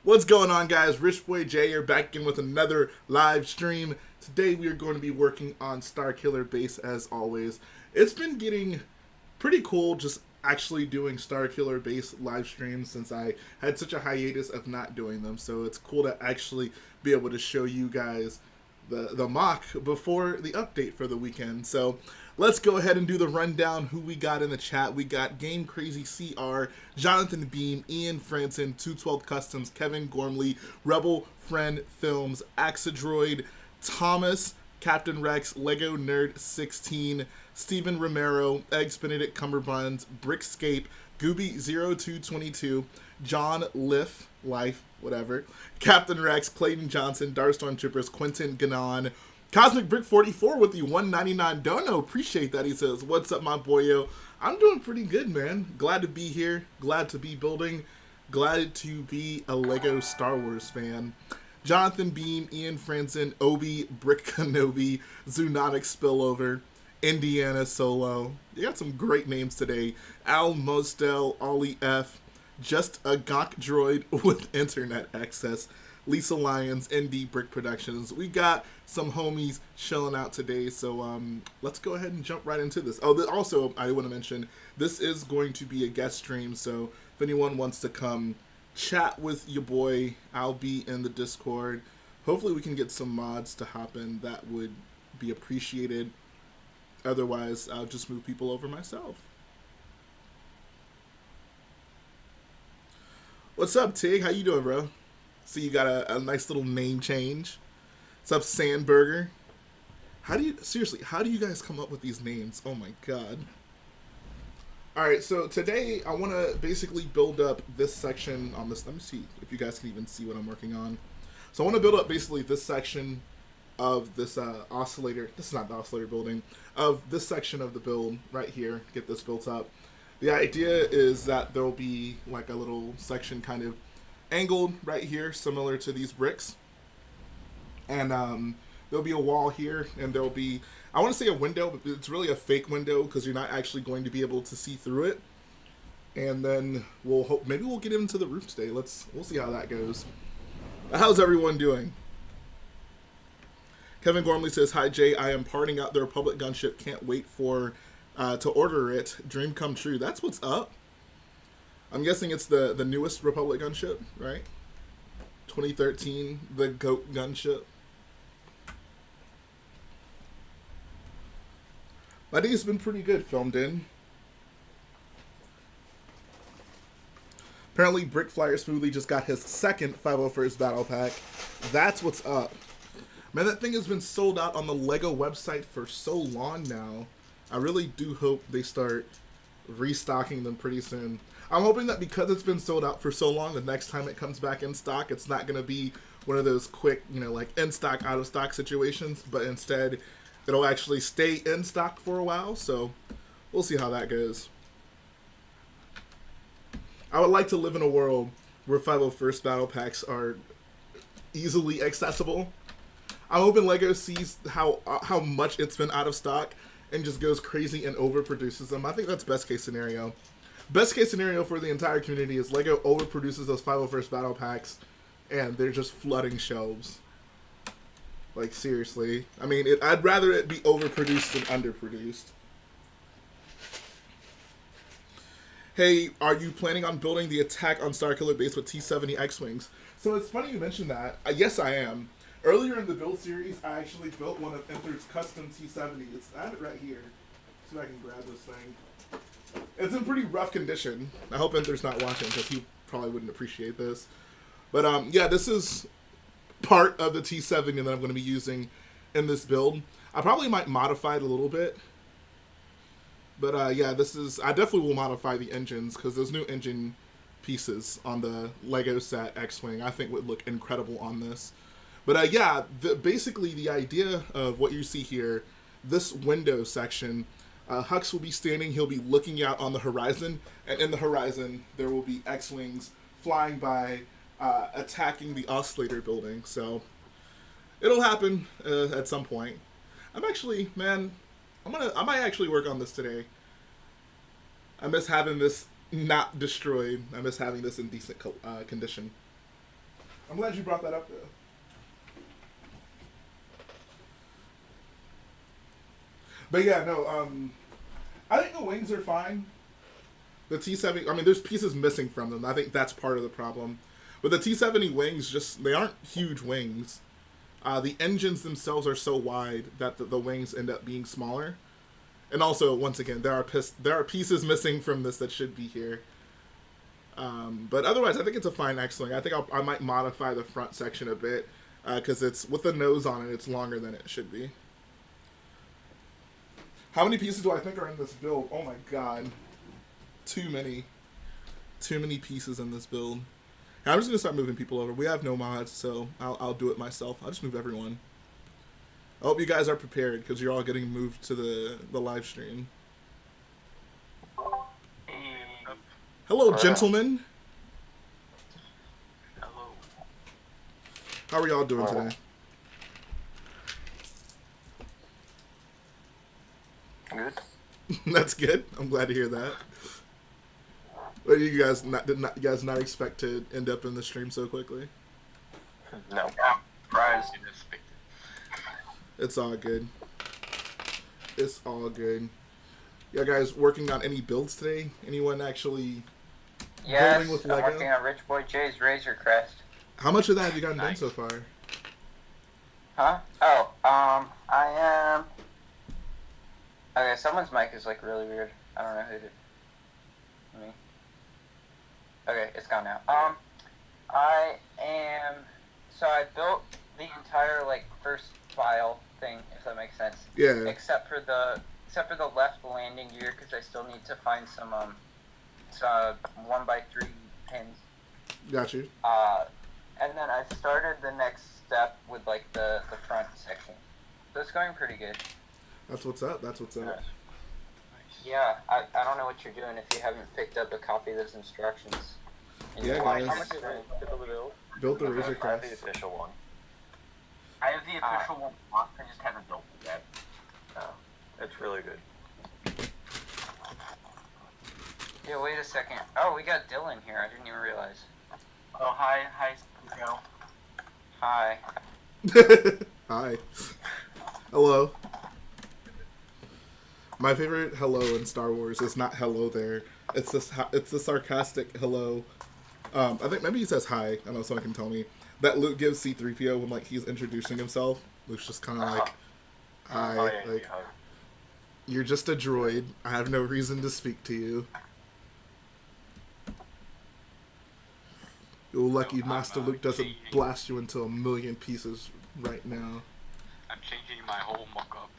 What's going on, guys? Rich Boy J here, back in with another live stream. Today we are going to be working on Starkiller base as always. It's been getting pretty cool just actually doing Starkiller base live streams since I had such a hiatus of not doing them. So it's cool to actually be able to show you guys the mock before the update for the weekend. So let's go ahead and do the rundown who we got in the chat. We got Game Crazy CR, Jonathan Beam, Ian Franson, 212 Customs, Kevin Gormley, Rebel Friend Films, Axadroid, Thomas, Captain Rex, Lego Nerd 16, Steven Romero, Eggs Benedict Cumberbuns, Brickscape, Gooby0222, John Liff, whatever, Captain Rex, Clayton Johnson, Darstorm Troopers, Quentin Ganon, Cosmic Brick 44 with the 199 dono. Appreciate that. He says, "What's up, my boyo? I'm doing pretty good, man. Glad to be here. Glad to be building. Glad to be a Lego Star Wars fan." Jonathan Beam, Ian Franson, Obi, Brick Kenobi, Zoonotic Spillover, Indiana Solo. You got some great names today. Al Mostel, Ollie F, Just a Gawk Droid with Internet Access, Lisa Lyons, ND Brick Productions. We got some homies chilling out today, so let's go ahead and jump right into this. Oh, also, I want to mention, this is going to be a guest stream, so if anyone wants to come chat with your boy, I'll be in the Discord. Hopefully we can get some mods to hop in. That would be appreciated. Otherwise, I'll just move people over myself. What's up, Tig? How you doing, bro? See, you got a nice little name change. What's up, Sandburger? How do you guys come up with these names? Oh my god. Alright, so today I want to basically build up this section on this. Let me see if you guys can even see what I'm working on. So I want to build up basically this section of this oscillator. This is not the oscillator building. Of this section of the build right here. Get this built up. The idea is that there will be like a little section kind of angled right here, similar to these bricks. And there'll be a wall here, and there'll be, I want to say a window, but it's really a fake window because you're not actually going to be able to see through it. And then maybe we'll get into the roof today. We'll see how that goes. How's everyone doing? Kevin Gormley says, "Hi Jay, I am parting out the Republic gunship. Can't wait for to order it. Dream come true." That's what's up. I'm guessing it's the newest Republic gunship, right? 2013, the GOAT gunship. My day's been pretty good, filmed in. Apparently, Brick Flyer Smoothly just got his second 501st Battle Pack. That's what's up. Man, that thing has been sold out on the LEGO website for so long now. I really do hope they start restocking them pretty soon. I'm hoping that because it's been sold out for so long, the next time it comes back in stock, it's not going to be one of those quick, like in stock, out of stock situations, but instead it'll actually stay in stock for a while, so we'll see how that goes. I would like to live in a world where 501st Battle Packs are easily accessible. I'm hoping LEGO sees how much it's been out of stock and just goes crazy and overproduces them. I think that's best case scenario. Best case scenario for the entire community is LEGO overproduces those 501st Battle Packs and they're just flooding shelves. Like, seriously. I mean, I'd rather it be overproduced than underproduced. Hey, are you planning on building the attack on Starkiller base with T-70 X-Wings? So it's funny you mentioned that. Yes, I am. Earlier in the build series, I actually built one of Enter's custom T-70s. I have it right here. See if I can grab this thing. It's in pretty rough condition. I hope Enter's not watching because he probably wouldn't appreciate this. But yeah, this is part of the T-70 that I'm going to be using in this build. I probably might modify it a little bit. But yeah, I definitely will modify the engines because those new engine pieces on the LEGO set X-Wing I think would look incredible on this. But yeah, basically the idea of what you see here, this window section, Hux will be standing, he'll be looking out on the horizon, and in the horizon there will be X-Wings flying by, attacking the oscillator building. So it'll happen at some point. I'm actually, man, I might actually work on this today. I miss having this not destroyed. I miss having this in decent condition. I'm glad you brought that up, though. But yeah, no, I think the wings are fine. The T-70, I mean, there's pieces missing from them. I think that's part of the problem. But the T-70 wings, they aren't huge wings. The engines themselves are so wide that the wings end up being smaller. And also, once again, there are pieces missing from this that should be here. But otherwise, I think it's a fine X-Wing. I think I might modify the front section a bit, because it's, with the nose on it, it's longer than it should be. How many pieces do I think are in this build? Oh my god. Too many. Too many pieces in this build. I'm just going to start moving people over. We have no mods, so I'll do it myself. I'll just move everyone. I hope you guys are prepared, because you're all getting moved to the live stream. Hello, gentlemen. Hello. How are y'all doing today? Good. That's good. I'm glad to hear that. What, you guys did you guys not expect to end up in the stream so quickly? No. I'm surprised you didn't expect it. It's all good. It's all good. Yeah, guys, working on any builds today? Anyone actually building with Lego? I'm working on Rich Boy J's Razor Crest. How much of that have you gotten done so far? Huh? Oh, I am... Okay, someone's mic is, like, really weird. I don't know who did. Me. Okay, it's gone now. I am... So I built the entire, like, first file thing, if that makes sense. Yeah. Except for the left landing gear, because I still need to find some 1x3 pins. Got you. And then I started the next step with, like, the front section. So it's going pretty good. That's what's up. That's what's up. Yeah, I don't know what you're doing if you haven't picked up a copy of those instructions. Yeah, guys. How much is it to build a build? Built the Razor I have Crest. the official one. I have the official one. I just haven't built it yet. Oh, it's really good. Yeah, wait a second. Oh, we got Dylan here. I didn't even realize. Oh, hi, Joe. Hi. Hi. Hello. My favorite hello in Star Wars is not hello there. It's the sarcastic hello. I think maybe he says hi. I don't know, someone can tell me. That Luke gives C-3PO when, like, he's introducing himself. Luke's just kind of like, hi. Oh, yeah, like, you're just a droid. I have no reason to speak to you. Oh, lucky Master Luke doesn't blast you into a million pieces right now. I'm changing my whole mock-up.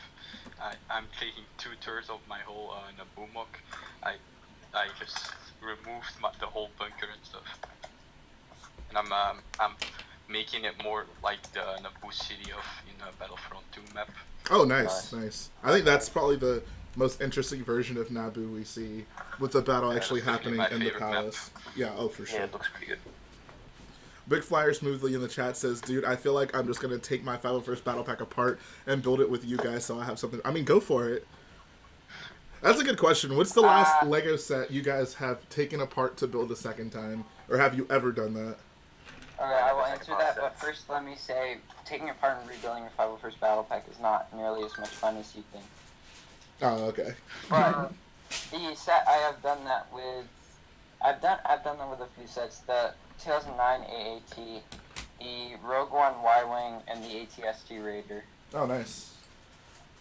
I'm taking 2/3 of my whole Naboo mock. I just removed the whole bunker and stuff, and I'm making it more like the Naboo city in Battlefront 2 map. Oh, nice, nice. I think that's probably the most interesting version of Naboo we see, with the battle actually happening in the palace. Yeah, oh for sure. Yeah, it looks pretty good. Big Flyer Smoothly in the chat says, dude, I feel like I'm just going to take my 501st Battle Pack apart and build it with you guys so I have something. I mean, go for it. That's a good question. What's the last Lego set you guys have taken apart to build a second time? Or have you ever done that? Okay, I will answer that, but first let me say, taking apart and rebuilding your 501st Battle Pack is not nearly as much fun as you think. Oh, okay. But the set I have done that with, I've done that with a few sets. The 2009 AAT, the Rogue One Y-Wing, and the ATST Raider. Oh, nice.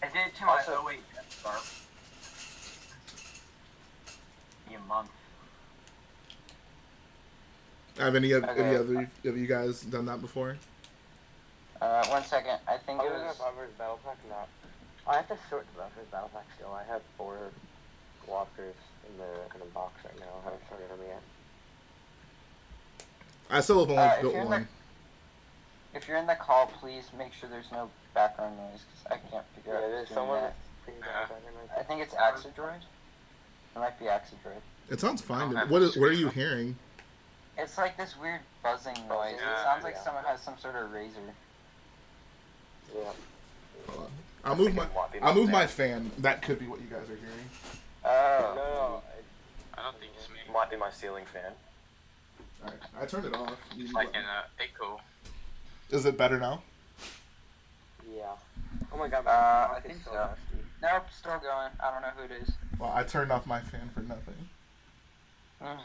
I did it to my 08 Death Star. Be a month. Have any other of you guys done that before? 1 second, I think it was... Battle Pack, not. I have to sort the Battle Pack still. I have 4 walkers in the box right now. I haven't sorted them yet. I still have only built one. If you're in the call, please make sure there's no background noise, because I can't figure out there's who's doing someone. that. I think it's Axidroid. It might be Axidroid. It sounds fine. What are you hearing? It's like this weird buzzing noise. It sounds like someone has some sort of razor. Yeah. Hold on. I'll move my fan. That could be what you guys are hearing. Oh. No. I don't think it's me. It might be my ceiling fan. Alright, I turned it off. It's like an echo. Is it better now? Yeah. Oh my god, I mic is think so so. nasty. Nope, still going. I don't know who it is. Well, I turned off my fan for nothing. Ugh.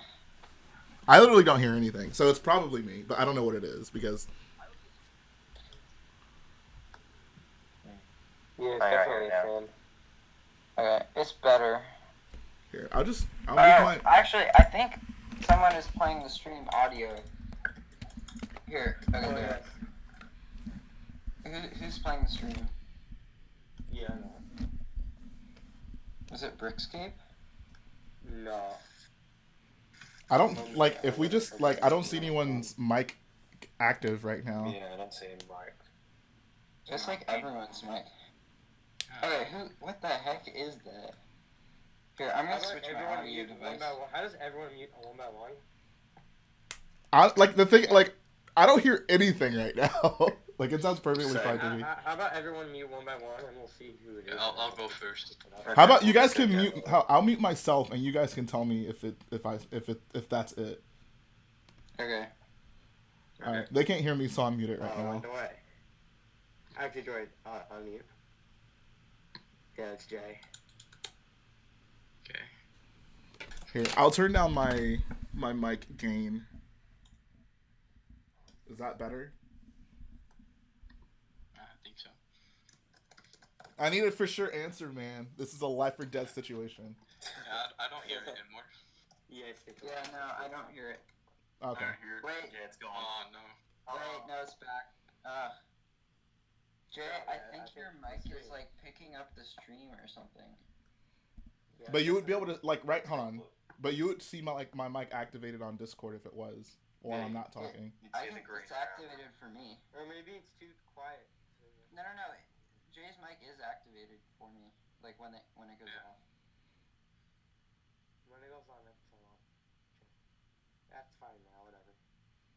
I literally don't hear anything, so it's probably me, but I don't know what it is because Yeah, it's Alright, definitely yeah. a fan. Okay, it's better. here I'll move Oh, my. actually, I think someone is playing the stream audio. Here, okay, Oh, there. Who's playing the stream? Yeah, no. Is it Brickscape? No. I don't like if we just like I don't see anyone's mic active right now. Yeah, I don't see any mic. It's like everyone's mic. Okay, what the heck is that? Here, I'm gonna switch my audio device. How does everyone mute one by one? I like the thing like I don't hear anything right now. Like it sounds perfectly fine to me. How about everyone mute one by one and we'll see who it is? I'll go first. How about you guys can mute? I'll mute myself and you guys can tell me if that's it. Okay. All right, they can't hear me, so I'm muted right now. Away. Actually, Joy, unmute. Yeah, it's Jay. Okay. Here, I'll turn down my mic gain. Is that better? I think so. I need a for sure answer, man. This is a life or death situation. Yeah, I don't hear it anymore. Yes, Yeah, no, I don't hear it. Okay. I hear it. Wait. Yeah, it's gone. Oh no. Wait, no, it's back. Jay, I think your mic is like picking up the stream or something. But you would be able to like hold on. But you would see my mic activated on Discord if it was while I'm not talking. I think it's activated for me. Or maybe it's too quiet. No. Jay's mic is activated for me. Like when it goes off. When it goes on, it's on. That's fine now, whatever.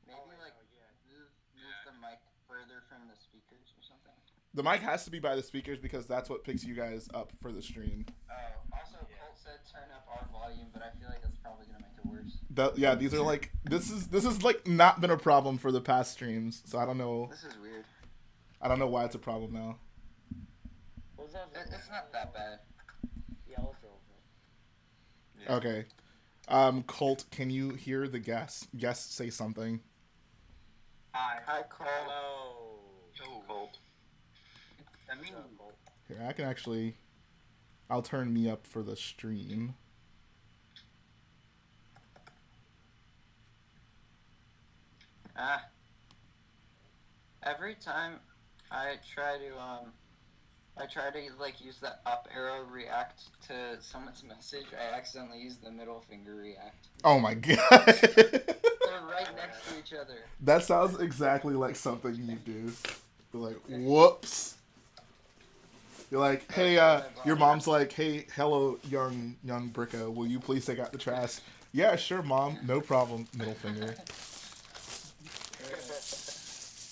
Maybe move the mic further from the speakers or something. The mic has to be by the speakers because that's what picks you guys up for the stream. Oh, also Colt said turn up our volume, but I feel like that's probably gonna make it worse. Yeah, these are like this is like not been a problem for the past streams, so I don't know. This is weird. I don't know why it's a problem now. It's not that bad. Yeah, let's go with it. Okay. Colt, can you hear the guest? Guest say something. Hi, Colt. Hello. Yo. Cold. Here, I can actually. I'll turn me up for the stream. Every time I try to like use the up arrow react to someone's message, I accidentally use the middle finger react. Oh my god. They're right next to each other. That sounds exactly like something you do. You're like, whoops. You're like, hey, your mom's like, hey, hello, young Bricko, will you please take out the trash? Yeah, sure, mom, no problem. Middle finger.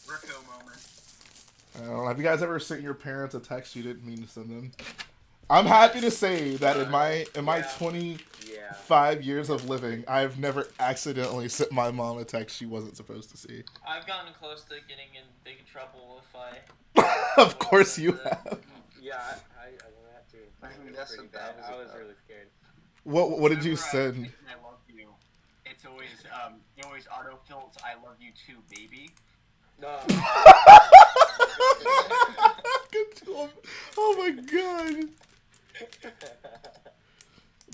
Ricko moment. I don't know. Have you guys ever sent your parents a text you didn't mean to send them? I'm happy to say that in my 25 years of living, I've never accidentally sent my mom a text she wasn't supposed to see. I've gotten close to getting in big trouble if I... Of course you have. Yeah, I that too. I think that's pretty what that bad. was I was about. really scared. What did you Whenever send? I love you. It's always it always autofills I love you too, baby. No. Oh my god.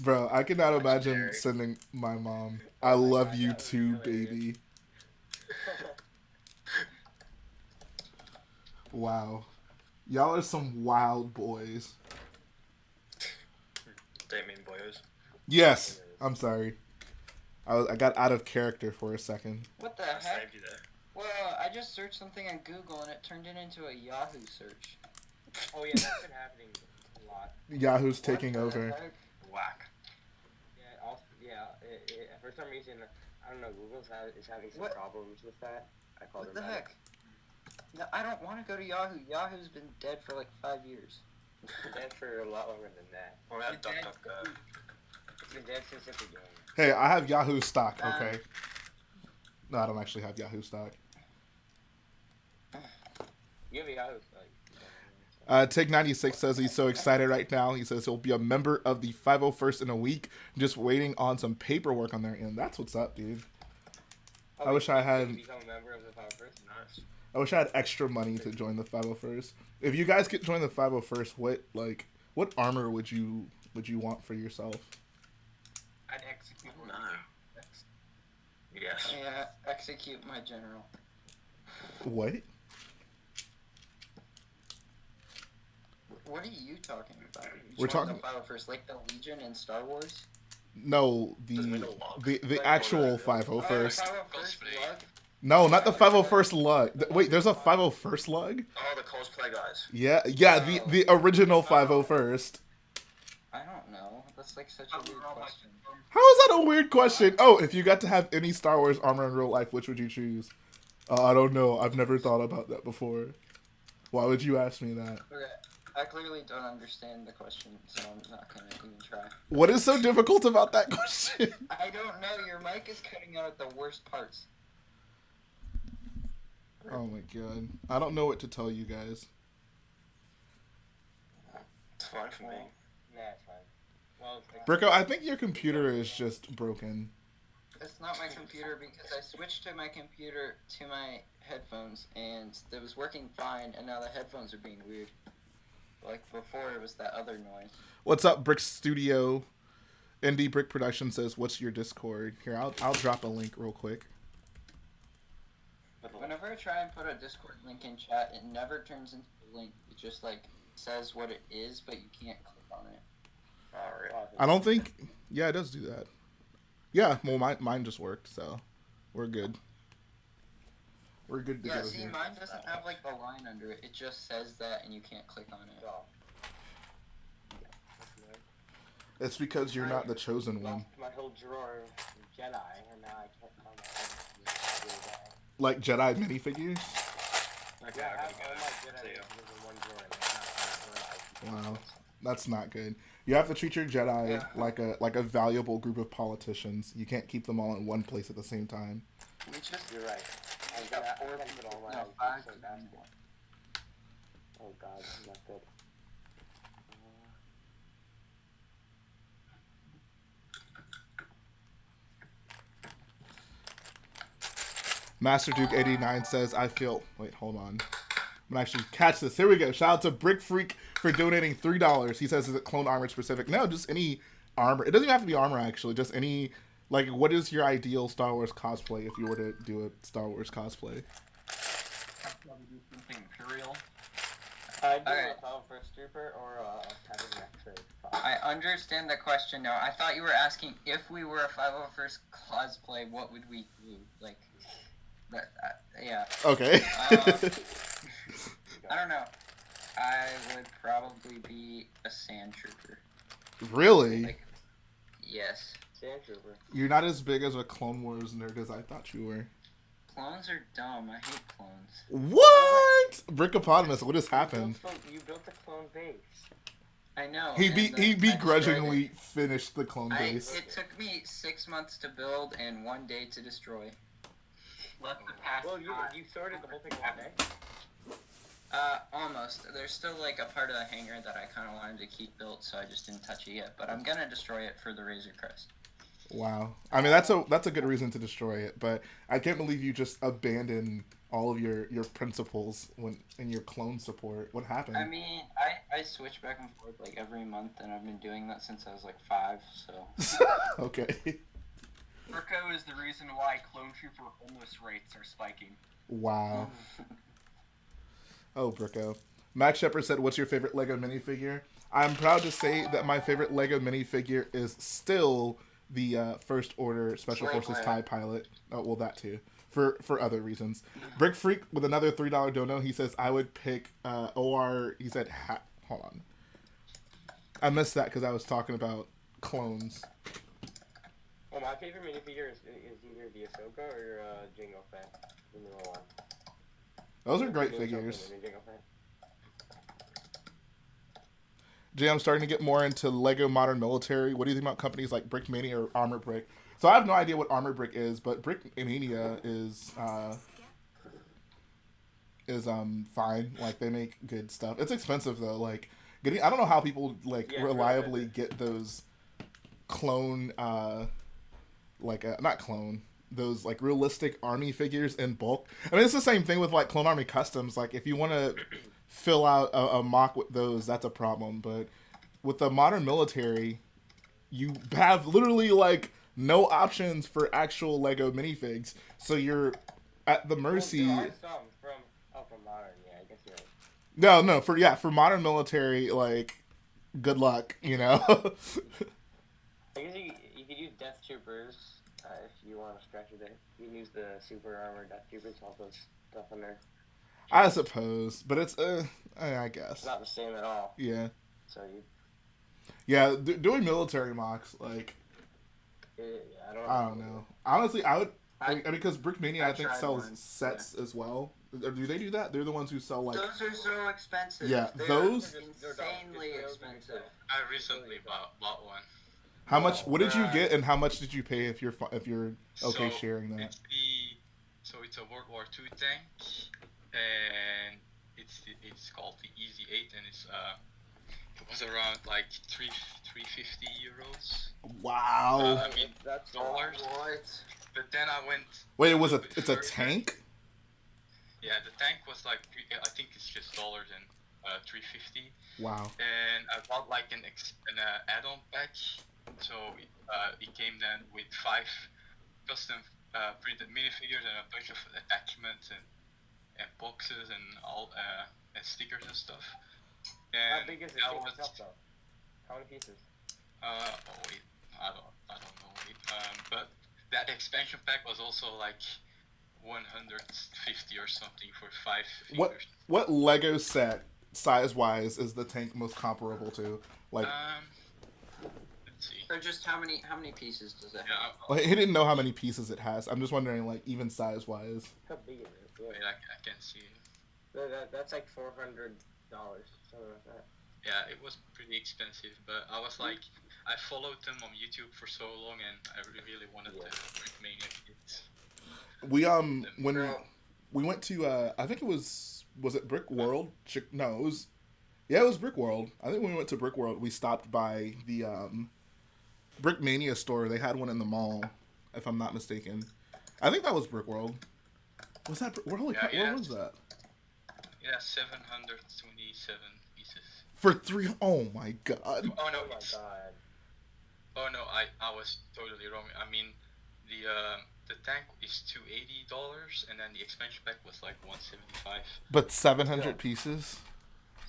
Bro, I cannot imagine sending my mom, I love you too, baby. Wow. Y'all are some wild boys. Damien boyos. Yes. I'm sorry. I got out of character for a second. What the I heck? saved you there. Well, I just searched something on Google and it turned it into a Yahoo search. Oh yeah, that's been happening a lot. Yahoo's taking What the over. heck? Whack. For some reason, I don't know, is having some What? problems with that. I called What them the out. heck? No, I don't want to go to Yahoo. Yahoo's been dead for like 5 years. It's been dead for a lot longer than that. Or we have Duck Duck Go. It's been dead since the beginning. Hey, I have Yahoo stock, okay? No, I don't actually have Yahoo stock. You have Yahoo. Tig96 says he's so excited right now. He says he'll be a member of the 501st in a week, just waiting on some paperwork on their end. That's what's up, dude. I wish I had. Become a member of the 501st. Nice. I wish I had extra money to join the 501st. If you guys could join the 501st, what armor would you want for yourself? I'd execute. No. Yes. Yeah, execute my general. What? What are you talking about? We're Join talking- the 501st, like the Legion in Star Wars. No, Doesn't mean no log. the actual 501st. 501st lug? No, not the 501st lug. Wait, there's a 501st lug? Oh, the cosplay guys. Yeah, the original 501st. I don't know. That's like such a weird question. How is that a weird question? Oh, if you got to have any Star Wars armor in real life, which would you choose? I don't know. I've never thought about that before. Why would you ask me that? Okay. I clearly don't understand the question, so I'm not gonna even try. What is so difficult about that question? I don't know. Your mic is cutting out at the worst parts. Oh my god. I don't know what to tell you guys. It's fine for me. Yeah, it's fine. Well, Bricko, I think your computer is just broken. It's not my computer because I switched to my computer to my headphones and it was working fine, and now the headphones are being weird. Like before, it was that other noise. What's up, Brick Studio? Indie Brick Production says, "What's your Discord?" Here, I'll drop a link real quick. Whenever I try and put a Discord link in chat, it never turns into a link. It just like says what it is, but you can't click on it. Alright. I don't think. Yeah, it does do that. Yeah, well, mine just worked, so we're good. We're good to Yeah, go see, here. mine doesn't have like the line under it. It just says that, and you can't click on it. It's because you're not the chosen one. my whole drawer of Jedi, and now I can't find my own. Like Jedi minifigures. Okay, Yeah, I I have gotta all go. my See Jedi ya. in one drawer, and I'm not Wow, that's not good. You have to treat your Jedi Yeah. like a valuable group of politicians. You can't keep them all in one place at the same time. We just You're right. I got got four put all my no, items five in the could same be basket. more. Oh god, not good. Master Duke 89 says, "I feel." Wait, hold on. I'm gonna actually catch this. Here we go. Shout out to Brick Freak for donating $3. He says, "Is it clone armor specific?" No, just any armor. It doesn't even have to be armor, actually. Just any. Like, what is your ideal Star Wars cosplay if you were to do a Star Wars cosplay? Probably do something Imperial. I do Okay. a Fallen First Trooper or a Cabin X-Ray. I understand the question now. I thought you were asking if we were a 501st cosplay, what would we do? Like, but, yeah. Okay. I don't know. I would probably be a sand trooper. Really? Like, yes. Sand Trooper. You're not as big as a Clone Wars nerd as I thought you were. Clones are dumb. I hate clones. What? Brickopotamus, what has happened? You built a clone base. I know. He and then I destroyed begrudgingly finished the clone it. base. It took me 6 months to build and 1 day to destroy. Let the past Well, you sorted the whole thing one day. Almost. There's still like a part of the hangar that I kind of wanted to keep built, so I just didn't touch it yet. But I'm gonna destroy it for the Razor Crest. Wow. I mean, that's a good reason to destroy it, but I can't believe you just abandoned all of your principles when in your clone support. What happened? I mean, I switch back and forth like every month, and I've been doing that since I was like 5. So Okay. Urko is the reason why Clone Trooper homeless rates are spiking. Wow. Oh, Bricko. Max Shepard said, "What's your favorite Lego minifigure?" I'm proud to say that my favorite Lego minifigure is still the First Order Special Slave Forces Lego. TIE Pilot. Oh, well, that too. For other reasons. Brick Freak with another $3 dono. He says, "I would pick OR." He said, hold on. I missed that because I was talking about clones. Well, my favorite minifigure is either the Ahsoka or Jango Fett, the middle one. Those are great Ahsoka figures. and Jango Fett. Jay, I'm starting to get more into Lego Modern Military. What do you think about companies like Brickmania or Armor Brick? So I have no idea what Armor Brick is, but Brick Mania is fine. Like they make good stuff. It's expensive though. Like getting I don't know how people like Yeah, reliably get those clone not clone those like realistic army figures in bulk. I mean it's the same thing with like Clone Army Customs. Like if you want to fill out a mock with those, that's a problem. But with the modern military, you have literally like no options for actual Lego minifigs. So you're at the mercy. Well, there are some from modern. Yeah, I guess you're right. No, for modern military, like, good luck, you know. I guess you could use Death Troopers if you want to stretch it. You can use the super armor Death Troopers, all those stuff in there. I suppose, but it's I guess It's not the same at all. Yeah, So you, yeah. Doing military mocks, like, I don't know. Honestly, I would. I mean, because Brickmania, I think, tried sells one, sets as well. Or do they do that? They're the ones who sell like. Those are so expensive. Yeah, They're those- insanely expensive. I recently bought one. How much? What did you get, and how much did you pay if you're okay So, sharing that? It's a World War II tank, and it's called the Easy 8, and it was around like 350 euros. Wow. I mean that's dollars. What? But then I went. Wait, bit it's a further. tank? Yeah, the tank was like I think it's just dollars and 350. Wow. And I bought like an add-on pack, so it came then with 5 custom printed minifigures and a bunch of attachments and boxes and all and stickers and stuff. And How big is the that thing was, itself, though? How many pieces? wait, I don't know. But that expansion pack was also like 150 or something for 5 figures. What Lego set size wise is the tank most comparable to? Like, Let's see. So just how many pieces does it have? Yeah, like, he didn't know how many pieces it has. I'm just wondering, like, even size wise. How big is it? wait, Yeah. I can see. That's like $400, something like that. Yeah, it was pretty expensive, but I was like, I followed them on YouTube for so long, and I really wanted the Brickmania kit. We when Bro. we went to I think it was it Brick World? No, it was Brick World. I think when we went to Brick World, we stopped by the Brickmania store. They had one in the mall, if I'm not mistaken. I think that was Brick World. Was that where was that? Yeah, 727 pieces. For 3, oh my god. Oh no, Oh my it's, god. oh no, I was totally wrong. I mean, the tank is $280, and then the expansion pack was like 175. But 700 pieces?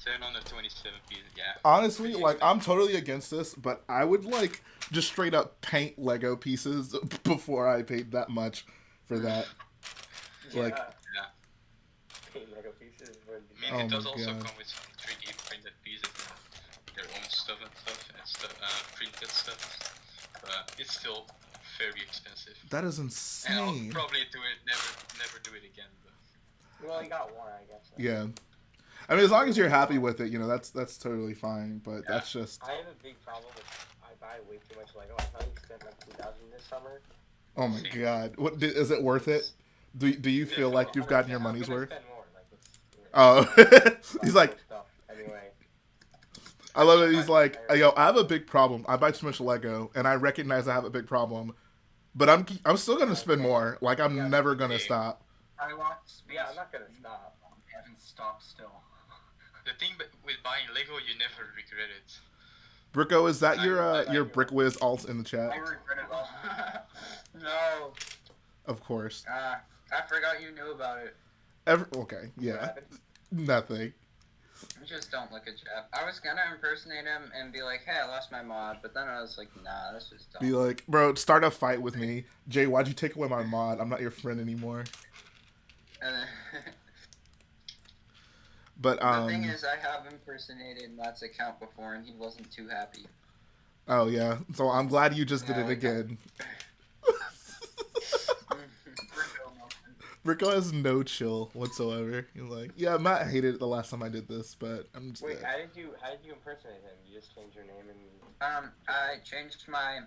727 pieces, yeah. Honestly, Pretty like, I'm totally against this, but I would, like, just straight up paint Lego pieces before I paid that much for that. Like, Yeah. Paint Lego pieces would be I mean, Oh it does my also God. come with some 3D printed pieces and their own stuff and printed stuff. But it's still very expensive. that is And I'll insane. probably never do it again. But Well, you got one, I guess. Yeah. I mean, as long as you're happy with it, you know, that's totally fine, but that's just, I have a big problem with I buy way too much Lego. I finally spent like 2,000 this summer. oh my god. Is it worth it? Do you feel like you've gotten your money's I'm gonna worth? spend more. Like, it's, Oh. He's like, stuff. Anyway. I love it. He's like, yo, I have a big problem. I buy too much Lego, and I recognize I have a big problem, but I'm still gonna spend more. Like, I'm never gonna stop. I watched Space. Yeah, I'm not gonna stop. I haven't stopped still. the thing with buying Lego, you never regret it. Bricko, is that your Brick Whiz alt in the chat? I regret it all. No. Of course. I forgot you knew about it. Okay, What yeah, happened? nothing. Just don't look at Jeff. I was gonna impersonate him and be like, "Hey, I lost my mod," but then I was like, "Nah, that's just dumb." Be like, bro, start a fight with me. Jay, why'd you take away my mod? I'm not your friend anymore. And then, But the thing is, I have impersonated Matt's account before, and he wasn't too happy. oh yeah. So I'm glad you just did Yeah, it we again. Bricko has no chill whatsoever. He's like, yeah, Matt hated it the last time I did this, but I'm just. Wait, how did you impersonate him? You just changed your name and I changed my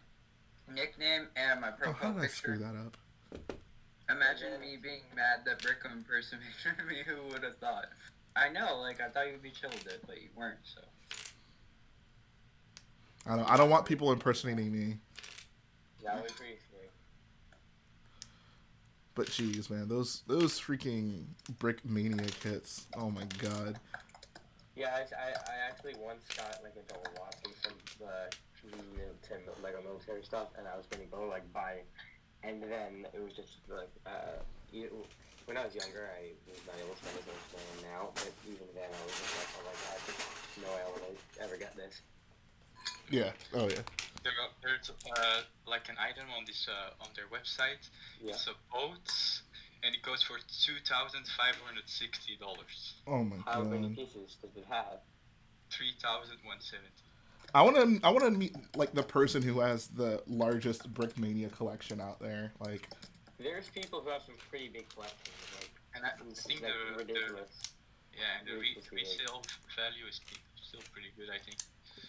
nickname and my Oh, profile how did I screw picture. that up? Imagine me being mad that Bricko impersonated me. Who would have thought? I know, like I thought you'd be chill with it, but you weren't. So. I don't want people impersonating me. That was pretty scary. But geez, man, those freaking Brick Mania kits. Oh my god. Yeah, I actually once got like into a watching some Lego military stuff, and I was gonna go like buy, and then it was just like when I was younger, I was not able to spend as much money now, but even then I was just like, oh my god, there's no way I will ever get this. Yeah. Oh yeah. There's like an item on this on their website. Yeah. It's a boat, and it goes for $2,560. Oh my How many god. pieces does it have? 3,170. I want to meet like the person who has the largest Brick Mania collection out there. Like, There's people who have some pretty big collections, like, And I think like the ridiculous. and the resale value is still pretty good, I think.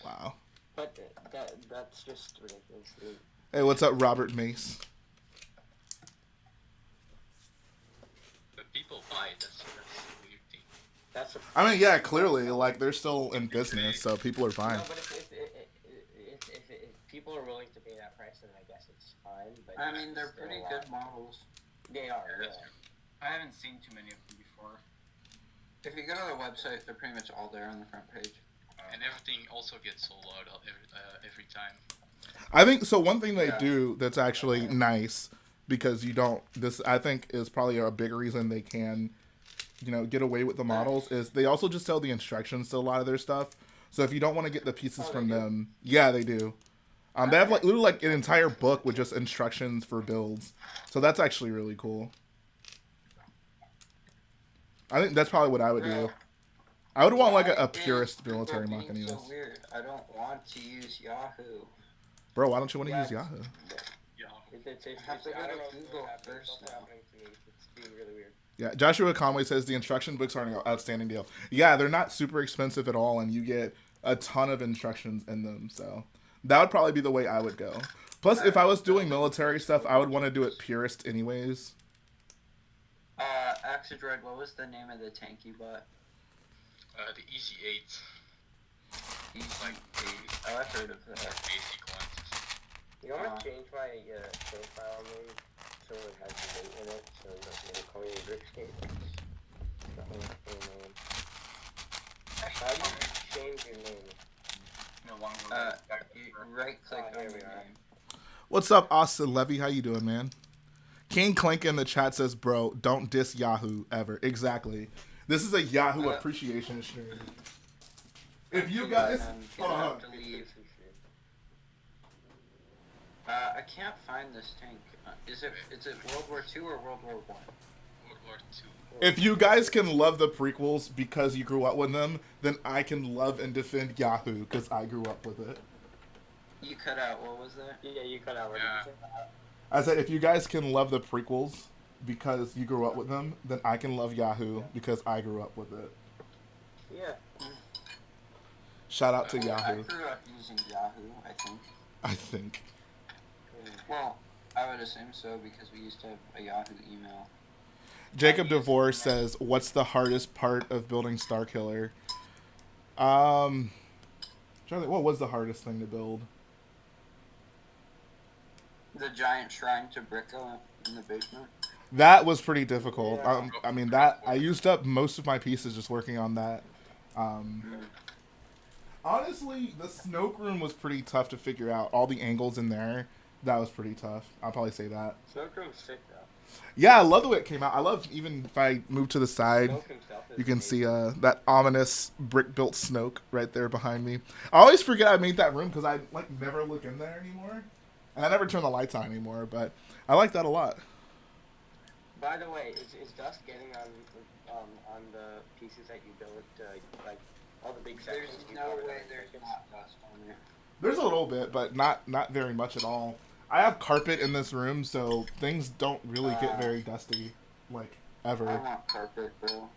wow. But that's just ridiculous. Hey, what's up, Robert Mace? But people buy it. That's the weird thing. That's a I mean, yeah, clearly, like they're still in business, so people are buying. No, but if people are willing to pay that price, then I guess it's fine. But I it's mean, they're still pretty a good lot. models. They are. Yeah, Yeah. that's true. I haven't seen too many of them before. If you go to the website, they're pretty much all there on the front page. And everything also gets sold out every time. I think so. One thing they Yeah. do that's actually nice because you don't. This I think is probably a big reason they can, get away with the models is they also just tell the instructions to a lot of their stuff. So if you don't want to get the pieces Oh, from they do? them, yeah, they do. They have like literally like an entire book with just instructions for builds. So that's actually really cool. I think that's probably what I would do. I would want like a Why purist is military Google mock being anyways. so weird? I don't want to use Yahoo. Bro, why don't you want to Yeah, use Yahoo? Yeah. It's have to go I don't to know if Google it happens. first It's also now. happening to me. It's being really weird. Yeah, Joshua Conway says the instruction books are an outstanding deal. Yeah, they're not super expensive at all, and you get a ton of instructions in them. So that would probably be the way I would go. Plus, if I was doing military stuff, I would want to do it purist anyways. Axidroid, what was the name of the tank you bought? The Easy 8. Easy Like 8. Oh, I've heard of that. basic ones. You want to change my profile name so it has the date in it, so you don't need to call me Rickscape. How do you change your name? No longer. You right-click Oh, on here your we are. name. What's up, Austin Levy? How you doing, man? King Clank in the chat says, bro, don't diss Yahoo ever. Exactly. This is a Yahoo appreciation stream. If you guys... Gonna Hold on. have to leave. I can't find this tank. Is it World War II or World War I? World War II. If you guys can love the prequels because you grew up with them, then I can love and defend Yahoo because I grew up with it. You cut out. What was that? Yeah, you cut out. What Yeah. did you say? I said, if you guys can love the prequels because you grew up with them, then I can love Yahoo because I grew up with it. Yeah. Shout out to I Yahoo, grew up using Yahoo, I think. I think. Well, I would assume so because we used to have a Yahoo email. Jacob DeVore says, what's the hardest part of building Starkiller? Trying to think, what was the hardest thing to build? The giant shrine to Bricko in the basement. That was pretty difficult. Yeah. I mean, that I used up most of my pieces just working on that. Honestly, the Snoke room was pretty tough to figure out. All the angles in there, that was pretty tough. I'll probably say that. Snoke Room's sick though. Yeah, I love the way it came out. I love, even if I move to the side, Snoke himself is you can see amazing. that ominous brick-built Snoke right there behind me. I always forget I made that room because I never look in there anymore. And I never turn the lights on anymore, but I like that a lot. By the way, is dust getting on the pieces that you built, like all the big There's sections? you no covered way up? there's not dust on there. There's a little bit, but not very much at all. I have carpet in this room, so things don't really get very dusty, like, I ever. want carpet, bro.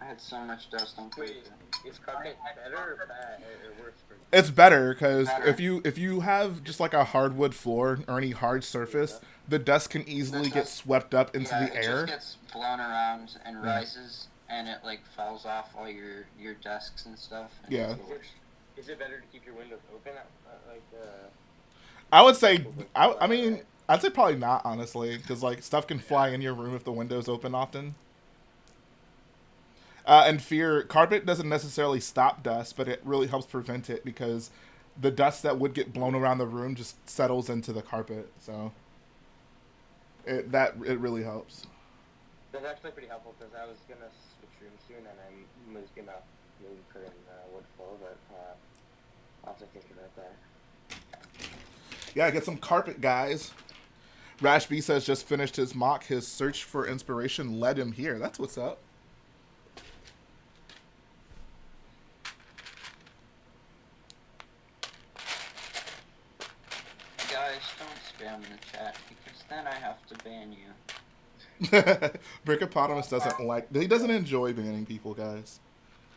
I had so much dust on carpet. Wait. Is carpet better or bad or worse for? It's better because Better. if you have just like a hardwood floor or any hard surface, the dust can easily get dust- swept up into yeah, the it air. just gets blown around and Yeah. rises, and it like falls off all your desks and stuff. And Yeah. it's the worst. Is it better to keep your windows open? I would say, I mean, I'd say probably not, honestly, because like stuff can fly in your room if the window's open often. And carpet doesn't necessarily stop dust, but it really helps prevent it because the dust that would get blown around the room just settles into the carpet. So it really helps. That's actually pretty helpful because I was gonna switch rooms soon and I was gonna maybe put in wood floor, but I'll have to think about that. Yeah, get some carpet, guys. Rash B says just finished his mock. His search for inspiration led him here. That's what's up. Guys, don't spam the chat because then I have to ban you. Brickopotamus he doesn't enjoy banning people, guys.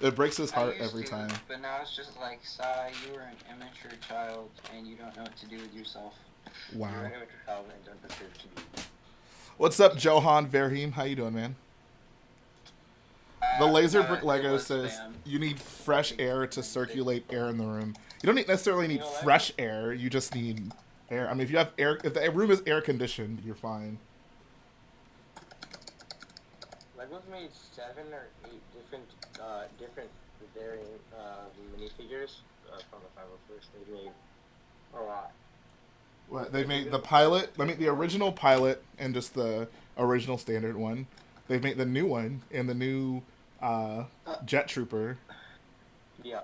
It breaks his I heart used every to, time. But now it's just like, Sai, you are an immature child and you don't know what to do with yourself. Wow. You're an amateur child and don't deserve to be. What's up, Johan Verheem? How you doing, man? The laser brick it Lego was says spam. you need fresh air to circulate air in the room. You don't necessarily need fresh air. You just need air. I mean, if you have air, if the room is air conditioned, you're fine. Lego's made 7 or 8 different variant minifigures from the 501st. They made a lot. What they made the pilot? I mean, the original pilot and just the original standard one. They've made the new one and the new jet trooper. Yeah.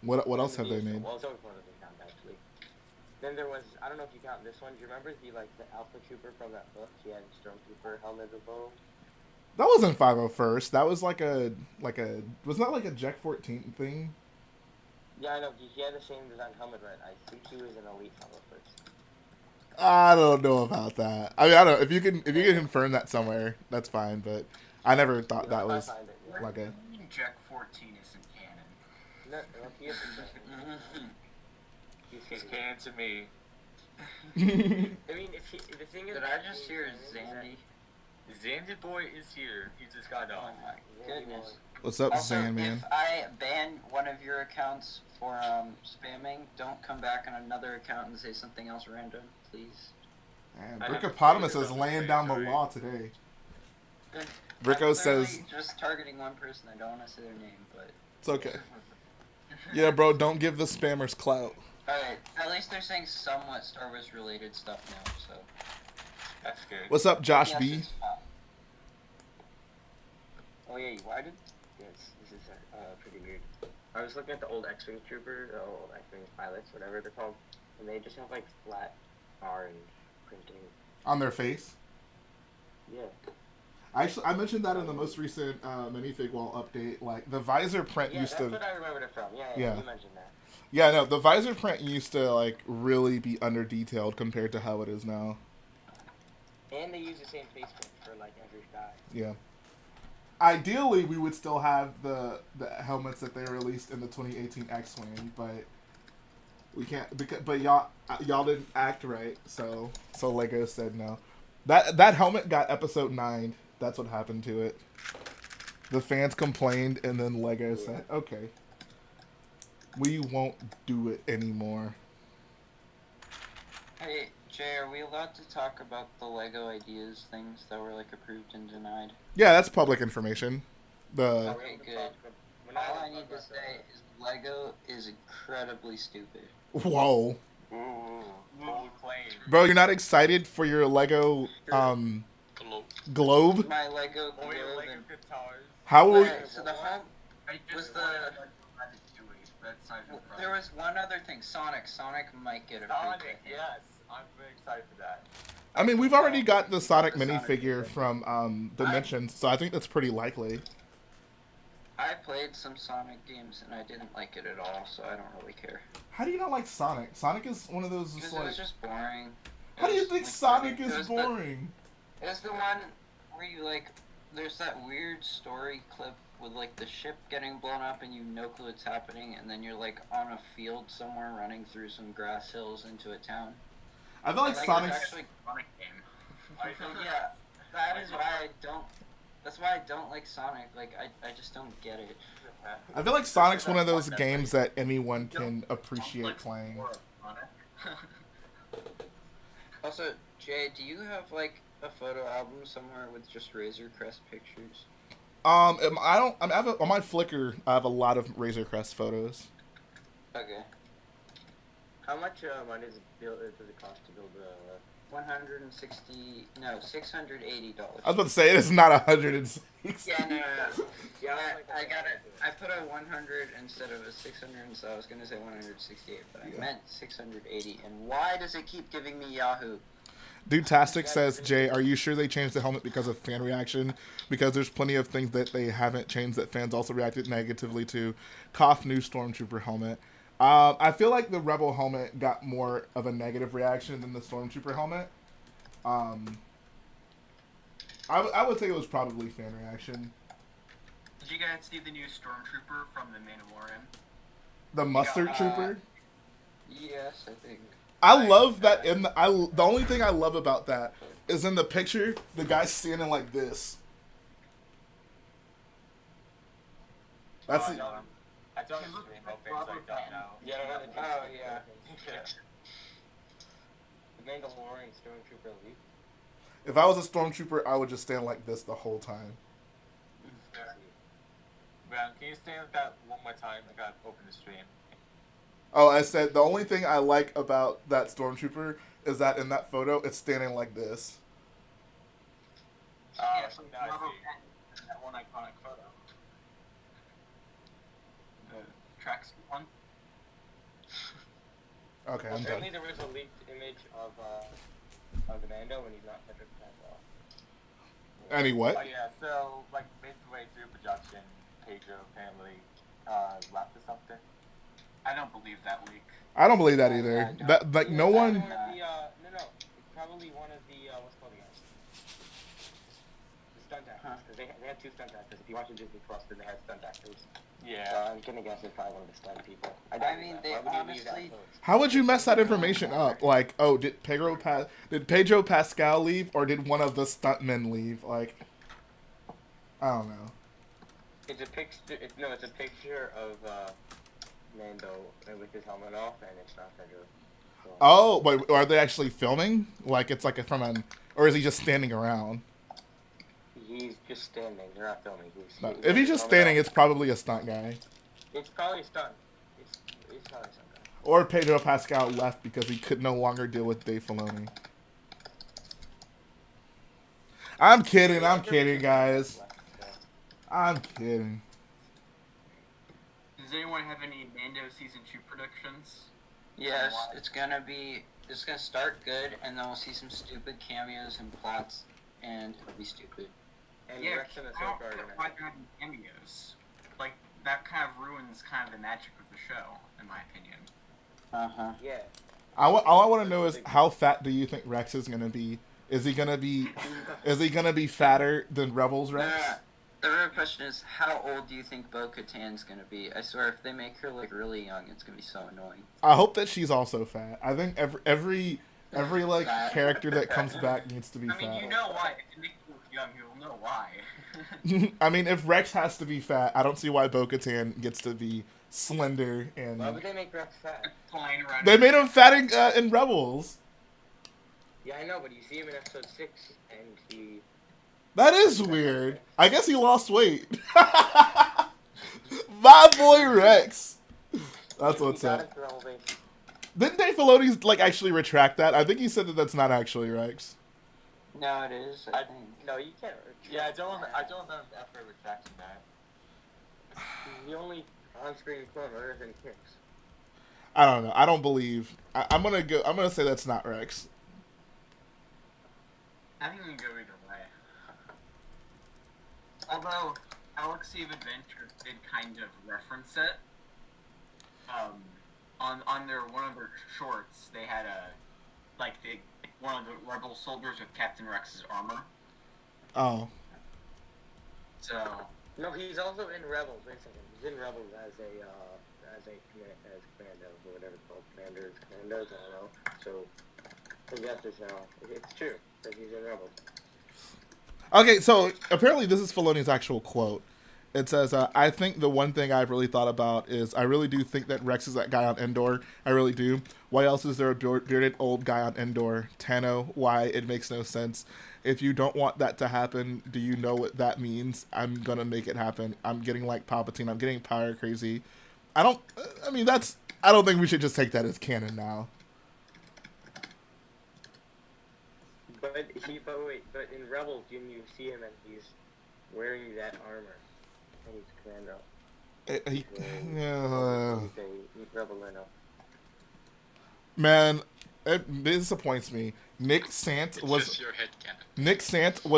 What else have they made? Well, it's only one of them count actually. Then there was, I don't know if you count this one. Do you remember the Alpha Trooper from that book? He had Stormtrooper helmet and bow. That wasn't 501st. That was like a wasn't that like a Jack 14 thing? Yeah, I know. He had the same design helmet, right? I think he was an elite 501st. I don't know about that. I mean, I don't know if you can confirm that somewhere. That's fine, but I never thought that was like a. Jack 14 isn't canon. No, he is He's canon to me. I mean, the thing is. Did I just hear Zandy? Zandy boy is here. He just got Oh on. my goodness. What's up, Also, Sandman? if I ban one of your accounts for spamming, don't come back on another account and say something else random, please. Man, I have Brickopotamus to is say laying it, down the sorry. law today. I'm Bricko clearly says just targeting one person. I don't want to say their name, but it's okay. Yeah, bro, don't give the spammers clout. alright. At least they're saying somewhat Star Wars related stuff now, so. That's good. What's up, Josh Yes, B? it's fine. Oh yeah, why did? Yes, this is pretty weird. I was looking at the old X-wing trooper, the old X-wing pilots, whatever they're called, and they just have like flat orange printing. On their face. Yeah. I mentioned that in the most recent minifig wall update. Like the visor print Yeah, used that's to. what I remembered it from. Yeah, Yeah. you mentioned that. Yeah, no, the visor print used to like really be under detailed compared to how it is now. And they use the same face print for like every guy. Yeah. Ideally, we would still have the helmets that they released in the 2018 X-Wing, but we can't. But y'all didn't act right, so Lego said no. That helmet got episode 9. That's what happened to it. The fans complained, and then Lego said, "Okay, we won't do it anymore." Hey, Jay, are we allowed to talk about the Lego ideas things that were like approved and denied? Yeah, that's public information. The Okay, good. All I need to say is Lego is incredibly stupid. whoa, Ooh, bold claim. bro, you're not excited for your Lego globe? My Lego Oh, globe your Lego and... guitars. How will? Okay, so the home... I just Was the- wanted to add it to it. That's not even There was one other thing. Sonic might get approved. I Sonic, think. yes. I'm very excited for that. I mean, we've already got the Sonic The Sonic minifigure from Dimensions, so I think that's pretty likely. I played some Sonic games and I didn't like it at all, so I don't really care. How do you not like Sonic? Sonic is one of those just Because it like. was just boring. How do you It was, think like, Sonic it is was boring? It's the one where you like, there's that weird story clip with like the ship getting blown up and you no clue what's happening, and then you're like on a field somewhere running through some grass hills into a town. I feel like Sonic's... It's actually a Sonic game. Yeah, that is why I don't. That's why I don't like Sonic. Like I just don't get it. I feel like Sonic's one of those games that anyone can appreciate playing. Also, Jay, do you have like a photo album somewhere with just Razor Crest pictures? I don't. on my Flickr, I have a lot of Razor Crest photos. Okay. How much money does it cost to build a... $160, no, $680. I was about to say it is not 160. Yeah, no. Yeah, I got it. I put a 100 instead of a 600, so I was gonna say 168, but I meant 680. And why does it keep giving me Yahoo? Dudetastic says, Jay, are you sure they changed the helmet because of fan reaction? Because there's plenty of things that they haven't changed that fans also reacted negatively to. Cough, new Stormtrooper helmet. I feel like the Rebel helmet got more of a negative reaction than the Stormtrooper helmet. I would say it was probably fan reaction. Did you guys see the new Stormtrooper from the Mandalorian? The Mustard Trooper? Yes, I think. I love that. The only thing I love about that is in the picture, the guy's standing like this. That's it. I don't hope things like that now. Yeah, oh yeah. The Mandalorian Stormtrooper Elite. If I was a Stormtrooper, I would just stand like this the whole time. Man, can you stand like that one more time? I gotta open the stream. Oh, I said the only thing I like about that Stormtrooper is that in that photo, it's standing like this. Yeah, Now I see. that one iconic photo. The tracks one. Okay, Well, I'm apparently done. there was a leaked image of the Mando when he's not Cedric Mandel. Any what? Oh yeah, so like midway through production, Pedro apparently left or something. I don't believe that leak. I don't believe that either. That like no one. No, it's probably one of the what's called again? The stunt actors, because they had two stunt actors. If you watch the Disney Plus, then they had stunt actors. Yeah. So I'm gonna guess it's probably one of the stunt people. I mean, they Why would you leave that honestly. close? How would you mess that information up? Like, oh, did Pedro Pascal leave, or did one of the stuntmen leave? Like, I don't know. It's a picture. It's a picture of Mando with his helmet off, and it's not Pedro. So, Oh, but are they actually filming? Like, it's like from an, or is he just standing around? he's just standing. They're not filming. If he's just standing, it's probably a stunt guy. It's probably a stunt. It's probably a stunt guy. Or Pedro Pascal left because he could no longer deal with Dave Filoni. I'm kidding, guys. I'm kidding. Does anyone have any Mando season 2 predictions? Yes, it's gonna start good, and then we'll see some stupid cameos and plots, and it'll be stupid. And Yeah, Rex and the I don't Silk get are why they're having cameos. Like, that kind of ruins kind of the magic of the show, in my opinion. Uh-huh. Yeah. All I want to know is how fat do you think Rex is gonna be? Is he gonna be fatter than Rebels Rex? The real question is, how old do you think Bo-Katan's gonna be? I swear, if they make her like really young, it's gonna be so annoying. I hope that she's also fat. I think every like Fat. character that comes back needs to be I mean, fat. you know why. If you make you look young, you'll know why. I mean, if Rex has to be fat, I don't see why Bo-Katan gets to be slender and. Why would they make Rex fat? Flying around. They made him fat in Rebels. Yeah, I know, but you see him in episode 6, and he... That is weird. I guess he lost weight. My boy Rex. That's what's up. Didn't Dave Filoni like actually retract that? I think he said that that's not actually Rex. No, it is. I think. No, you can't. Yeah, I don't remember ever retracting that. He's the only on-screen clone other than Kix. I don't know. I don't believe. I'm gonna say that's not Rex. I think we can go either way. Although, Alex Eve Adventure did kind of reference it. On one of their shorts, they had one of the rebel soldiers with Captain Rex's armor. Oh. So No, he's also in Rebels. Wait a second. He's in Rebels as Commando, or whatever it's called. Commandos, I don't know. So, I got this now. It's true that he's in Rebels. Okay, so apparently this is Filoni's actual quote. It says, I think the one thing I've really thought about is I really do think that Rex is that guy on Endor. I really do. Why else is there a bearded old guy on Endor? Tano, why? It makes no sense. If you don't want that to happen, do you know what that means? I'm going to make it happen. I'm getting like Palpatine. I'm getting power crazy. I don't think we should just take that as canon now. But in Rebels, you see him and he's wearing that armor. And he's Commando. Rebel now. Man, it disappoints me. Nick Sant was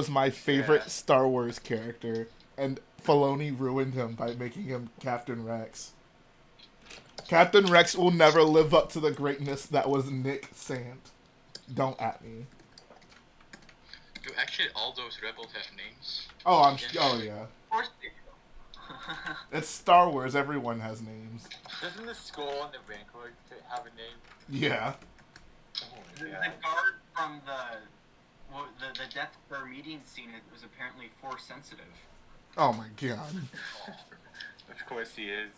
my favorite Star Wars character, and Filoni ruined him by making him Captain Rex. Captain Rex will never live up to the greatness that was Nick Sant. Don't at me. Do actually all those rebels have names? Oh yeah. Of course they do. It's Star Wars. Everyone has names. Doesn't the skull and the Rancor have a name? Yeah. The guard from the Death Star meeting scene was apparently Force sensitive. Oh my god. Of course he is.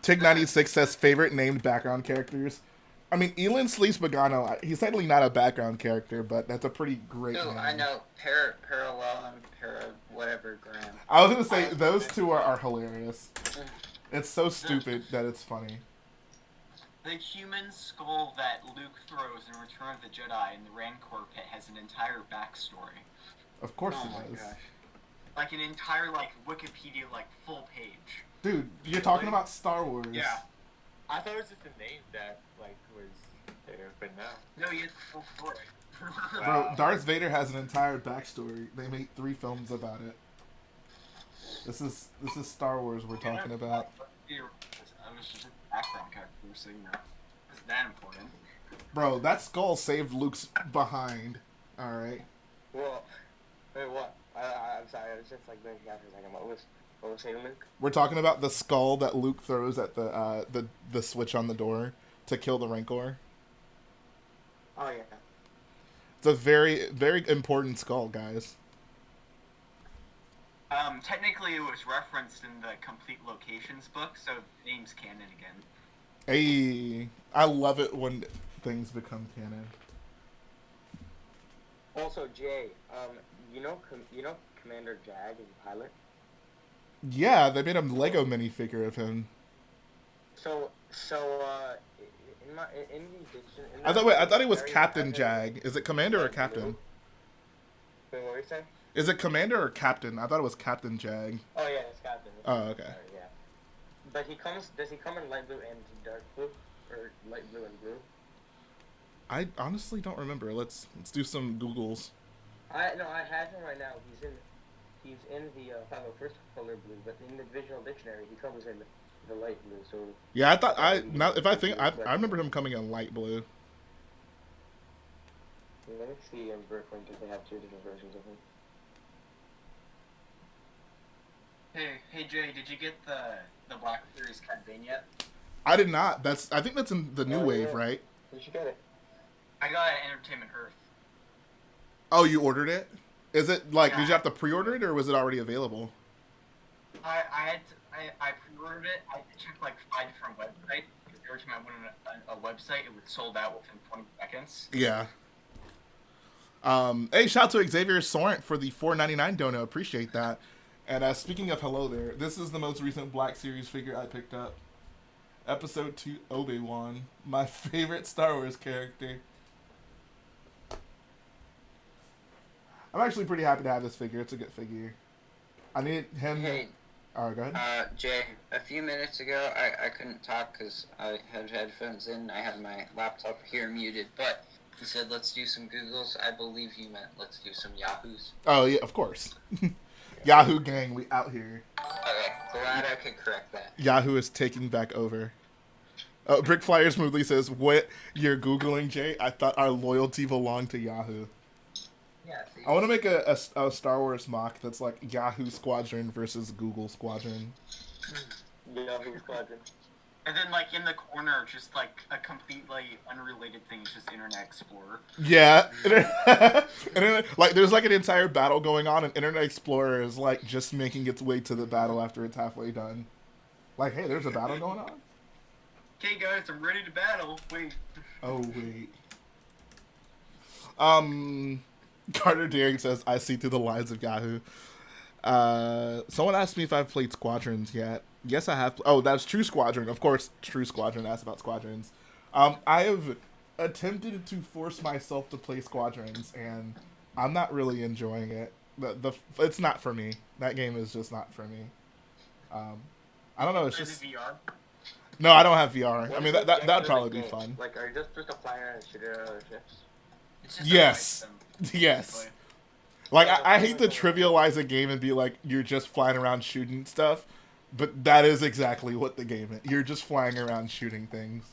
Tig96 says favorite named background characters. I mean, Elin Sleaze Pagano, he's technically not a background character, but that's a pretty great name. I know. Parallel and whatever Graham. I was going to say, those two are hilarious. It's so stupid that it's funny. The human skull that Luke throws in Return of the Jedi in the Rancor pit has an entire backstory. Of course Oh it my does. gosh. Like an entire, Wikipedia, full page. Dude, you're talking about Star Wars. Yeah. I thought it was just a name that, was there, but no. No, you have the full story. Bro, Darth Vader has an entire backstory. They made 3 films about it. This is Star Wars we're talking about. I was just a background character, so it's that important. Bro, that skull saved Luke's behind. Alright. Well, wait, what? I'm sorry, I was just blinking out for a second. What was saying, Luke? We're talking about the skull that Luke throws at the switch on the door to kill the Rancor. Oh, yeah. It's a very, very important skull, guys. Technically it was referenced in the Complete Locations book, so name's canon again. Hey, I love it when things become canon. Also, Jay, you know Commander Jag is a pilot? Yeah, they made a Lego minifigure of him. So, in the edition... I thought it was Captain Jag. Is it Commander or Captain? Wait, what were you saying? Is it Commander or Captain? I thought it was Captain Jag. Oh, yeah, it's Captain. Oh, okay. Sorry, yeah. But does he come in light blue and dark blue? Or light blue and blue? I honestly don't remember. Let's do some Googles. I have him right now. He's in the 501st color blue, but in the divisional dictionary he comes in the light blue. So Yeah, I remember him coming in light blue. let me see in Brooklyn if they have 2 different versions of him. Hey Jay, did you get the Black Series campaign yet? I did not. I think that's in the new wave, right? You should get it. I got it at Entertainment Earth. Oh, you ordered it? Is it did you have to pre-order it or was it already available? I pre-ordered it. I checked 5 different websites. Every time I went on a website, it was sold out within 20 seconds. Yeah. Hey, shout out to Xavier Sorrent for the $4.99 dono. Appreciate that. And speaking of hello there, this is the most recent Black Series figure I picked up. Episode 2 Obi-Wan, my favorite Star Wars character. I'm actually pretty happy to have this figure. It's a good figure. I need him. Hey. Alright, go ahead. Jay, a few minutes ago, I couldn't talk because I had headphones in. I had my laptop here muted, but you said let's do some Googles. I believe you meant let's do some Yahoos. Oh, yeah, of course. Yahoo gang, we out here. Okay, glad I could correct that. Yahoo is taking back over. Brick Flyer Smoothly says, what you're Googling, Jay? I thought our loyalty belonged to Yahoo. Yeah, see? I want to make a Star Wars mock that's like Yahoo Squadron versus Google Squadron. Yahoo Squadron. And then, like, in the corner, just, like, a completely unrelated thing is just Internet Explorer. Yeah. Like, there's like an entire battle going on, and Internet Explorer is like just making its way to the battle after it's halfway done. Like, hey, there's a battle going on? Okay, guys, I'm ready to battle. Wait. Oh, wait. Carter Deering says, I see through the lines of Yahoo. Someone asked me if I've played Squadrons yet. Yes, I have. Oh, that's True Squadron. Of course, True Squadron asked about Squadrons. I have attempted to force myself to play Squadrons, and I'm not really enjoying it. It's not for me. That game is just not for me. I don't know. It's just VR. no. I don't have VR. I What mean, is the that'd objective probably of the be game? fun. Like, are you just a flyer and shooter at other ships? It's just Yes. basically. Yes. Like, I hate to trivialize a game and be like, you're just flying around shooting stuff, but that is exactly what the game is. You're just flying around shooting things.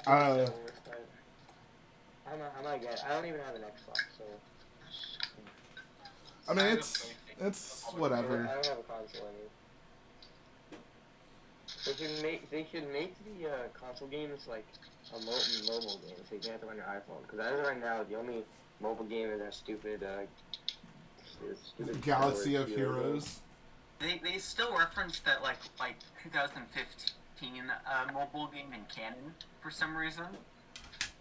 I don't know. I don't even have an Xbox, so. I mean, it's whatever. I don't have a console anymore. They should make the console games like a mobile game, so you can have to run your iPhone. Because as of right now, the only mobile game is that stupid Galaxy of Star Wars Heroes. They still reference that like 2015 mobile game in canon for some reason.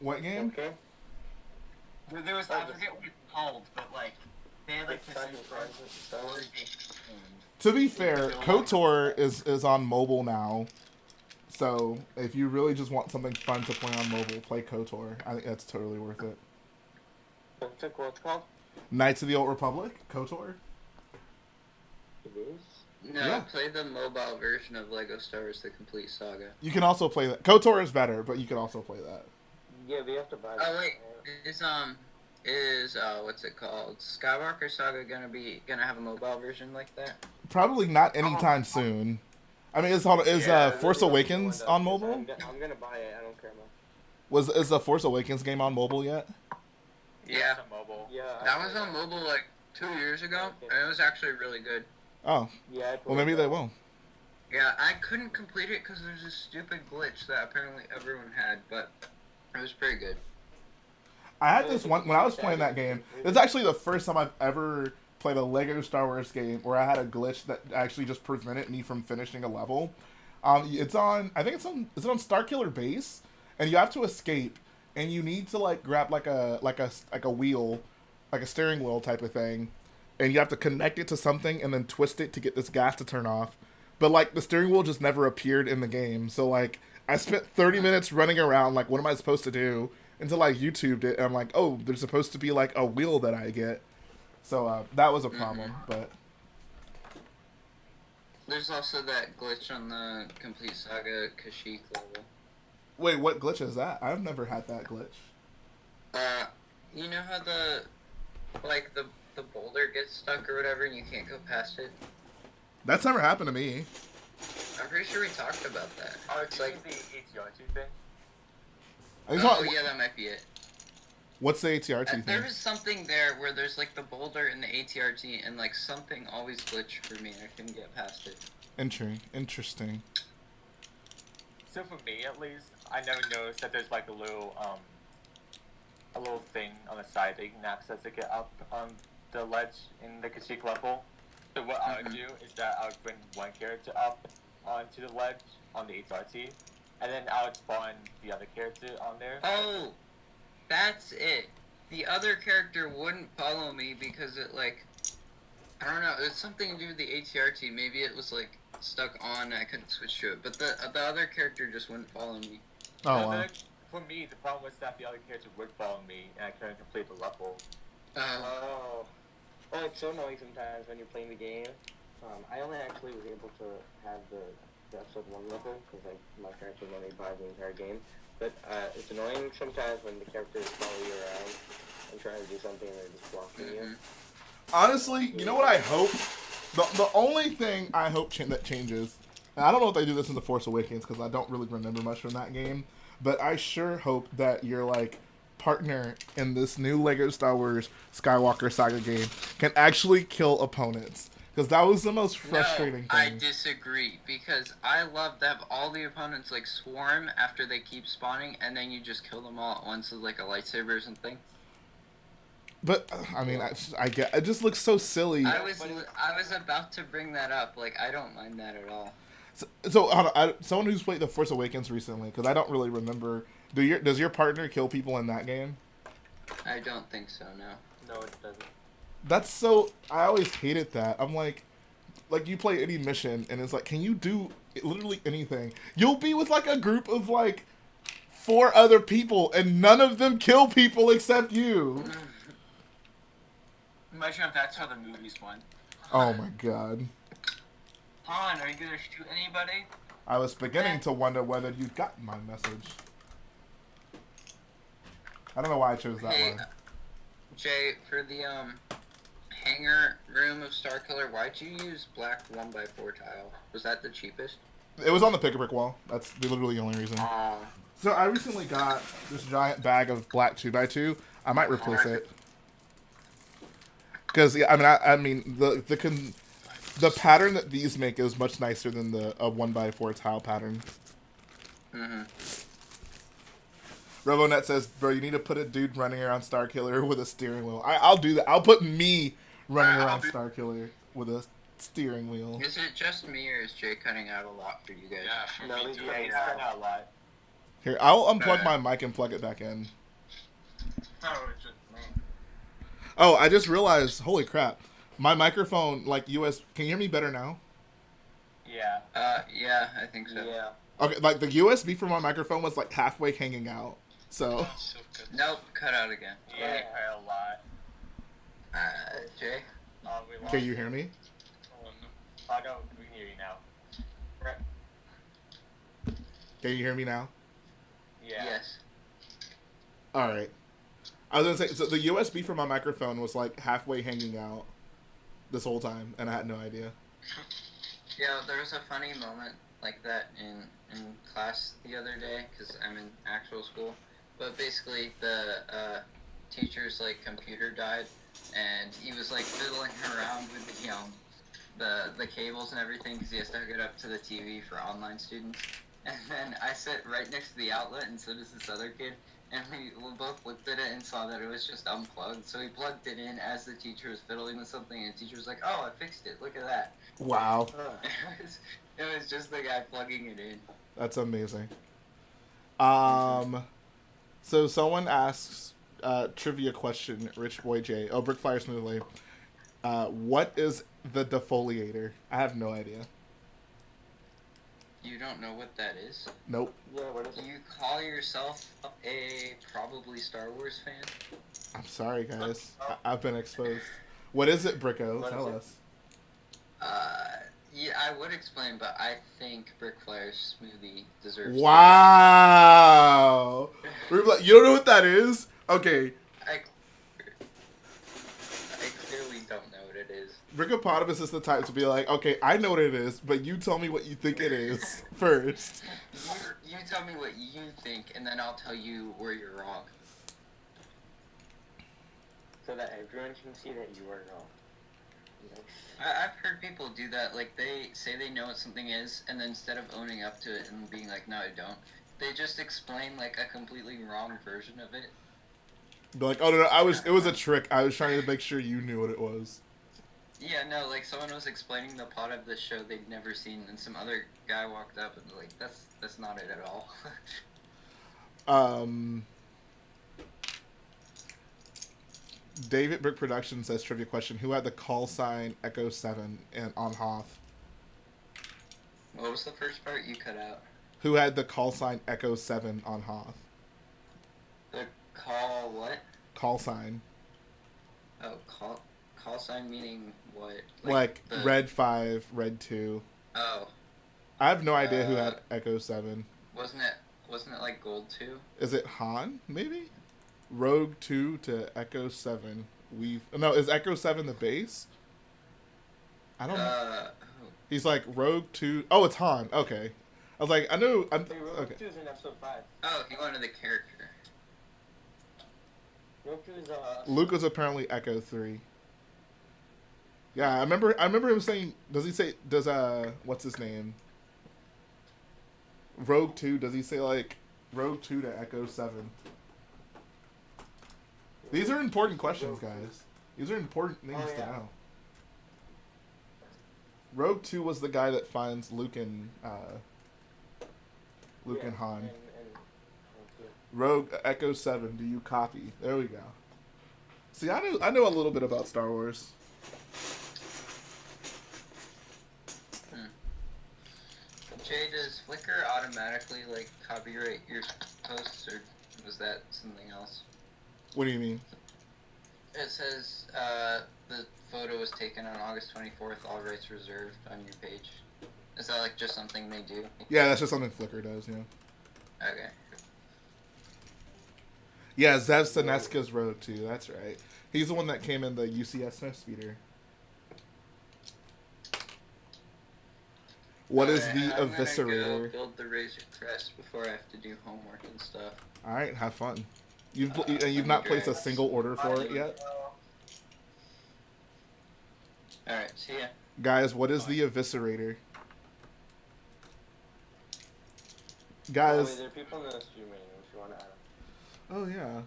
What game? Okay. There was I forget what it's called, but like they had like this Star Wars. To be fair, KOTOR is on mobile now. So, if you really just want something fun to play on mobile, play KOTOR. I think that's totally worth it. What's it called? Knights of the Old Republic? KOTOR? It is? No, Yeah. play the mobile version of Lego Star Wars: The Complete Saga. You can also play that. KOTOR is better, but you can also play that. Yeah, we have to buy Oh wait, is what's it called? Skywalker Saga gonna have a mobile version like that? Probably not anytime soon. I mean, is Force Awakens on mobile? I'm gonna buy it, I don't care much. Is the Force Awakens game on mobile yet? Yeah, It's on mobile. Yeah. that was on mobile like 2 years ago, and it was actually really good. Oh, Yeah. well maybe they will. Yeah, I couldn't complete it because there's this stupid glitch that apparently everyone had, but it was pretty good. I had this one when I was playing that game. It's actually the first time I've ever played a Lego Star Wars game where I had a glitch that actually just prevented me from finishing a level. It's on. I think it's on. Is it on Starkiller base? And you have to escape, and you need to like grab like a wheel, like a steering wheel type of thing, and you have to connect it to something and then twist it to get this gas to turn off. But like the steering wheel just never appeared in the game, so like I spent 30 minutes running around like what am I supposed to do until I YouTubed it and I'm like, oh, there's supposed to be like a wheel that I get. So that was a problem, but There's also that glitch on the Complete Saga Kashyyyk level. wait, what glitch is that? I've never had that glitch. You know how the boulder gets stuck or whatever and you can't go past it? That's never happened to me. I'm pretty sure we talked about that. Oh, It's it's like, like the ATR2 thing. I just oh want, yeah, that might be it. what's the ATRT thing? There is something there where there's like the boulder and the ATRT and like something always glitched for me and I couldn't get past it. Interesting. So for me, at least, I never noticed that there's like a little thing on the side that you can access to get up on the ledge in the Kashyyyk level. So what I would do is that I would bring one character up onto the ledge on the HRT, and then I would spawn the other character on there. Oh, that's it. The other character wouldn't follow me because it like, I don't know, it was something to do with the ATRT. Maybe it was like stuck on and I couldn't switch to it. But the other character just wouldn't follow me. Oh So wow. then, for me, the problem was that the other character would follow me, and I couldn't complete the level. Oh, it's so annoying sometimes when you're playing the game. I only actually was able to have the episode 1 level because my character only buys the entire game. But it's annoying sometimes when the characters follow you around and trying to do something and they're just blocking you. Honestly, you know what I hope? The only thing I hope that changes, and I don't know if they do this in The Force Awakens because I don't really remember much from that game, but I sure hope that your like partner in this new Lego Star Wars Skywalker Saga game can actually kill opponents. Because that was the most frustrating I thing. disagree, because I love to have all the opponents like swarm after they keep spawning, and then you just kill them all at once with like a lightsaber or something. But I mean, I get it. Just looks so silly. I was about to bring that up. Like, I don't mind that at all. So hold on, someone who's played The Force Awakens recently, because I don't really remember. Does your partner kill people in that game? I don't think so. No. No, it doesn't. That's so. I always hated that. I'm like you play any mission, and it's like, can you do literally anything? You'll be with like a group of like 4 other people, and none of them kill people except you. Imagine if that's how the movies went. Oh my god. Han, are you gonna shoot anybody? I was beginning to wonder whether you'd gotten my message. I don't know why I chose that Hey, one. Jay, for the hangar room of Starkiller, why'd you use black 1x4 tile? Was that the cheapest? It was on the pick-a-brick wall. That's literally the only reason. So I recently got this giant bag of black 2x2. I might replace it. Because yeah, I mean the pattern that these make is much nicer than the 1x4 tile pattern. Mm-hmm. RoboNet says, "Bro, you need to put a dude running around Starkiller with a steering wheel." I'll do that. I'll put me running around Starkiller with a steering wheel. Is it just me, or is Jay cutting out a lot for you guys? Yeah, for No, me too. yeah, he's turned out a lot. Here, I'll unplug my mic and plug it back in. Oh, it's just me. Oh, I just realized, holy crap. My microphone, like US, can you hear me better now? Yeah. Yeah, I think so. Yeah. Okay, like the USB for my microphone was like halfway hanging out. So, That's so good. Nope, cut out again. Yeah, a lot. Jay? We lost can you hear me? Oh, no. Oh, no, we can hear you now. Right. Can you hear me now? Yeah. Yes. Alright. I was gonna say, so the USB for my microphone was like halfway hanging out this whole time, and I had no idea. Yeah, there was a funny moment like that in class the other day, because I'm in actual school. But basically, the teacher's like computer died, and he was like fiddling around with the cables and everything, because he has to hook it up to the TV for online students. And then I sat right next to the outlet, and so does this other kid. And we both looked at it and saw that it was just unplugged. So he plugged it in as the teacher was fiddling with something, and the teacher was like, "Oh, I fixed it. Look at that." Wow. It was just the guy plugging it in. That's amazing. So someone asks trivia question, Rich Boy J. Oh, Brickfire Smoothly. What is the defoliator? I have no idea. You don't know what that is? Nope. Yeah, what is it? You call yourself a probably Star Wars fan? I'm sorry, guys. I've been exposed. What is it, Bricko? What Tell is it? us. Yeah, I would explain, but I think Brickfire's smoothie deserves. Wow. You don't know what that is? Okay. I clearly don't know what it is. Brickopotamus is the type to be like, okay, I know what it is, but you tell me what you think it is first. You tell me what you think, and then I'll tell you where you're wrong. So that everyone can see that you are wrong. I've heard people do that. Like, they say they know what something is, and then instead of owning up to it and being like, "No, I don't," they just explain like a completely wrong version of it. Be like, oh no, it was a trick. I was trying to make sure you knew what it was. Yeah, no, like someone was explaining the plot of the show they'd never seen, and some other guy walked up and was like, "That's not it at all." David Brick Productions says trivia question: who had the call sign Echo 7 on Hoth? What was the first part you cut out? Who had the call sign Echo 7 on Hoth? The call what? Call sign. Oh, call sign meaning what? Like the... Red 5, Red 2. Oh. I have no idea who had Echo 7. Wasn't it like Gold 2? Is it Han, maybe? Rogue 2 to Echo 7. No, is Echo 7 the base? I don't know. He's like Rogue 2. Oh, it's Han. Okay. I was like, I knew. Hey, Rogue Okay. 2's in episode 5. Oh, he wanted the character. Luke is Luke was apparently Echo 3. Yeah, I remember him saying, does he say, what's his name? Rogue 2, does he say, like, Rogue 2 to Echo 7? These are important questions, guys. These are important things to know. Rogue 2 was the guy that finds Luke and Han. Rogue Echo 7, do you copy? There we go. See, I know a little bit about Star Wars. Jay, does Flickr automatically like copyright your posts, or was that something else? What do you mean? It says the photo was taken on August 24th, all rights reserved on your page. Is that like just something they do? Yeah, that's just something Flickr does, yeah. Okay. Yeah, Zev Sineska's Rogue 2, that's right. He's the one that came in the UCS Snowspeeder. What is the Eviscerator? I'm gonna go build the Razor Crest before I have to do homework and stuff. Alright, have fun. You've not placed a single order for it yet? Alright, see ya. Guys, what is the Eviscerator? Guys. There are people in the stream if you want to add them. Oh yeah.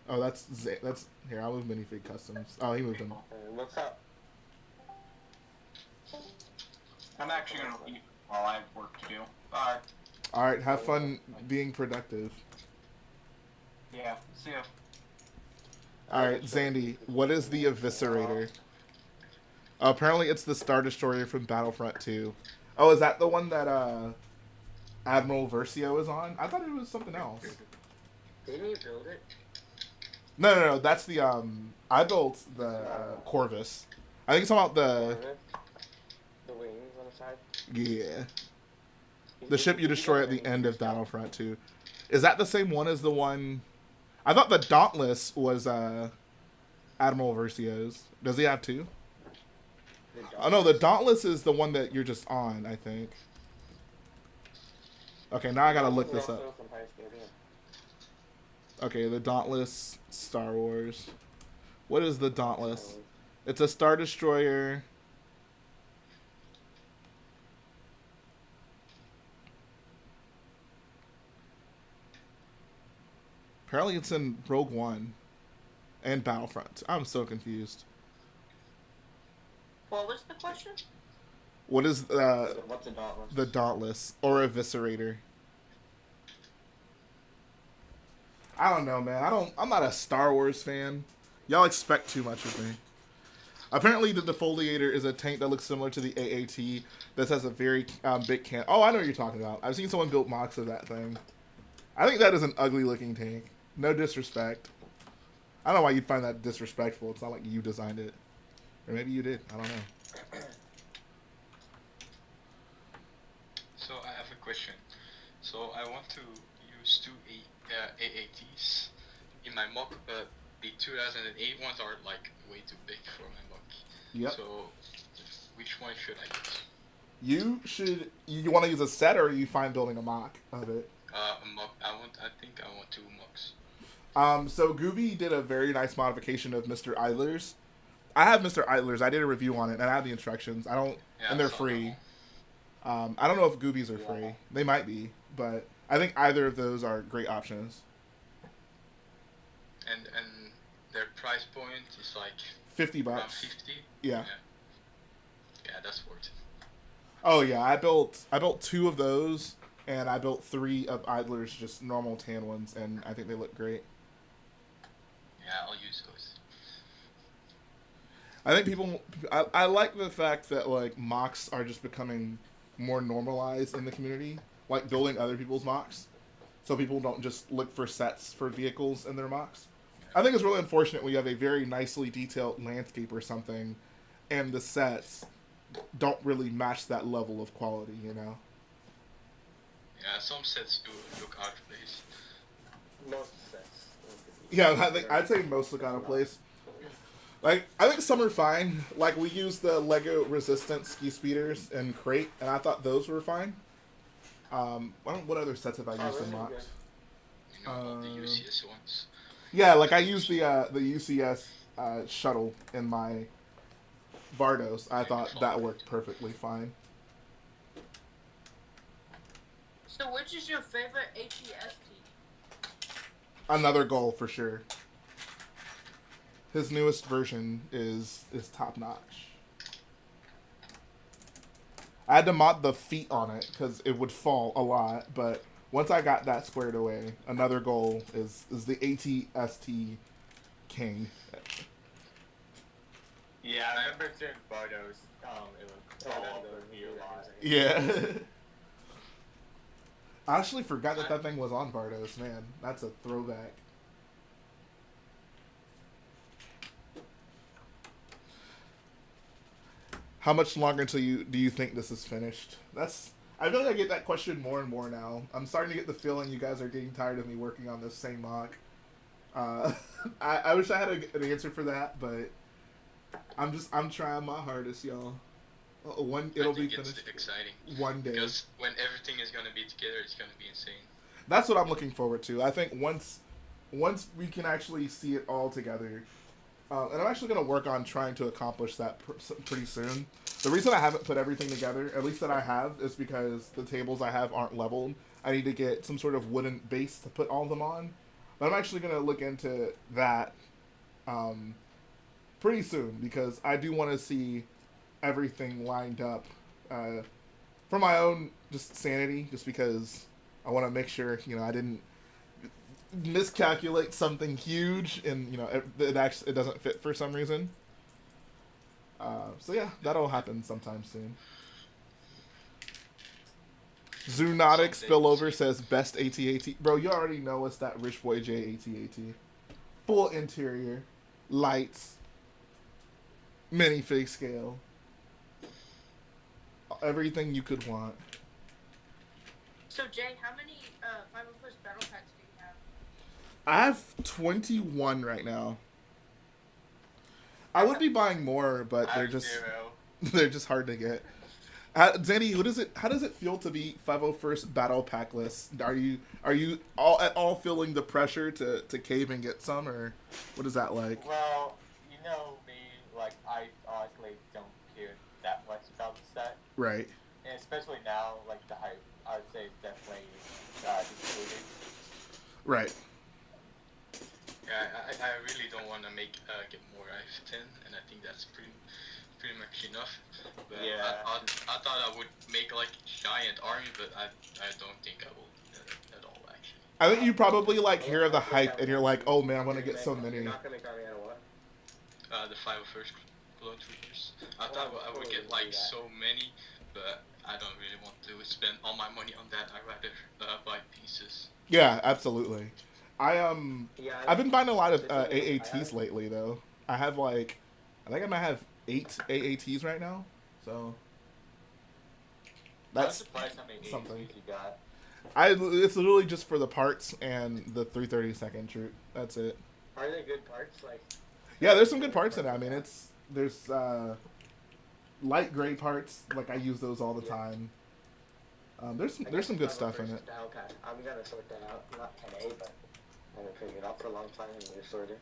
Oh, that's here. I'll move Minifig Customs. Oh, he moved them. What's up? I'm actually gonna leave while I have work to do. Bye. All right, have fun being productive. Yeah, see ya. All right, Zandy, what is the Eviscerator? Apparently, it's the Star Destroyer from Battlefront 2. Oh, is that the one that Admiral Versio is on? I thought it was something else. Didn't you build it? No. That's the I built the Corvus. I think it's about the wings on the side. Yeah. The ship you destroy at the end of Battlefront 2. Is that the same one as the one? I thought the Dauntless was Admiral Versio's. Does he have two? Oh no, the Dauntless is the one that you're just on, I think. Okay, now I gotta look this up. Okay, the Dauntless Star Wars. What is the Dauntless? It's a Star Destroyer. Apparently it's in Rogue One and Battlefront. I'm so confused. What was the question? What is what's a Dauntless? The Dauntless or Eviscerator? I don't know, man. I'm not a Star Wars fan. Y'all expect too much of me. Apparently, the Defoliator is a tank that looks similar to the AAT. That has a very big can. Oh, I know what you're talking about. I've seen someone build mocks of that thing. I think that is an ugly-looking tank. No disrespect. I don't know why you'd find that disrespectful. It's not like you designed it. Or maybe you did. I don't know. So I have a question. So I want to use two AATs in my mock, but the 2008 ones are like way too big for my mock. Yep. So which one should I use? You want to use a set, or are you fine building a mock of it? A mock. I think I want two mocks. So Gooby did a very nice modification of Mr. Idler's. I have Mr. Idler's. I did a review on it, and I have the instructions. And they're free. I don't know if Goobies are free. They might be, but I think either of those are great options. And their price point is like $50. around 50. Yeah. Yeah, that's worth it. Oh yeah, I built two of those, and I built 3 of Idler's, just normal tan ones, and I think they look great. Yeah, I'll use those. I think I like the fact that like mocks are just becoming more normalized in the community, like building other people's mocks, so people don't just look for sets for vehicles in their mocks. I think it's really unfortunate when you have a very nicely detailed landscape or something, and the sets don't really match that level of quality, you know? Yeah, some sets do look out of place. Most sets. Yeah, I'd say most look out of place. Like, I think some are fine. Like, we used the Lego Resistance ski speeders in Crate, and I thought those were fine. What other sets have I used in mocks? You know, all the UCS ones. Yeah, like I use the UCS shuttle in my Vardos. I thought that worked perfectly fine. So which is your favorite HEST? Another goal for sure. His newest version is top notch. I had to mod the feet on it because it would fall a lot, but once I got that squared away, another goal is the ATST King. Yeah, I remember certain photos. It was all over me a lot. Yeah. I actually forgot that thing was on Vardos, man. That's a throwback. How much longer until do you think this is finished? I feel like I get that question more and more now. I'm starting to get the feeling you guys are getting tired of me working on this same mock. I wish I had an answer for that, but I'm trying my hardest, y'all. It'll be finished. It's exciting. One day. Because when everything is gonna be together, it's gonna be insane. That's what I'm looking forward to. I think once we can actually see it all together, and I'm actually going to work on trying to accomplish that pretty soon. The reason I haven't put everything together, at least that I have, is because the tables I have aren't leveled. I need to get some sort of wooden base to put all of them on. But I'm actually going to look into that pretty soon because I do want to see everything lined up for my own just sanity, just because I want to make sure, I didn't miscalculate something huge and it doesn't fit for some reason. So yeah, that'll happen sometime soon. Zoonotic Spillover says best AT-AT. Bro, you already know it's that Rich Boy J AT-AT. Full interior, lights, minifig scale, everything you could want. So Jay, how many 501st battle packs do you have? I have 21 right now. I would be buying more, but they're just hard to get. Zandy, how does it feel to be 501st battle pack list? Are you at all feeling the pressure to cave and get some, or what is that like? Well, you know me, like I honestly don't care that much about the set. Right. And especially now, like the hype, I would say it's definitely distributed. Right. Yeah, I really don't want to get more I-10, and I think that's pretty much enough. But yeah. I thought I would make like giant army, but I don't think I will at all actually. I think you probably hear the hype and you're like, oh man, I want to get so many. You're not gonna make army out of what? The 501st Clone Troopers. I thought I would get so many, but I don't really want to spend all my money on that. I'd rather buy pieces. Yeah, absolutely. I've been buying a lot of AATs lately though. I have I think I might have 8 AATs right now. So that's surprised how many something. AATs you got. It's literally just for the parts and the 332nd troop. That's it. Are they good parts? Yeah, there's some good parts in it. I mean, there's light gray parts. I use those all the time. There's some good stuff in it. I'm gonna sort that out. Not 10A, but I haven't figured it out for a long time. I'm gonna sort it.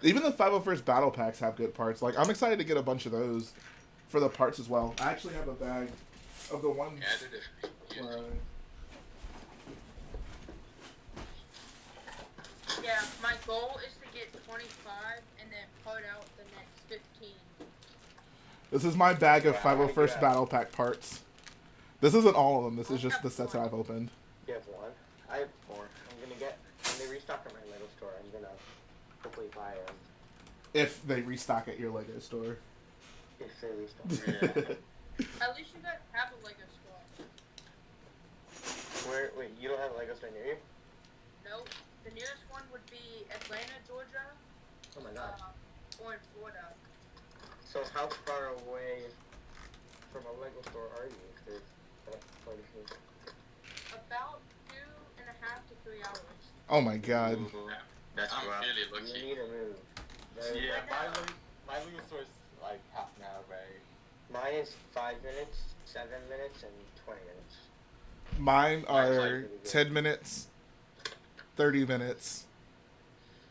Even the 501st battle packs have good parts. I'm excited to get a bunch of those for the parts as well. I actually have a bag of the ones. Yeah, my goal is to get 25 and then part out the next 15. This is my bag of 501st battle pack parts. This isn't all of them. This is just the sets that I've opened. You have one? I have 4. I'm gonna get, when they restock at my Lego store, I'm gonna hopefully buy them. If they restock at your Lego store. If they restock. At least you guys have a Lego store. Wait, you don't have a Lego store near you? Nope. The nearest one would be Atlanta, Georgia. Oh my god. Or in Florida. So how far away from a Lego store are you? That's quite a few. About 2.5 to 3 hours. Oh my god. I'm really lucky. You need to move. Yeah, my Lego store is half an hour away. Mine is 5 minutes, 7 minutes, and 20 minutes. Mine are 10 minutes, 30 minutes,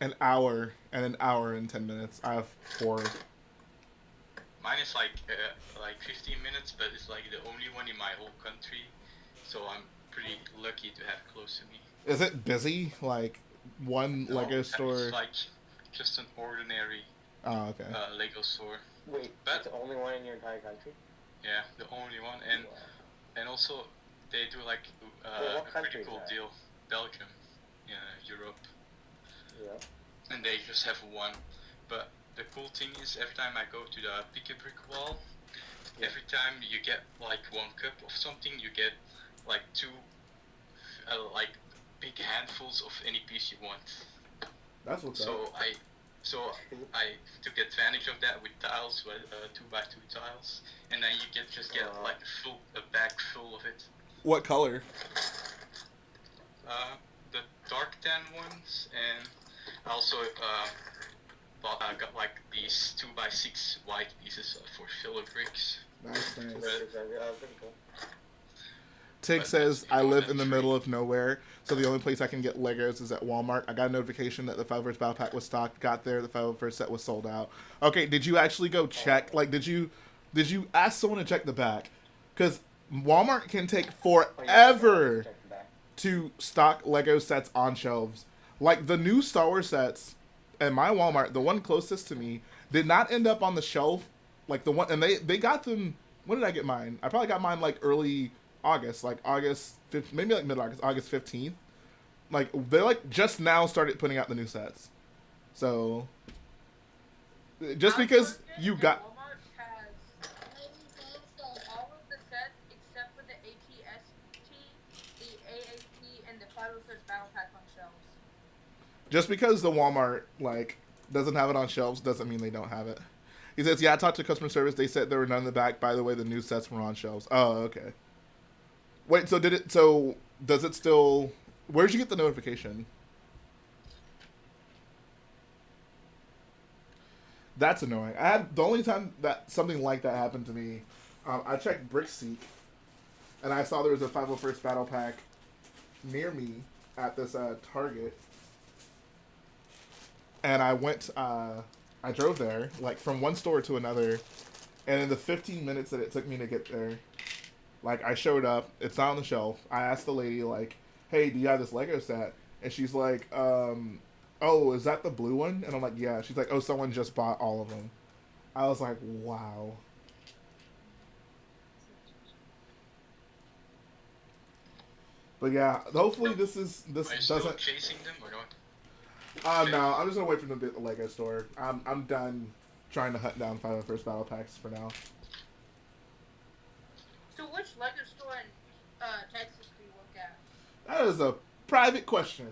an hour and 10 minutes. I have 4. Mine is like 15 minutes, but it's like the only one in my whole country, so I'm pretty lucky to have close to me. Is it busy? Like one No, Lego store? It's like just an ordinary Oh, okay. Lego store. Wait, But it's the only one in your entire country? yeah, the only one, and also they do like Well, what a country pretty is cool that? deal. Belgium, Europe, Yeah. and they just have one. But the cool thing is, every time I go to the pick a brick wall, every time you get like 1 cup of something, you get like 2 like big handfuls of any piece you want. That's what's up. So I took advantage of that with tiles, with 2x2 tiles, and then you just get like a bag full of it. What color? The dark tan ones, and I also got like these 2x6 white pieces for filler bricks. Nice. Pretty cool. Tig But says, that's, you I know, live that's in the free. middle of nowhere, so the only place I can get Legos is at Walmart. I got a notification that the 501st Battle Pack was stocked, got there, the 501st set was sold out. Okay, did you actually go check? Like, did you ask someone to check the back? Because Walmart can take forever Check the back. to stock Lego sets on shelves. Like, the new Star Wars sets at my Walmart, the one closest to me, did not end up on the shelf. Like, the one, and they got them, when did I get mine? I probably got mine, like, early August, like August 5th, maybe like mid-August, August 15th. Like, they, like, just now started putting out the new sets. So, just because you got... Walmart has all of the sets except for the ATST, the AAP, and the 501st Battle Pack on shelves. Just because the Walmart, like, doesn't have it on shelves doesn't mean they don't have it. He says, yeah, I talked to customer service. They said there were none in the back. By the way, the new sets were on shelves. Oh, okay. Wait, so does it still... Where'd you get the notification? That's annoying. The only time that something like that happened to me, I checked BrickSeek, and I saw there was a 501st Battle Pack near me at this Target. And I went, I drove there, like, from one store to another, and in the 15 minutes that it took me to get there, like, I showed up, it's not on the shelf. I asked the lady, like, hey, do you have this Lego set? And she's like, oh, is that the blue one? And I'm like, yeah. She's like, oh, someone just bought all of them. I was like, wow. But yeah, hopefully this Are you still doesn't... chasing them or not? No, I'm just gonna wait for them to be at the Lego store. I'm done trying to hunt down 501st Battle Packs for now. So which Lego store in Texas do you work at? That is a private question.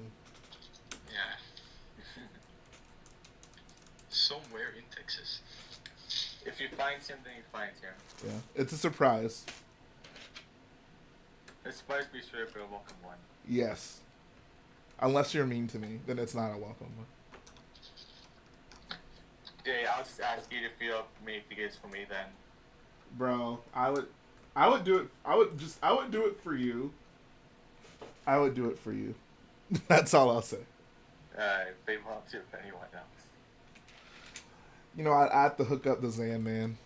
Yeah. Somewhere in Texas. If you find something, you find him. Yeah, it's a surprise. It's supposed to be sure for a welcome one. Yes. Unless you're mean to me, then it's not a welcome one. Yeah, I'll just ask you to fill up minifigures for me then. Bro, I would do it. I would do it for you. I would do it for you. That's all I'll say. They won't do it for anyone else. You know, I have to hook up the Zan man.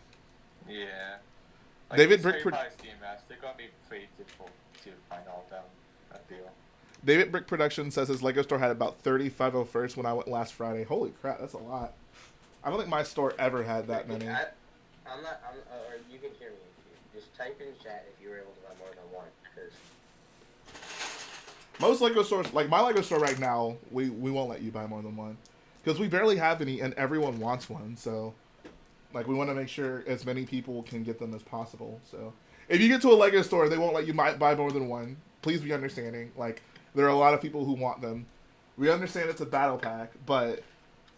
Yeah. Like, David it's Brick very probably CMS. They're gonna be pretty difficult to find all of them. I feel. David Brick Production says his Lego store had about 30 501st when I went last Friday. Holy crap, that's a lot. I don't think my store ever had that many. I'm not. Or you can hear me. Just type in chat if you were able to buy more than one. Because Most Lego stores, like my Lego store right now, we won't let you buy more than one. Because we barely have any, and everyone wants one. So, like, we want to make sure as many people can get them as possible. So, if you get to a Lego store, they won't let you buy more than one. Please be understanding. Like, there are a lot of people who want them. We understand it's a battle pack, but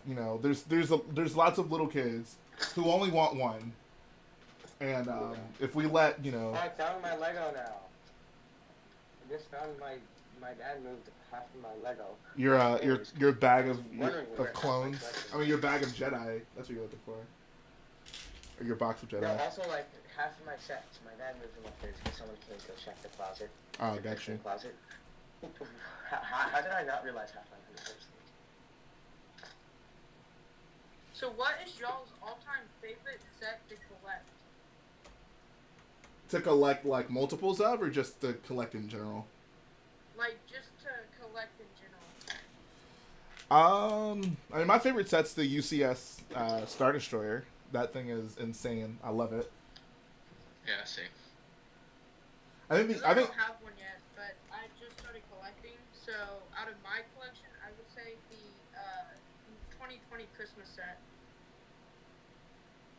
you know, there's lots of little kids who only want one. And if we let, you know, I found my Lego now. I just found my dad moved half of my Lego. your bag of Wondering where clones. my collection I mean, your bag of Jedi. That's what you're looking for. Or your box of Jedi. No, also like half of my sets. My dad moved them upstairs because someone came to check the closet. Oh, The got kitchen you. Closet. How did I not realize half my Lego? So what is y'all's all-time favorite set to collect? To collect like multiples of, or just to collect in general? Like, just to collect in general. I mean, my favorite set's the UCS Star Destroyer. That thing is insane. I love it. Yeah, same. I think 'Cause I don't have one yet, but I just started collecting. So out of my collection, I would say the 2020 Christmas set.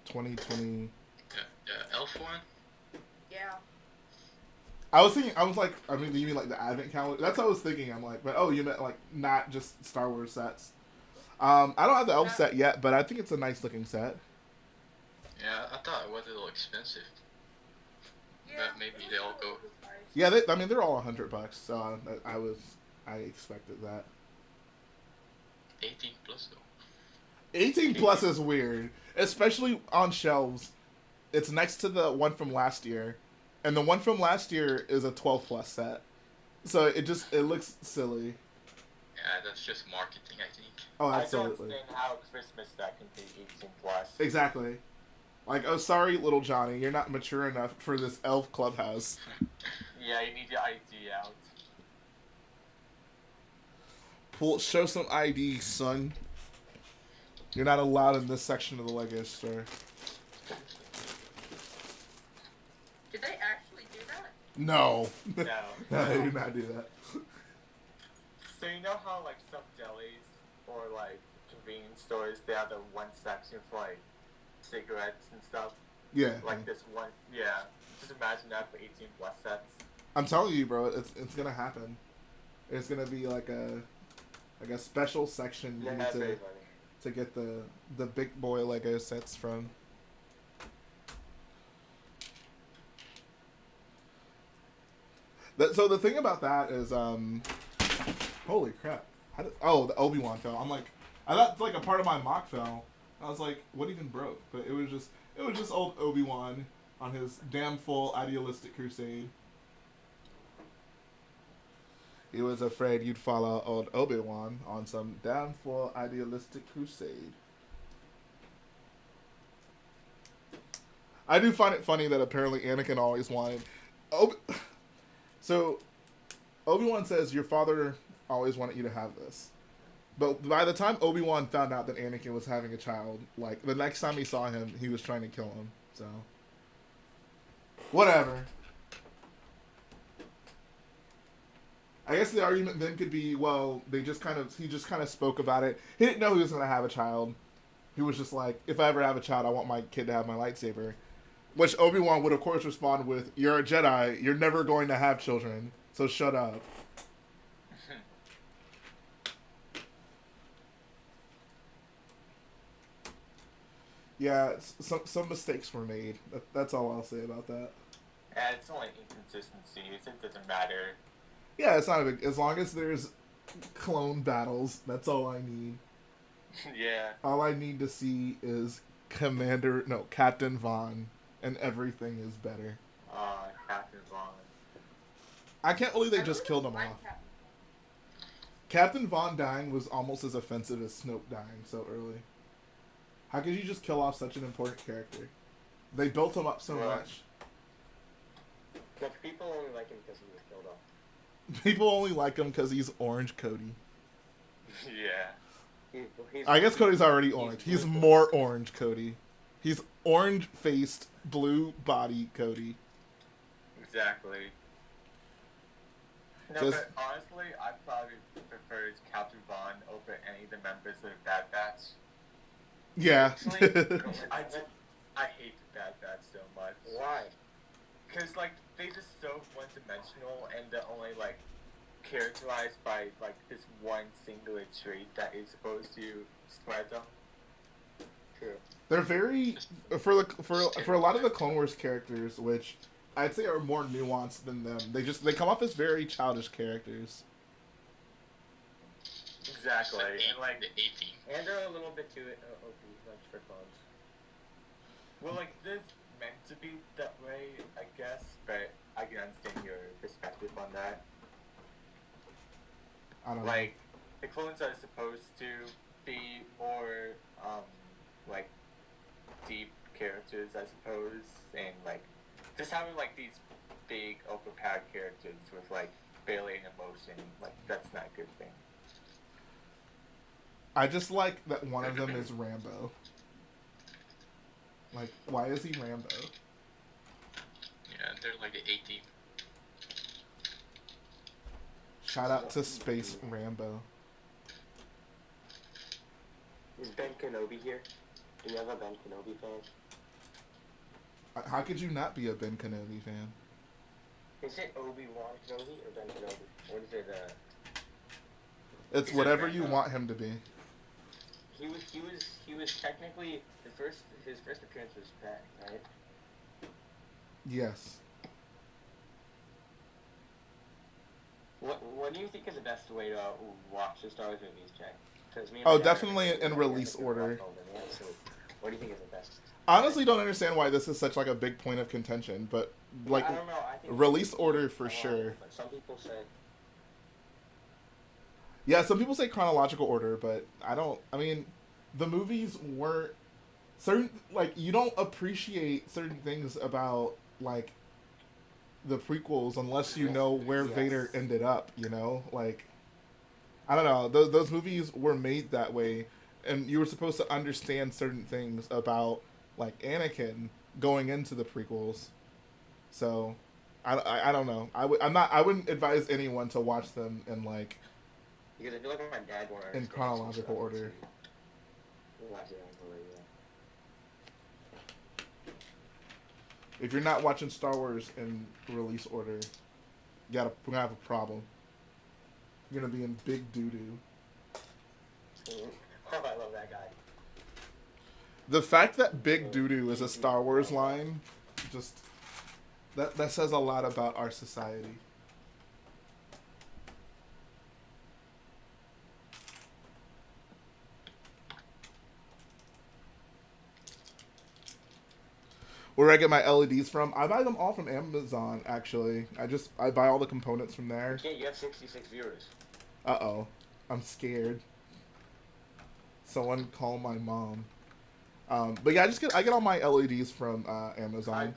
2020. Elf one. Yeah. I was thinking. I was like, I mean, you mean like the Advent calendar? That's what I was thinking. I'm like, but oh, you meant like not just Star Wars sets. I don't have the Elf set yet, but I think it's a nice looking set. Yeah, I thought it was a little expensive. Yeah. But maybe they all go. Yeah, I mean they're all $100, so I expected that. 18 plus though. 18 plus is weird, especially on shelves. It's next to the one from last year, and the one from last year is a 12 plus set, so it looks silly. Yeah, that's just marketing, I think. Oh, I don't absolutely. understand how Christmas that can be 18 plus. Exactly. Like, oh, sorry, little Johnny, you're not mature enough for this elf clubhouse. Yeah, you need your ID out. Show some ID, son. You're not allowed in this section of the Lego store. Did they actually do that? No. No. No, they do not do that. So you know how like some delis or like convenience stores, they have the one section for like cigarettes and stuff? Yeah. Like this one, yeah. Just imagine that for 18 plus sets. I'm telling you, bro, it's gonna happen. It's gonna be like a special section you Yeah, need that's very funny. to get the big boy Lego sets from. So the thing about that is, holy crap! The Obi-Wan fell. I'm like, I thought like a part of my mock fell. I was like, what even broke? But it was just old Obi-Wan on his damn full idealistic crusade. He was afraid you'd follow old Obi-Wan on some damn full idealistic crusade. I do find it funny that apparently Anakin always wanted... So, Obi-Wan says, your father always wanted you to have this. But by the time Obi-Wan found out that Anakin was having a child, like, the next time he saw him, he was trying to kill him. So, whatever. I guess the argument then could be, well, he just kind of spoke about it. He didn't know he was going to have a child. He was just like, if I ever have a child, I want my kid to have my lightsaber. Which Obi-Wan would, of course, respond with, you're a Jedi, you're never going to have children, so shut up. Yeah, some mistakes were made. That's all I'll say about that. Yeah, it's only inconsistencies. It doesn't matter. Yeah, it's not a big... As long as there's clone battles, that's all I need. Yeah. All I need to see is Captain Vaughn, and everything is better. Captain Vaughn. I can't believe they just killed him off. Captain Vaughn dying was almost as offensive as Snoke dying so early. How could you just kill off such an important character? They built him up so much. But people only like him because he was killed off. People only like him because he's Orange Cody. Yeah. I guess Cody's already orange. He's more orange Cody. He's orange-faced, blue-body Cody. Exactly. No, but honestly, I probably prefer Captain Vaughn over any of the members of the Bad Batch. Yeah. Actually, I hate the Bad Batch so much. Why? Because, like, they just so one-dimensional, and they're only, like, characterized by, like, this one singular trait that is supposed to spread them. True. They're very for a lot of the Clone Wars characters, which I'd say are more nuanced than them. They come off as very childish characters. Exactly, and like the 18. And they're a little bit too OP, like for clones. Well, like this meant to be that way, I guess, but I can understand your perspective on that. I don't know. Like the clones are supposed to be more like deep characters, I suppose, and like just having like these big overpowered characters with like barely any emotion, like that's not a good thing. I just like that one of them is Rambo. Like, why is he Rambo? Yeah, they're like the A team. Shout out to Space Rambo. Is Ben Kenobi here? Do you have a Ben Kenobi fan? How could you not be a Ben Kenobi fan? Is it Obi-Wan Kenobi or Ben Kenobi? What is it? It's whatever you want him to be. He was technically his first appearance was Ben, right? Yes. What do you think is the best way to watch the Star Wars movies, Jack? Definitely in release order. So what do you think is the best? Honestly, don't understand why this is such like a big point of contention, but like I don't know. I think release order for sure. But some people say. Yeah, some people say chronological order, but I mean, the movies weren't certain. Like, you don't appreciate certain things about like the prequels unless you know where Vader ended up. You know, like I don't know. Those movies were made that way, and you were supposed to understand certain things about like Anakin going into the prequels. So, I don't know. I wouldn't advise anyone to watch them in like. Because I feel like my dad wanted in chronological order. If you're not watching Star Wars in release order, we're gonna have a problem. You're gonna be in big doo doo. Oh, I love that guy. The fact that big doo doo is a Star Wars line, just that says a lot about our society. Where I get my LEDs from, I buy them all from Amazon. Actually, I buy all the components from there. Okay, you have 66 viewers. Uh-oh, I'm scared. Someone call my mom. But yeah, I get all my LEDs from Amazon.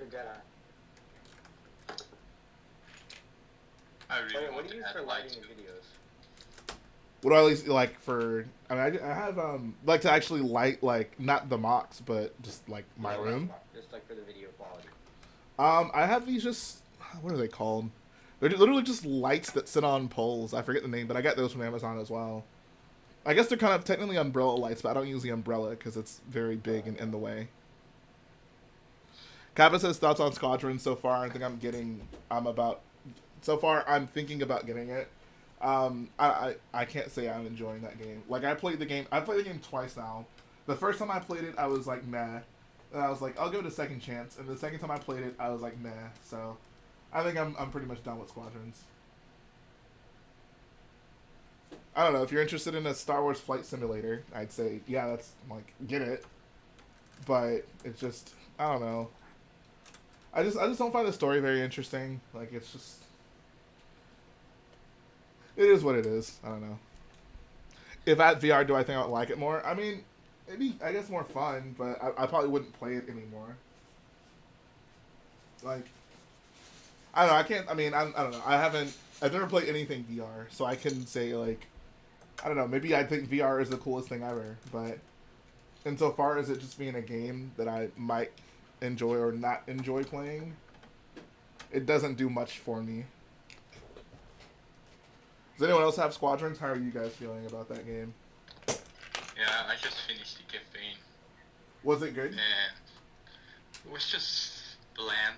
I really What want do you to use for add lighting lights. in videos? What do I at least like for? I mean, I have like to actually light like not the mocks, but just like my room. Just like for the video quality. I have these just what are they called? They're literally just lights that sit on poles. I forget the name, but I got those from Amazon as well. I guess they're kind of technically umbrella lights, but I don't use the umbrella because it's very big and in the way. Kappa says thoughts on Squadron so far. I think I'm thinking about getting it. I can't say I'm enjoying that game. Like I played the game twice now. The first time I played it, I was like meh, and I was like I'll give it a second chance. And the second time I played it, I was like meh. So I think I'm pretty much done with Squadrons. I don't know if you're interested in a Star Wars flight simulator. I'd say yeah, that's like get it. But it's just I don't know. I just don't find the story very interesting. Like it's just. It is what it is. I don't know. If at VR, do I think I would like it more? I mean, it'd be, I guess, more fun, but I probably wouldn't play it anymore. Like, I don't know. I can't, I mean, I don't know. I've never played anything VR, so I can say, like, I don't know. Maybe I think VR is the coolest thing ever, but insofar as it just being a game that I might enjoy or not enjoy playing, it doesn't do much for me. Does anyone else have Squadrons? How are you guys feeling about that game? Yeah, I just finished the campaign. Was it good? And it was just bland.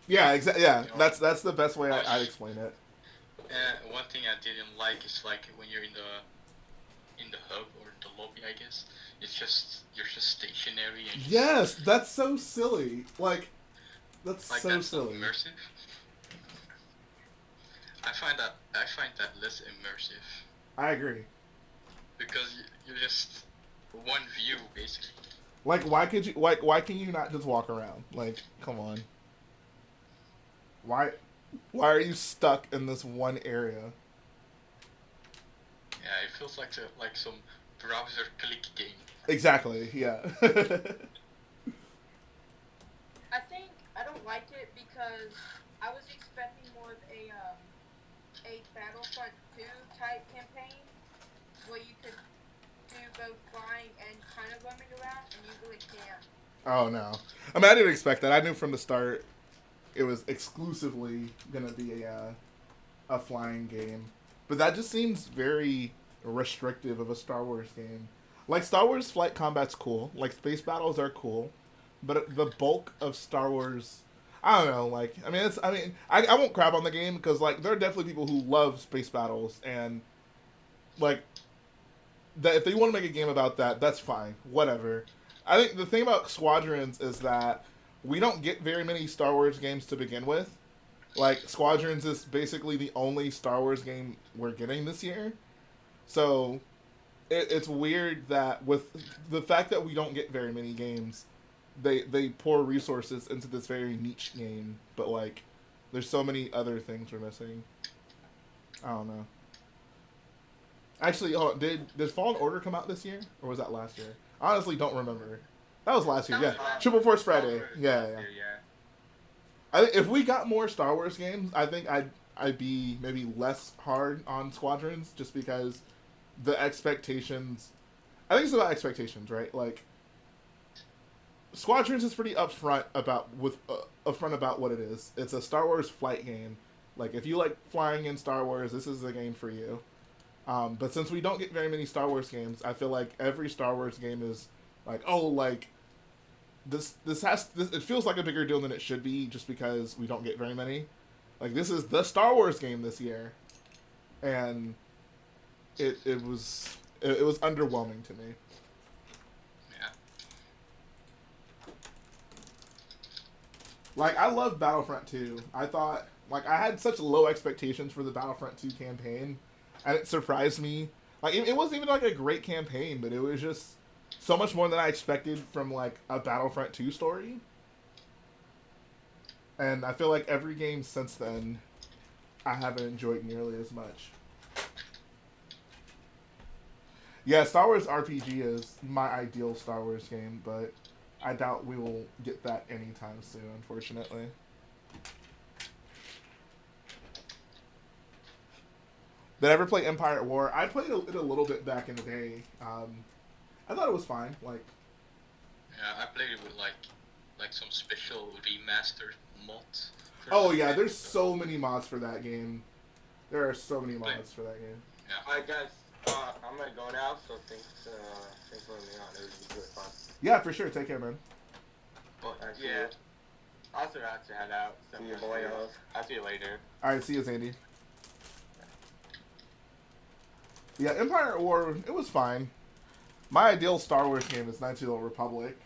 Yeah, exactly. Yeah, You know? that's the best way I'd explain it. And one thing I didn't like is like when you're in the hub or the lobby, I guess. You're just stationary. And Yes, that's so silly. Like that's so that's silly. immersive. I find that less immersive I agree. because you're just one view basically. Like, why can you not just walk around? Like, come on. Why are you stuck in this one area? Yeah, it feels like some browser click game. Exactly. Yeah. I don't like it because I was expecting more of a Battlefront 2 type campaign where you could do both flying and kind of roaming around, and you really can't. Oh no. I mean, I didn't expect that. I knew from the start it was exclusively gonna be a flying game, but that just seems very restrictive of a Star Wars game. Like Star Wars flight combat's cool. Like space battles are cool, but the bulk of Star Wars, I don't know. Like I mean, I won't crap on the game because like there are definitely people who love space battles and like that if they want to make a game about that, that's fine. Whatever. I think the thing about Squadrons is that we don't get very many Star Wars games to begin with. Like Squadrons is basically the only Star Wars game we're getting this year. So it's weird that with the fact that we don't get very many games, they pour resources into this very niche game, but like there's so many other things we're missing. I don't know. Actually, hold on, did Fallen Order come out this year or was that last year? I honestly don't remember. That was last year, yeah. Triple Force Friday, yeah. I think if we got more Star Wars games, I think I'd be maybe less hard on Squadrons just because the expectations. I think it's about expectations, right? Like Squadrons is pretty upfront about what it is. It's a Star Wars flight game. Like if you like flying in Star Wars, this is the game for you. But since we don't get very many Star Wars games, I feel like every Star Wars game is like, oh, like this it feels like a bigger deal than it should be just because we don't get very many. Like this is the Star Wars game this year, and it was underwhelming to me. Yeah. Like I love Battlefront 2. I thought like I had such low expectations for the Battlefront 2 campaign. And it surprised me. Like it wasn't even like a great campaign, but it was just so much more than I expected from like a Battlefront 2 story. And I feel like every game since then, I haven't enjoyed nearly as much. Yeah, Star Wars RPG is my ideal Star Wars game, but I doubt we will get that anytime soon, unfortunately. Did I ever play Empire at War? I played it a little bit back in the day. I thought it was fine. Like, yeah, I played it with like some special remastered mods. Oh yeah, there's so many mods for that game. There are so many mods for that game. Yeah. Alright guys, I'm gonna go now, so thanks for letting me on. It was really fun. Yeah, for sure. Take care, man. But Yeah. I also have to head out. So See you, boyos. I'll see you later. Alright, see you, Zandy. Yeah, Empire at War, it was fine. My ideal Star Wars game is Knights of the Old Republic.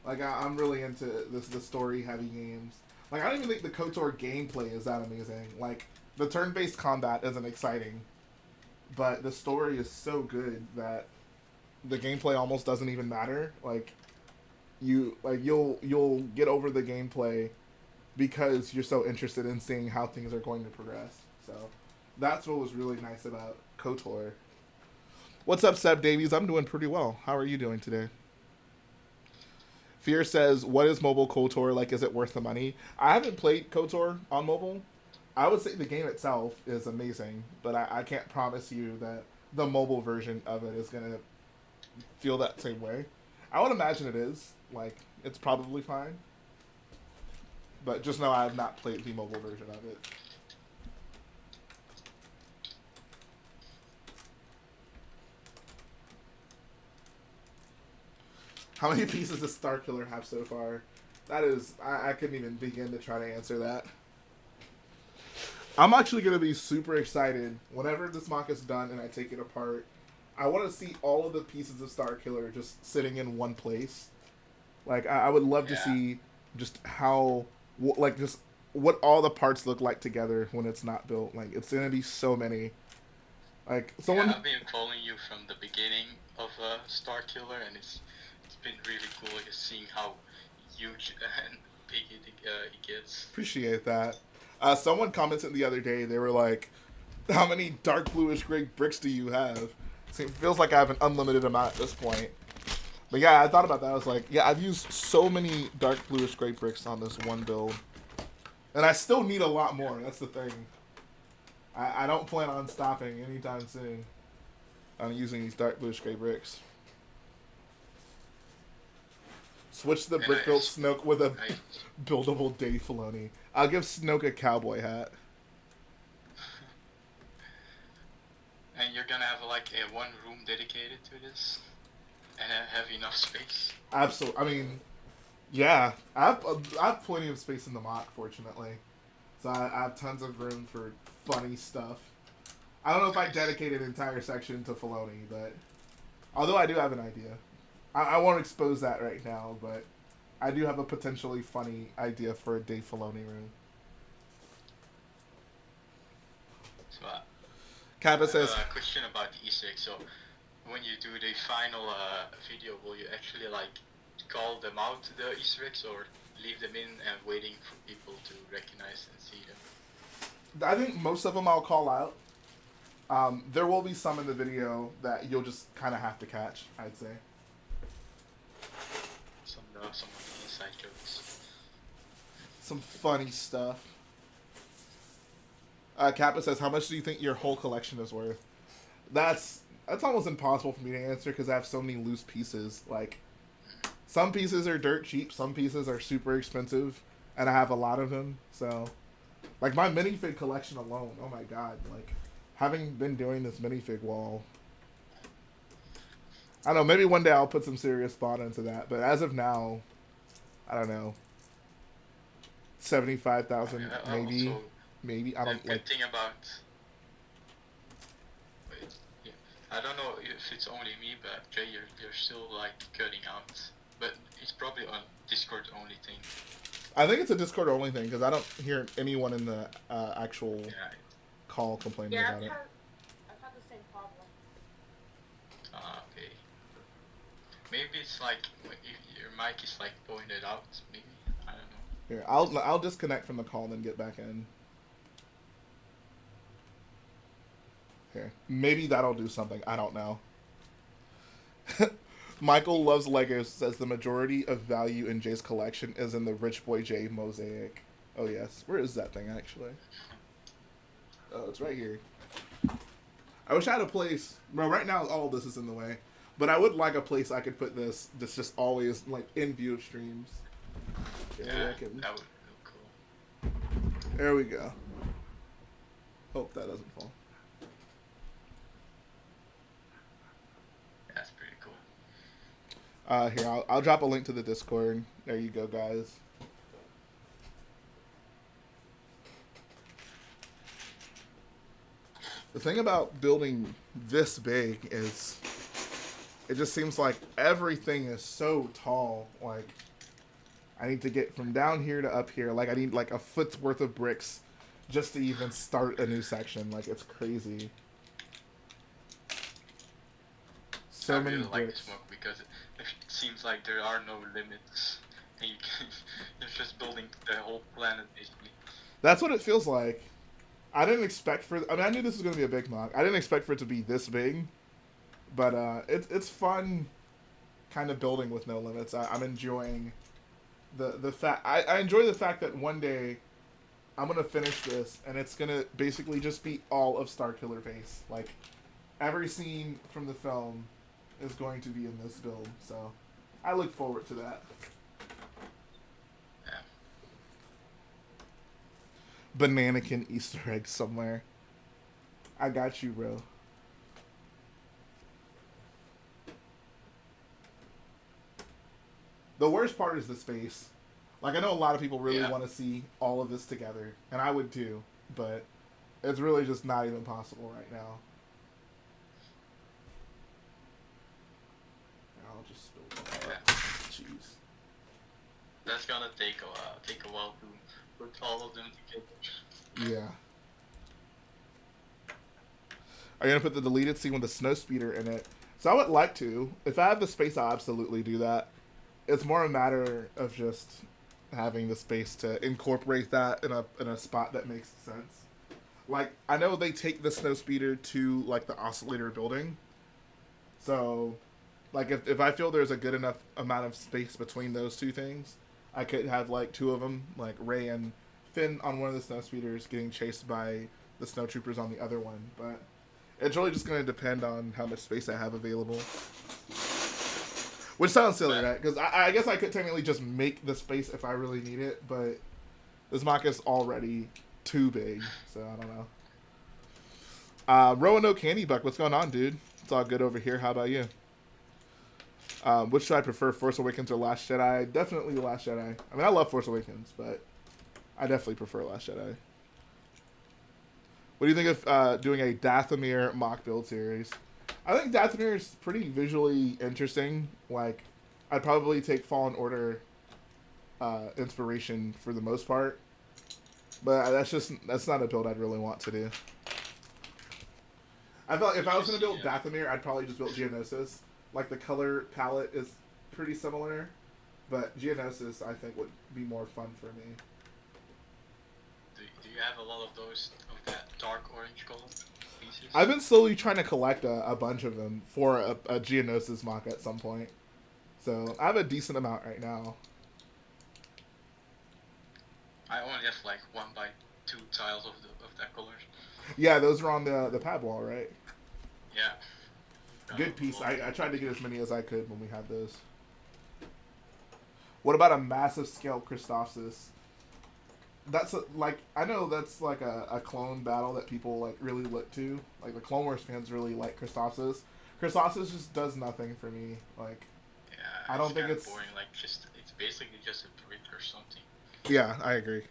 Like, I'm really into the story-heavy games. Like, I don't even think the KOTOR gameplay is that amazing. Like, the turn-based combat isn't exciting. But the story is so good that the gameplay almost doesn't even matter. Like, you'll get over the gameplay because you're so interested in seeing how things are going to progress. So, that's what was really nice about KOTOR. What's up, Seb Davies? I'm doing pretty well. How are you doing today? Fear says, what is mobile KOTOR? Like, is it worth the money? I haven't played KOTOR on mobile. I would say the game itself is amazing, but I can't promise you that the mobile version of it is going to feel that same way. I would imagine it is. Like, it's probably fine. But just know I have not played the mobile version of it. How many pieces does Starkiller have so far? That is, I couldn't even begin to try to answer that. I'm actually going to be super excited whenever this mock is done and I take it apart. I want to see all of the pieces of Starkiller just sitting in one place. Like, I would love to see just how, like, just what all the parts look like together when it's not built. Like, it's going to be so many. Like, someone... Yeah, I've been following you from the beginning of Starkiller, and it's been really cool just seeing how huge and big it gets. Appreciate that. Someone commented the other day, they were like, how many dark bluish gray bricks do you have? It feels like I have an unlimited amount at this point. But yeah, I thought about that. I was like, yeah, I've used so many dark bluish gray bricks on this one build. And I still need a lot more. That's the thing. I don't plan on stopping anytime soon on using these dark bluish gray bricks. Switch the brick built Snoke with a buildable Dave Filoni. I'll give Snoke a cowboy hat. And you're gonna have like a one room dedicated to this, and have enough space. Absolutely. I mean, yeah, I have plenty of space in the mock, fortunately. So I have tons of room for funny stuff. I don't know if I dedicate an entire section to Filoni, but although I do have an idea. I won't expose that right now, but I do have a potentially funny idea for a Dave Filoni room. So, Kappa says, a question about the Easter egg. So, when you do the final video, will you actually like call them out, the Easter eggs, or leave them in and waiting for people to recognize and see them? I think most of them I'll call out. There will be some in the video that you'll just kind of have to catch, I'd say. Some of the inside jokes. Some funny stuff. Kappa says, how much do you think your whole collection is worth? That's almost impossible for me to answer because I have so many loose pieces. Like, some pieces are dirt cheap, some pieces are super expensive, and I have a lot of them. So, like, my minifig collection alone, oh my god, like, having been doing this minifig wall, I don't know, maybe one day I'll put some serious thought into that, but as of now, I don't know, 75,000 maybe. Also, maybe, I don't the like. good thing about, wait, yeah, I don't know if it's only me, but Jay, you're still like cutting out, but it's probably on Discord only thing. I think it's a Discord only thing because I don't hear anyone in the actual call complaining about it. I've had the same problem. Okay. Maybe it's like if your mic is like pointed out. Maybe, I don't know. Here, I'll disconnect from the call and then get back in. Here, maybe that'll do something. I don't know. Michael Loves Legos says the majority of value in Jay's collection is in the Rich Boy Jay mosaic. Oh yes, where is that thing actually? Oh, it's right here. I wish I had a place. Well, right now all of this is in the way, but I would like a place I could put this that's just always like in view of streams. Okay, Yeah, I can... that would look cool. There we go. Hope that doesn't fall. That's pretty cool. Here, I'll drop a link to the Discord. There you go, guys. The thing about building this big is it just seems like everything is so tall. Like, I need to get from down here to up here. Like, I need like a foot's worth of bricks just to even start a new section. Like, it's crazy. So I many really like bricks. this book because it seems like there are no limits, and you're just building the whole planet basically. That's what it feels like. I didn't expect for. I mean, I knew this was going to be a big mock. I didn't expect for it to be this big, but it's fun, kind of building with no limits. I'm enjoying the fact. I enjoy the fact that one day I'm gonna finish this and it's gonna basically just be all of Starkiller base. Like, every scene from the film is going to be in this build. So I look forward to that. Bananakin Easter egg somewhere. I got you, bro. The worst part is the space. Like, I know a lot of people really want to see all of this together, and I would too, but it's really just not even possible right now. I'll just spill that. Jeez. That's gonna take a while to put all of them together. Yeah. Are you gonna put the deleted scene with the snow speeder in it? So I would like to. If I have the space, I'll absolutely do that. It's more a matter of just having the space to incorporate that in a spot that makes sense. Like, I know they take the snow speeder to like the oscillator building, So, like, if I feel there's a good enough amount of space between those two things, I could have like two of them, like Rey and Finn on one of the snow speeders getting chased by the snowtroopers on the other one. But it's really just going to depend on how much space I have available. Which sounds silly, right? Because I guess I could technically just make the space if I really need it, but this Maka's already too big, so I don't know. Roanoke Candy Buck, what's going on, dude? It's all good over here. How about you? Which should I prefer, Force Awakens or Last Jedi? Definitely Last Jedi. I mean, I love Force Awakens, but I definitely prefer Last Jedi. What do you think of doing a Dathomir mock build series? I think Dathomir is pretty visually interesting. Like, I'd probably take Fallen Order inspiration for the most part, but that's not a build I'd really want to do. I felt if I was gonna build Dathomir, I'd probably just build Geonosis. Like, the color palette is pretty similar, but Geonosis I think would be more fun for me. Do you have a lot of those of that dark orange color pieces? I've been slowly trying to collect a bunch of them for a Geonosis mock at some point. So I have a decent amount right now. I only have like 1x2 tiles of that color. Yeah, those are on the pad wall, right? Yeah. Good piece. I tried to get as many as I could when we had those. What about a massive scale Christophsis? That's I know that's like a clone battle that people like really look to. Like, the Clone Wars fans really like Christophsis. Christophsis just does nothing for me. Like, yeah, I don't think it's boring. Like, it's basically just a brick or something. Yeah, I agree.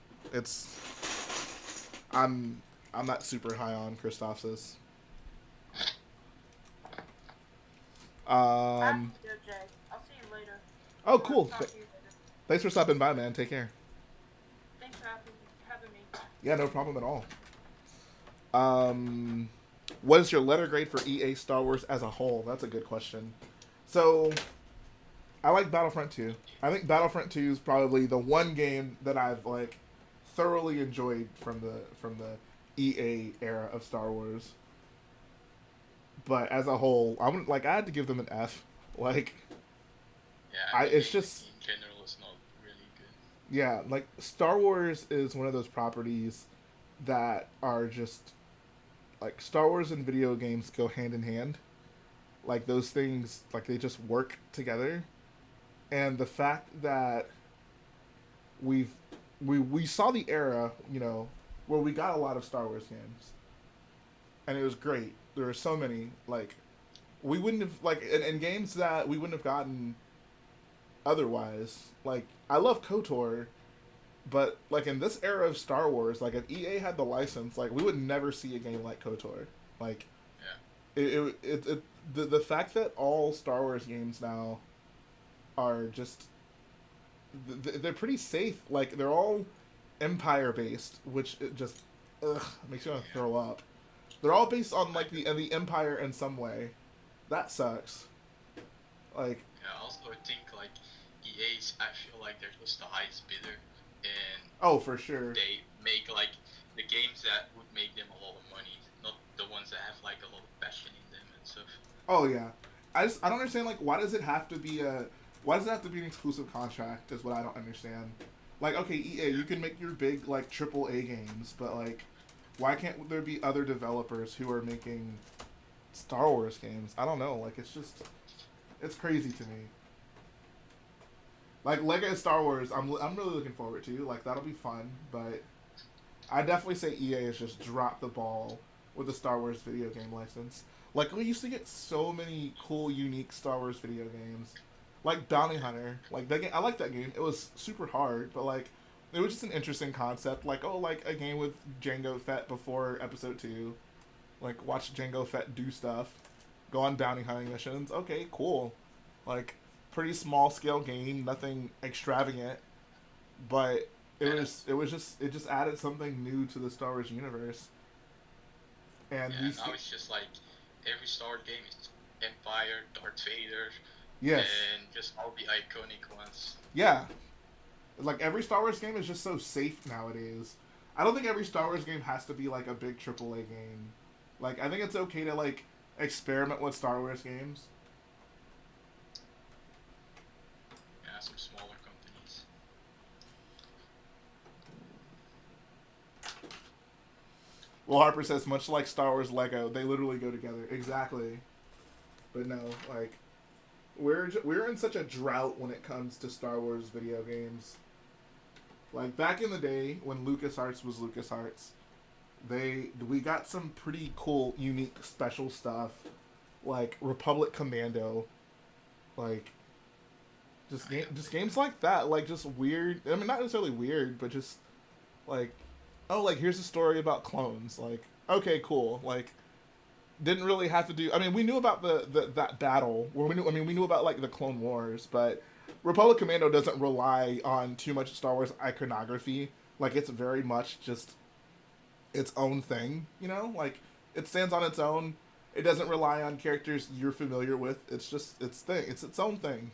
I'm not super high on Christophsis. I have to go, Jay. I'll see you later. Oh, cool. Talk to you later. Thanks for stopping by, man. Take care. Thanks for having me. Yeah, no problem at all. What is your letter grade for EA Star Wars as a whole? That's a good question. So, I like Battlefront 2. I think Battlefront 2 is probably the one game that I've like thoroughly enjoyed from the EA era of Star Wars. But as a whole, I had to give them an F. Like, yeah, it's just in general, it's not really good. Yeah, like, Star Wars is one of those properties that are just like, Star Wars and video games go hand in hand. Like, those things, like, they just work together. And the fact that we saw the era, you know, where we got a lot of Star Wars games, and it was great. There were so many, like, we wouldn't have, like, in games that we wouldn't have gotten otherwise. Like, I love KOTOR, but, like, in this era of Star Wars, like, if EA had the license, like, we would never see a game like KOTOR. Like, yeah. The fact that all Star Wars games now are just, they're pretty safe. Like, they're all Empire based, which it just makes you want to throw up. They're all based on like the Empire in some way. That sucks. Like, yeah, I also think like EA's, I feel like they're just the highest bidder, and oh, for sure, they make like the games that would make them a lot of money, not the ones that have like a lot of passion in them and stuff. Oh yeah, I don't understand, like, why does it have to be an exclusive contract? Is what I don't understand. Like, okay, EA, you can make your big like AAA games, but like, why can't there be other developers who are making Star Wars games? I don't know. Like, it's crazy to me. Like, Lego Star Wars, I'm really looking forward to. Like, that'll be fun, but I definitely say EA has just dropped the ball with the Star Wars video game license. Like, we used to get so many cool, unique Star Wars video games. Like Bounty Hunter. Like, that game, I like that game. It was super hard, but like, it was just an interesting concept. Like, oh, like a game with Jango Fett before Episode 2. Like, watch Jango Fett do stuff. Go on bounty hunting missions. Okay, cool. Like, pretty small scale game, nothing extravagant. But it just added something new to the Star Wars universe. And yeah, now it's just like every Star Wars game is Empire, Darth Vader, yes, and just all the iconic ones. Yeah. Like, every Star Wars game is just so safe nowadays. I don't think every Star Wars game has to be, like, a big AAA game. Like, I think it's okay to, like, experiment with Star Wars games, some smaller companies. Well, Harper says, much like Star Wars Lego, they literally go together. Exactly. But no, like, we're in such a drought when it comes to Star Wars video games. Like, back in the day, when LucasArts was LucasArts, we got some pretty cool, unique, special stuff. Like, Republic Commando. Like, just games like that. Like, just weird. I mean, not necessarily weird, but just, like, oh, like, here's a story about clones. Like, okay, cool. Like, didn't really have to do. I mean, we knew about that battle. Where we knew about like the Clone Wars, but Republic Commando doesn't rely on too much Star Wars iconography. Like, it's very much just its own thing. You know, like it stands on its own. It doesn't rely on characters you're familiar with. It's just its thing. It's its own thing.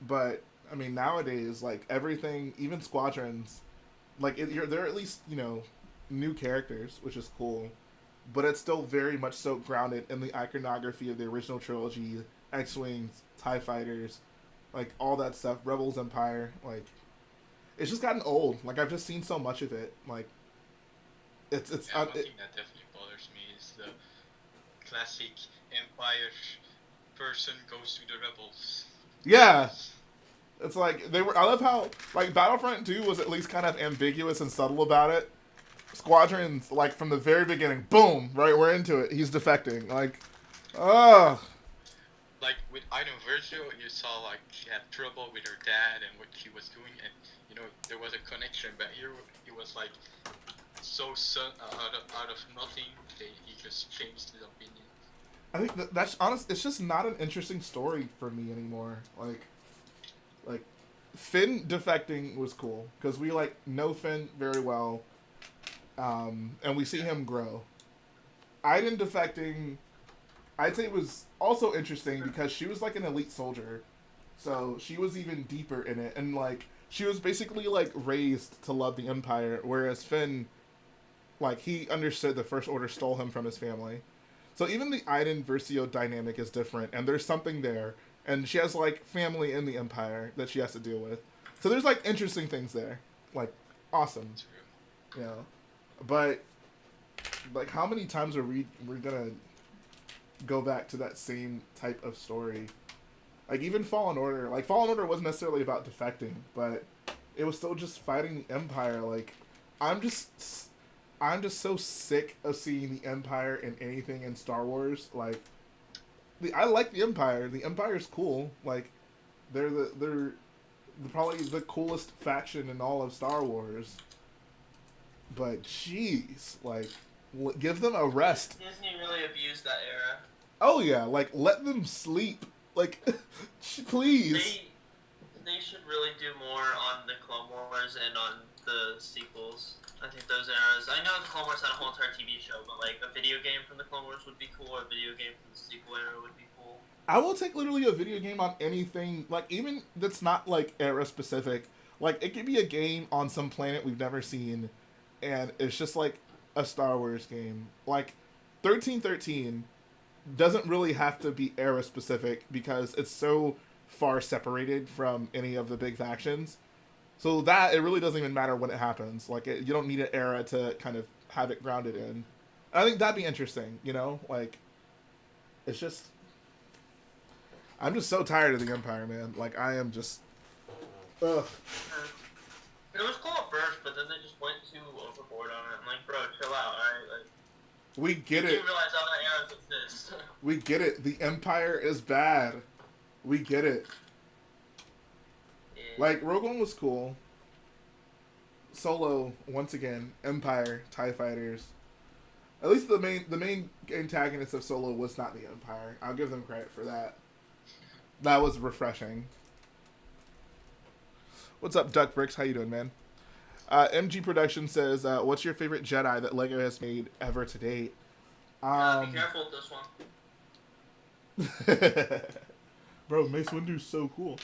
But I mean, nowadays, like everything, even Squadrons, like they're at least new characters, which is cool. But it's still very much so grounded in the iconography of the original trilogy, X-Wings, TIE Fighters, like all that stuff, Rebels, Empire, like it's just gotten old. Like I've just seen so much of it. Like it's one thing that definitely bothers me is the classic Empire person goes to the Rebels. Yeah. It's like I love how like Battlefront 2 was at least kind of ambiguous and subtle about it. Squadrons, like from the very beginning, boom, right, we're into it. He's defecting. Like, ugh. Like with Item Virgil, you saw like she had trouble with her dad and what she was doing, and there was a connection. But here it was like so out of nothing, he just changed his opinion. I think that's honest. It's just not an interesting story for me anymore. Like Finn defecting was cool because we like know Finn very well. And we see him grow. Iden defecting, I'd say it was also interesting because she was like an elite soldier. So she was even deeper in it. And like, she was basically like raised to love the Empire. Whereas Finn, like he understood the First Order stole him from his family. So even the Iden Versio dynamic is different. And there's something there. And she has like family in the Empire that she has to deal with. So there's like interesting things there. Like, awesome. You know. But, like, how many times are we're gonna go back to that same type of story? Like, even Fallen Order. Like, Fallen Order wasn't necessarily about defecting, but it was still just fighting the Empire. Like, I'm just so sick of seeing the Empire in anything in Star Wars. Like, I like the Empire. The Empire's cool. Like, they're probably the coolest faction in all of Star Wars. But jeez, like, give them a rest. Disney really abused that era. Oh yeah, like let them sleep. Like, please. They should really do more on the Clone Wars and on the sequels. I think those eras. I know the Clone Wars had a whole entire TV show, but like a video game from the Clone Wars would be cool, or a video game from the sequel era would be cool. I will take literally a video game on anything, like even that's not like era specific. Like it could be a game on some planet we've never seen. And it's just like a Star Wars game. Like 1313 doesn't really have to be era specific because it's so far separated from any of the big factions. So that it really doesn't even matter when it happens. Like you don't need an era to kind of have it grounded in. I think that'd be interesting, Like it's just I'm just so tired of the Empire, man. Like I am just ugh. It was cool at first, but then they just went too overboard on it. I'm like, bro, chill out, alright? Like, we get it. You realize how that era exists. We get it. The Empire is bad. We get it. Yeah. Like, Rogue One was cool. Solo, once again, Empire, TIE Fighters. At least the main antagonist of Solo was not the Empire. I'll give them credit for that. That was refreshing. What's up, Duck Bricks? How you doing, man? MG Production says, what's your favorite Jedi that LEGO has made ever to date? Be careful with this one. Bro, Mace Windu's so cool.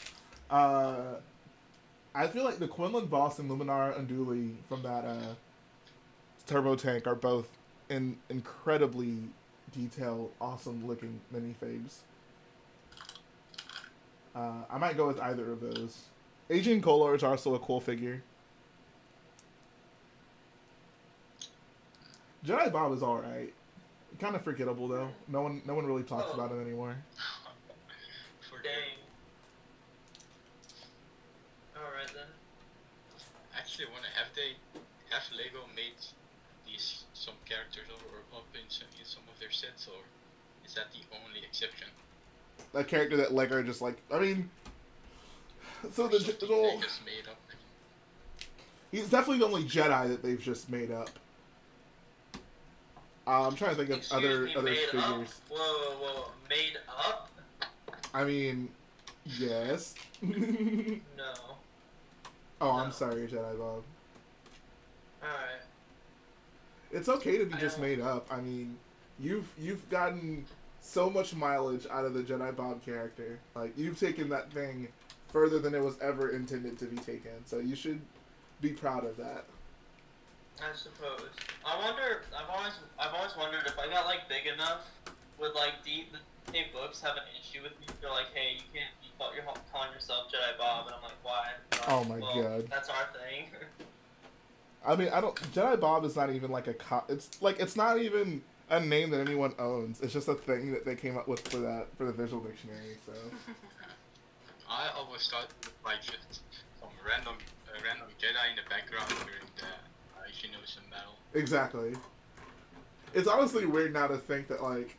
I feel like the Quinlan Voss and Luminara Unduli from that turbo tank are both incredibly detailed, awesome looking minifigs. I might go with either of those. Agent Kolar is also a cool figure. Jedi Bob is alright. Kind of forgettable though. No one really talks about it anymore. Dang. Alright then. Actually, have Lego made some characters or up in some of their sets, or is that the only exception? A character that Lego just like. I mean, so the Something well, they just made up. he's definitely the only Jedi that they've just made up. I'm trying to think of other made figures. Up? Whoa. Made up? I mean, yes. No. Oh, I'm sorry, Jedi Bob. Alright. It's okay to be just made up. I mean, you've gotten so much mileage out of the Jedi Bob character. Like, you've taken that thing further than it was ever intended to be taken. So you should be proud of that. I suppose. I've always wondered if I got like big enough, would like the books have an issue with me? They're like, hey, you're calling yourself Jedi Bob, and I'm like, why? Oh my god. That's our thing. I mean, Jedi Bob is not even like it's not even a name that anyone owns. It's just a thing that they came up with for the visual dictionary. So. I always thought like just some random Jedi in the background during the Shinosum battle. Exactly. It's honestly weird now to think that like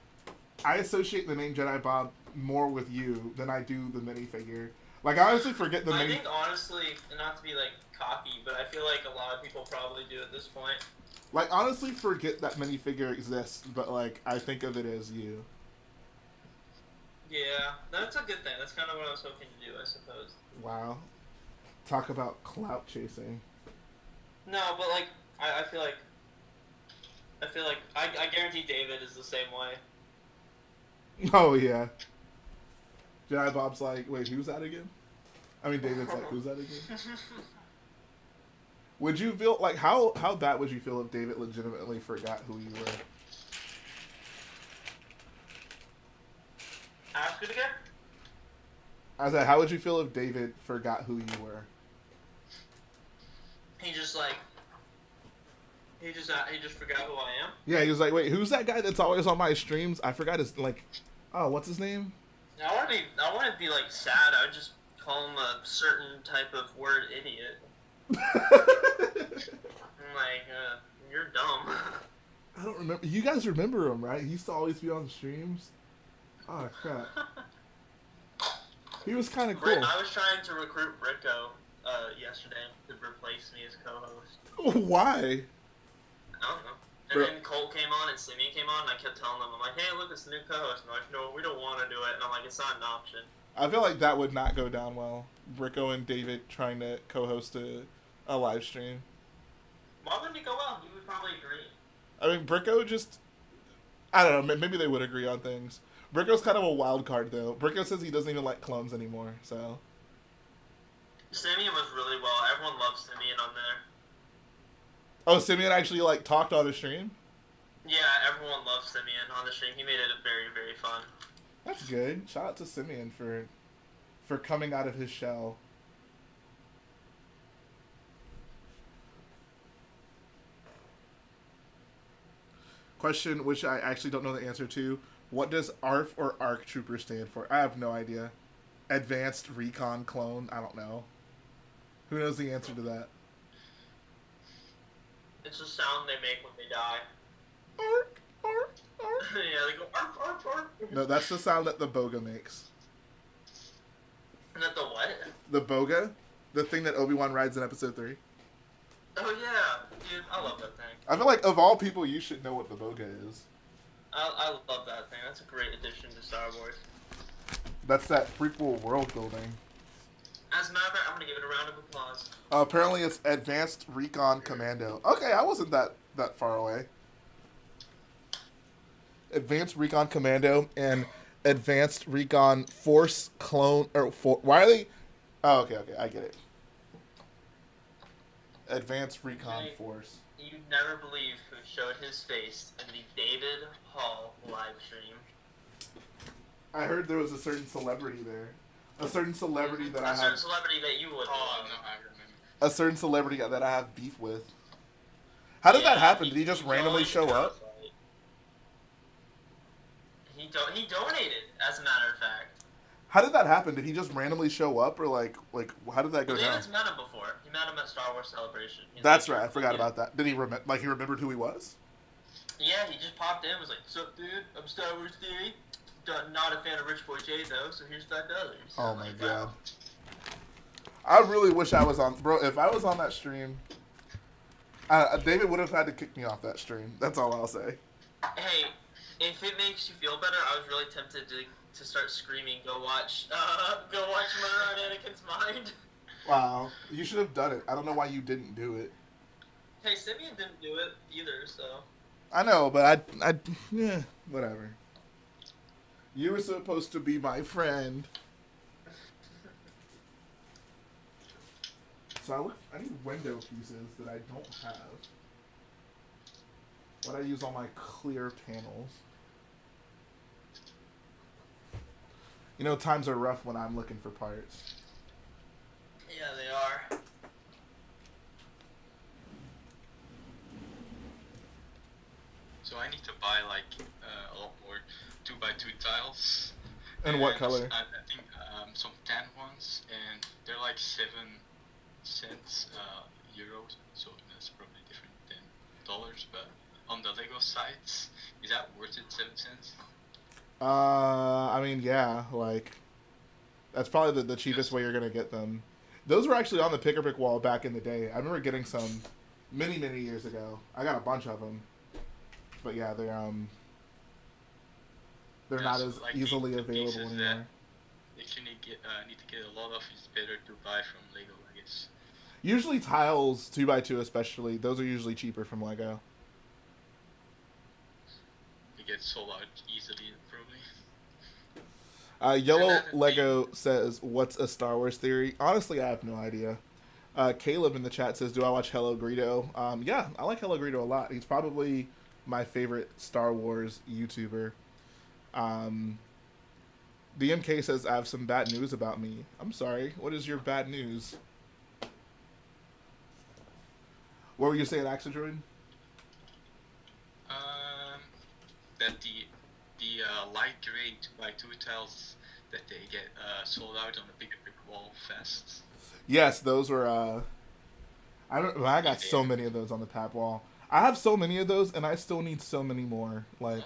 I associate the name Jedi Bob more with you than I do the minifigure. Like I honestly forget the I think honestly, not to be like cocky, but I feel like a lot of people probably do at this point. Like honestly forget that minifigure exists, but like I think of it as you. Yeah, that's a good thing. That's kind of what I was hoping to do, I suppose. Wow. Talk about clout chasing. No, but like I feel like I guarantee David is the same way. Oh yeah. Jedi Bob's like, wait, who's that again? I mean, David's like, who's that again? Would you feel like how bad would you feel if David legitimately forgot who you were? Ask it again. I said, how would you feel if David forgot who you were? He just forgot who I am. Yeah, he was like, wait, who's that guy that's always on my streams? I forgot his what's his name? I want to be like sad. I would just call him a certain type of word idiot. I'm like, you're dumb. I don't remember. You guys remember him, right? He used to always be on the streams. Oh crap. He was kind of cool. I was trying to recruit Rico yesterday to replace me as co-host. Why? I don't know. And then Cole came on and Simeon came on, and I kept telling them, I'm like, hey, look, it's the new co-host. And they're like, no, we don't want to do it. And I'm like, it's not an option. I feel like that would not go down well. Bricko and David trying to co-host a live stream. Why wouldn't it go well? You would probably agree. I mean, Bricko just... I don't know, maybe they would agree on things. Bricko's kind of a wild card, though. Bricko says he doesn't even like clones anymore, so... Simeon was really well. Everyone loves Simeon on there. Oh, Simeon actually, talked on the stream? Yeah, everyone loves Simeon on the stream. He made it very, very fun. That's good. Shout out to Simeon for coming out of his shell. Question which I actually don't know the answer to. What does ARF or ARC Trooper stand for? I have no idea. Advanced Recon Clone? I don't know. Who knows the answer to that? It's the sound they make when they die. ARC, ARC, ARC. Yeah, they go arf, arf, arf. No, that's the sound that the Boga makes. And that the what? The Boga? The thing that Obi-Wan rides in Episode 3? Oh yeah, dude, I love that thing. I feel like of all people, you should know what the Boga is. I love that thing. That's a great addition to Star Wars. That's that prequel world building. As a matter of fact, I'm gonna give it a round of applause. Apparently it's Advanced Recon Commando. Okay, I wasn't that far away. Advanced Recon Commando and Advanced Recon Force Clone... why are they... Oh, okay, I get it. Advanced Recon Force. You'd never believe who showed his face in the David Hall live stream. I heard there was a certain celebrity there. A certain celebrity that A I certain have. celebrity that you would. Oh no, I remember. A certain celebrity that I have beef with. How did that happen? Did he just randomly show up? He donated, as a matter of fact. How did that happen? Did he just randomly show up, or like how did that go down? David's met him before. He met him at Star Wars Celebration. That's right. I forgot about that. Did he he remembered who he was? Yeah, he just popped in. Was like, "Sup, dude? I'm Star Wars Theory. Not a fan of Rich Boy J though. So here's $5." Oh my god. I really wish I was on, bro. If I was on that stream, David would have had to kick me off that stream. That's all I'll say. Hey, if it makes you feel better, I was really tempted to start screaming, go watch Murder on Anakin's Mind. Wow, you should have done it. I don't know why you didn't do it. Hey, Simeon didn't do it either, so. I know, but yeah, whatever. You were supposed to be my friend. So I need window pieces that I don't have. What I use on my clear panels. You know, times are rough when I'm looking for parts. Yeah, they are. So I need to buy like a lot more 2x2 tiles. And what color? I think some tan ones, and they're like 7 cents euros. So that's probably different than dollars. But on the Lego sites, is that worth it? 7 cents? I mean, yeah, like that's probably the cheapest way you're gonna get them. Those were actually on the pick wall back in the day. I remember getting some many years ago. I got a bunch of them, but yeah, they're not as like easily the available pieces anymore. that if you need to get a lot of, it's better to buy from Lego, I guess. Usually tiles 2x2 especially, those are usually cheaper from Lego. They get sold out easily, probably. Yellow Lego says, "What's a Star Wars theory?" Honestly, I have no idea. Caleb in the chat says, "Do I watch Hello Greedo?" Yeah, I like Hello Greedo a lot. He's probably my favorite Star Wars YouTuber. DMK says, "I have some bad news about me." I'm sorry. What is your bad news? What were you saying, Axodroid? That the light gray 2x2 tiles that they get sold out on the Big Wall Fest. Yes, those were. I got so many of those on the Pap wall. I have so many of those, and I still need so many more. Like,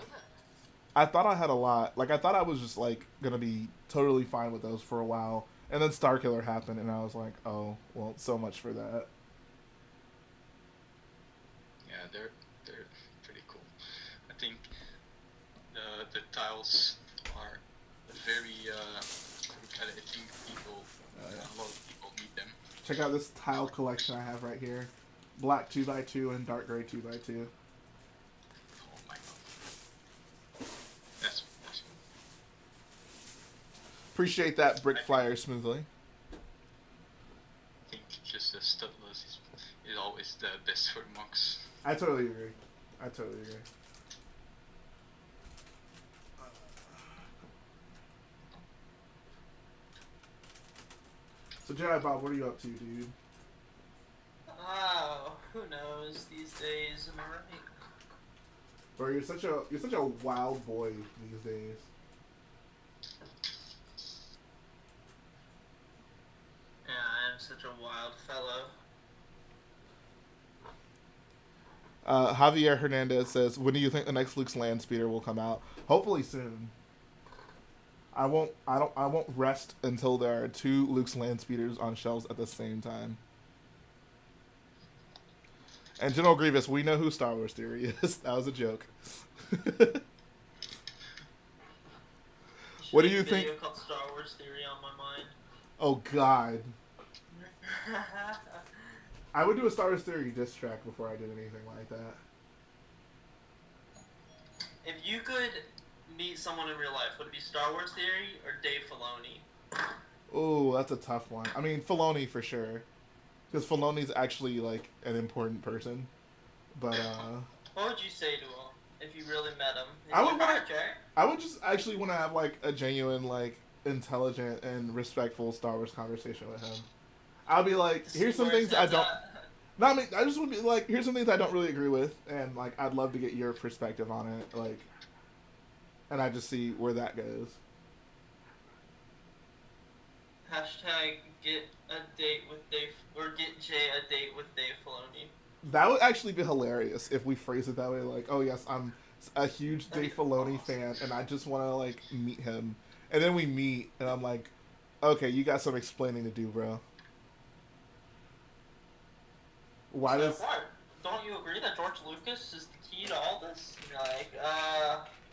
I thought I had a lot. Like, I thought I was just like gonna be totally fine with those for a while, and then Starkiller happened, and I was like, oh, well, so much for that. Yeah, they're pretty cool. I think the tiles are very I think people a lot of people need them. Check out this tile collection I have right here: black 2x2 and dark gray 2x2. Oh my god, that's awesome. Appreciate that, Brick Flyer smoothly. I think just the studless is always the best for monks. I totally agree. So Jedi Bob, what are you up to, dude? Oh, who knows these days? Am I right? Bro, you're such a wild boy these days. Yeah, I am such a wild fellow. Javier Hernandez says, "When do you think the next Luke's land speeder will come out?" Hopefully soon. I won't rest until there are 2 Luke's land speeders on shelves at the same time. And General Grievous, we know who Star Wars Theory is. That was a joke. What do you think? Video called Star Wars Theory on my mind. Oh God. I would do a Star Wars Theory diss track before I did anything like that. If you could meet someone in real life, would it be Star Wars Theory or Dave Filoni? Oh, that's a tough one. I mean, Filoni for sure, because Filoni's actually like an important person. But what would you say to him if you really met him? I would just actually want to have like a genuine like intelligent and respectful Star Wars conversation with him. I'll be like, here's some Where's things I his, don't. No, I mean, I just would be like, here's some things I don't really agree with, and like, I'd love to get your perspective on it, like, and I just see where that goes. Hashtag get a date with Dave, or get Jay a date with Dave Filoni. That would actually be hilarious if we phrase it that way, like, oh yes, I'm a huge Dave Filoni fan, and I just want to like meet him, and then we meet, and I'm like, okay, you got some explaining to do, bro. Why So does? what? Don't you agree that George Lucas is the key to all this? You're like,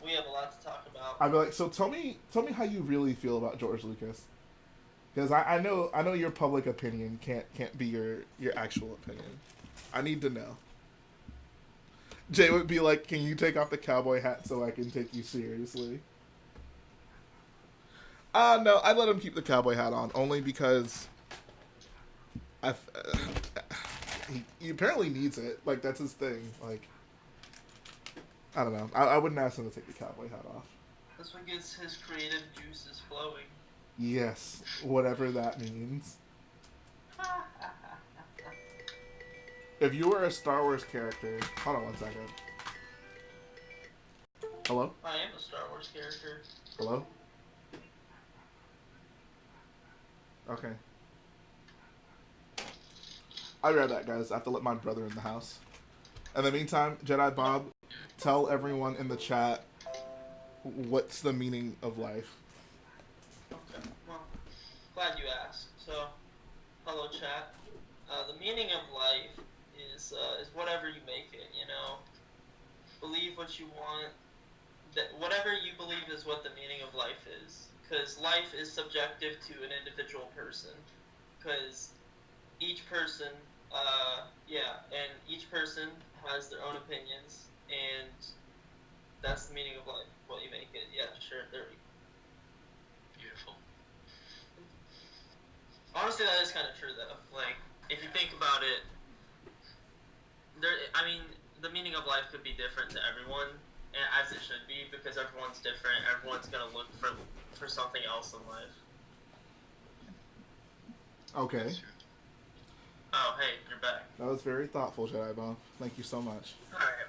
we have a lot to talk about. I'd be like, so tell me how you really feel about George Lucas, because I know your public opinion can't be your actual opinion. I need to know. Jay would be like, can you take off the cowboy hat so I can take you seriously? No, I'd let him keep the cowboy hat on, only because he apparently needs it. Like, that's his thing. Like, I don't know. I wouldn't ask him to take the cowboy hat off. That's what gets his creative juices flowing. Yes, whatever that means. If you were a Star Wars character... Hold on one second. Hello? I am a Star Wars character. Hello? Okay. I'll be right back, guys. I have to let my brother in the house. In the meantime, Jedi Bob, tell everyone in the chat what's the meaning of life. Okay, well, glad you asked. So, hello chat. The meaning of life is whatever you make it, you know? Believe what you want. That whatever you believe is what the meaning of life is. Because life is subjective to an individual person. Because each person, and each person has their own opinions, and that's the meaning of life, what you make it. Yeah, sure, there we go. Beautiful. Honestly, that is kind of true, though. Like, if you think about it, the meaning of life could be different to everyone, and as it should be, because everyone's different. Everyone's gonna look for something else in life. Okay. Oh, hey, you're back. That was very thoughtful, Jedi Bob. Thank you so much. Alright.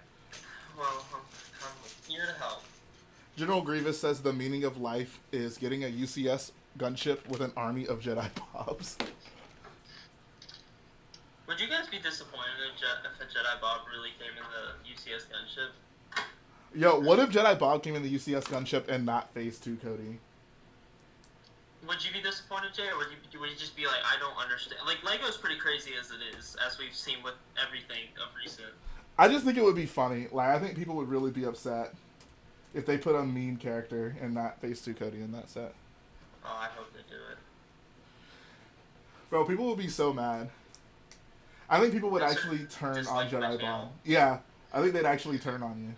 Well, I'm here to help. General Grievous says the meaning of life is getting a UCS gunship with an army of Jedi Bobs. Would you guys be disappointed if a Jedi Bob really came in the UCS gunship? Yo, what if Jedi Bob came in the UCS gunship and not Phase 2 Cody? Would you be disappointed, Jay, or would you just be like, I don't understand? Like, Lego's pretty crazy as it is, as we've seen with everything of recent. I just think it would be funny. Like, I think people would really be upset if they put a mean character and not Phase 2 Cody in that set. Oh, I hope they do it. Bro, people would be so mad. I think people would actually turn on Jedi Bob. Yeah, I think they'd actually turn on you.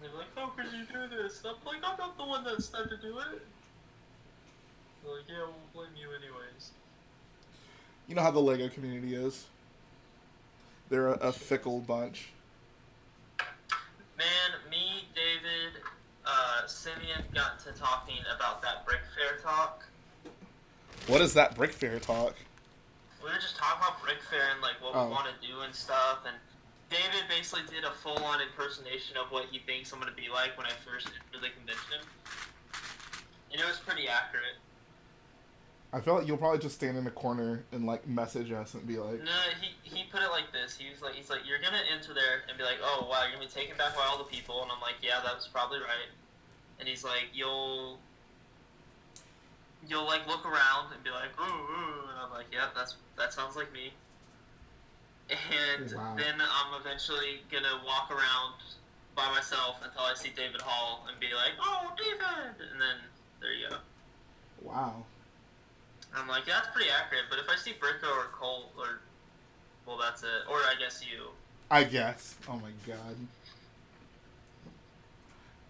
They'd be like, how could you do this? I'm like, I'm not the one that said to do it. They're like, yeah, we'll blame you anyways. You know how the Lego community is. They're a fickle bunch. Man, me, David, Simeon got to talking about that Brick Fair talk. What is that Brick Fair talk? We were just talking about Brick Fair and like what we want to do and stuff, and David basically did a full-on impersonation of what he thinks I'm going to be like when I first enter the convention. And it was pretty accurate. I feel like you'll probably just stand in the corner and like message us and be like, No, he put it like this. He's like, you're gonna enter there and be like, oh wow, you're gonna be taken back by all the people, and I'm like, yeah, that's probably right. And he's like, you'll like look around and be like, ooh, and I'm like, yeah, that sounds like me. And then I'm eventually gonna walk around by myself until I see David Hall and be like, oh, David, and then there you go. wow. I'm like, yeah, that's pretty accurate, but if I see Bricko or Cole, well, that's it. Or I guess you. I guess. Oh my god.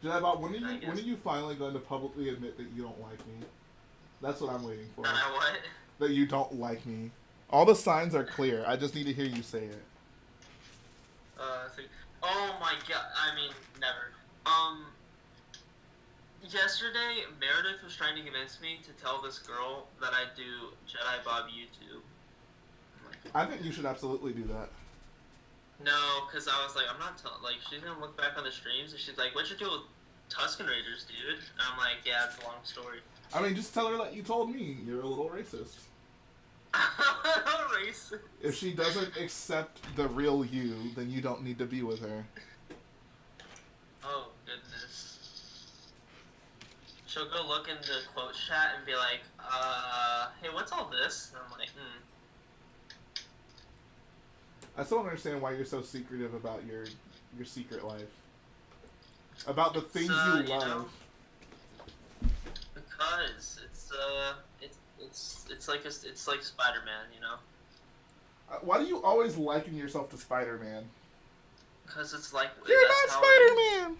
Jedi Bob, when are you finally going to publicly admit that you don't like me? That's what I'm waiting for. That I what? That you don't like me. All the signs are clear. I just need to hear you say it. Oh my god. I mean, never. Yesterday, Meredith was trying to convince me to tell this girl that I do Jedi Bob YouTube. I think you should absolutely do that. No, because I was like, I'm not telling. Like, she's gonna look back on the streams and she's like, "What'd you do with Tusken Raiders, dude?" And I'm like, "Yeah, it's a long story." I mean, just tell her that you told me. You're a little racist. Racist. If she doesn't accept the real you, then you don't need to be with her. Oh, goodness. She'll go look in the quote chat and be like, hey, what's all this? And I'm like, I still don't understand why you're so secretive about your secret life. About the things you love. Know, because it's like Spider-Man, you know? Why do you always liken yourself to Spider-Man? Because it's like... You're not Spider-Man!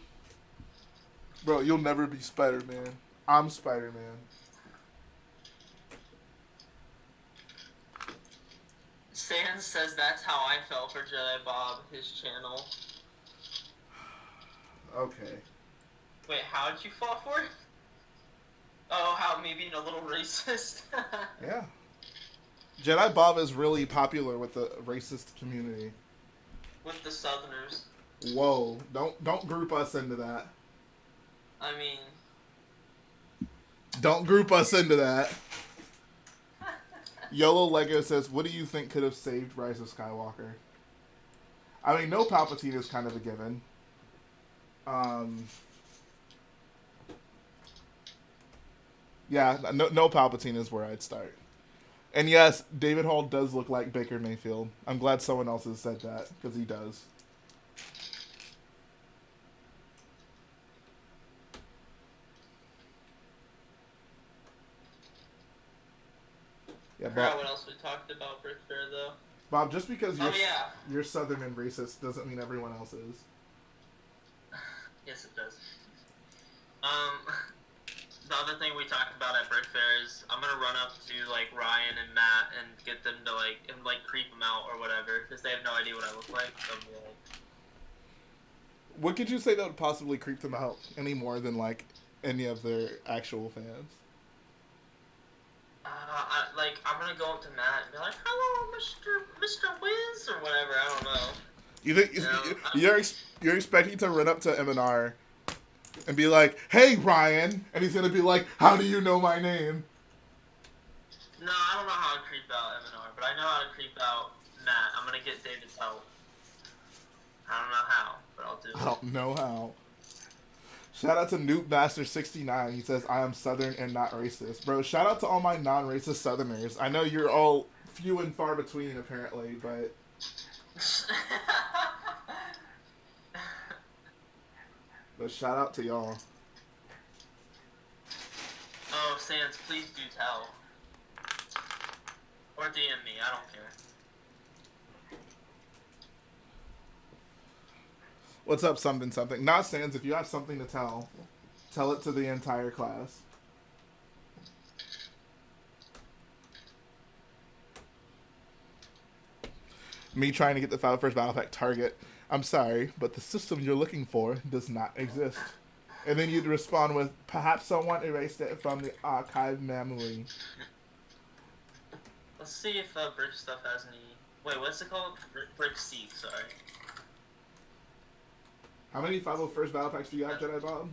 Bro, you'll never be Spider-Man. I'm Spider-Man. Sans says that's how I felt for Jedi Bob, his channel. Okay. Wait, how'd you fall for it? Oh, how me being a little racist? Yeah. Jedi Bob is really popular with the racist community. With the Southerners. Whoa, don't group us into that. I mean... Don't group us into that. YOLO Lego says, what do you think could have saved Rise of Skywalker? I mean, no Palpatine is kind of a given. Yeah, no Palpatine is where I'd start. And yes, David Hall does look like Baker Mayfield. I'm glad someone else has said that, because he does. Yeah, I forgot what else we talked about Brick Fair, though. Bob, just because yeah. you're Southern and racist doesn't mean everyone else is. Yes, it does. The other thing we talked about at Brick Fair is I'm gonna run up to like Ryan and Matt and get them to like creep them out or whatever because they have no idea what I look like. So I'm like, what could you say that would possibly creep them out any more than like any of their actual fans? I'm gonna go up to Matt and be like, "Hello, Mr. Wiz" or whatever. I don't know. You think you're expecting to run up to M&R and be like, "Hey, Ryan," and he's gonna be like, "How do you know my name?" No, I don't know how to creep out M&R, but I know how to creep out Matt. I'm gonna get David's help. I don't know how, but I'll do it. I don't know how. Shout out to Noobmaster69. He says, I am Southern and not racist. Bro, shout out to all my non-racist Southerners. I know you're all few and far between, apparently, but... but shout out to y'all. Oh, Sans, please do tell. Or DM me, I don't care. What's up, something? Not Sans, if you have something to tell it to the entire class. Me trying to get the first Battle Pack target. I'm sorry, but the system you're looking for does not exist. And then you'd respond with, perhaps someone erased it from the archive memory. Let's see if Brick Stuff has any... Wait, what's it called? Brick C, sorry. How many 501st Battle Packs do you have, Jedi Bob?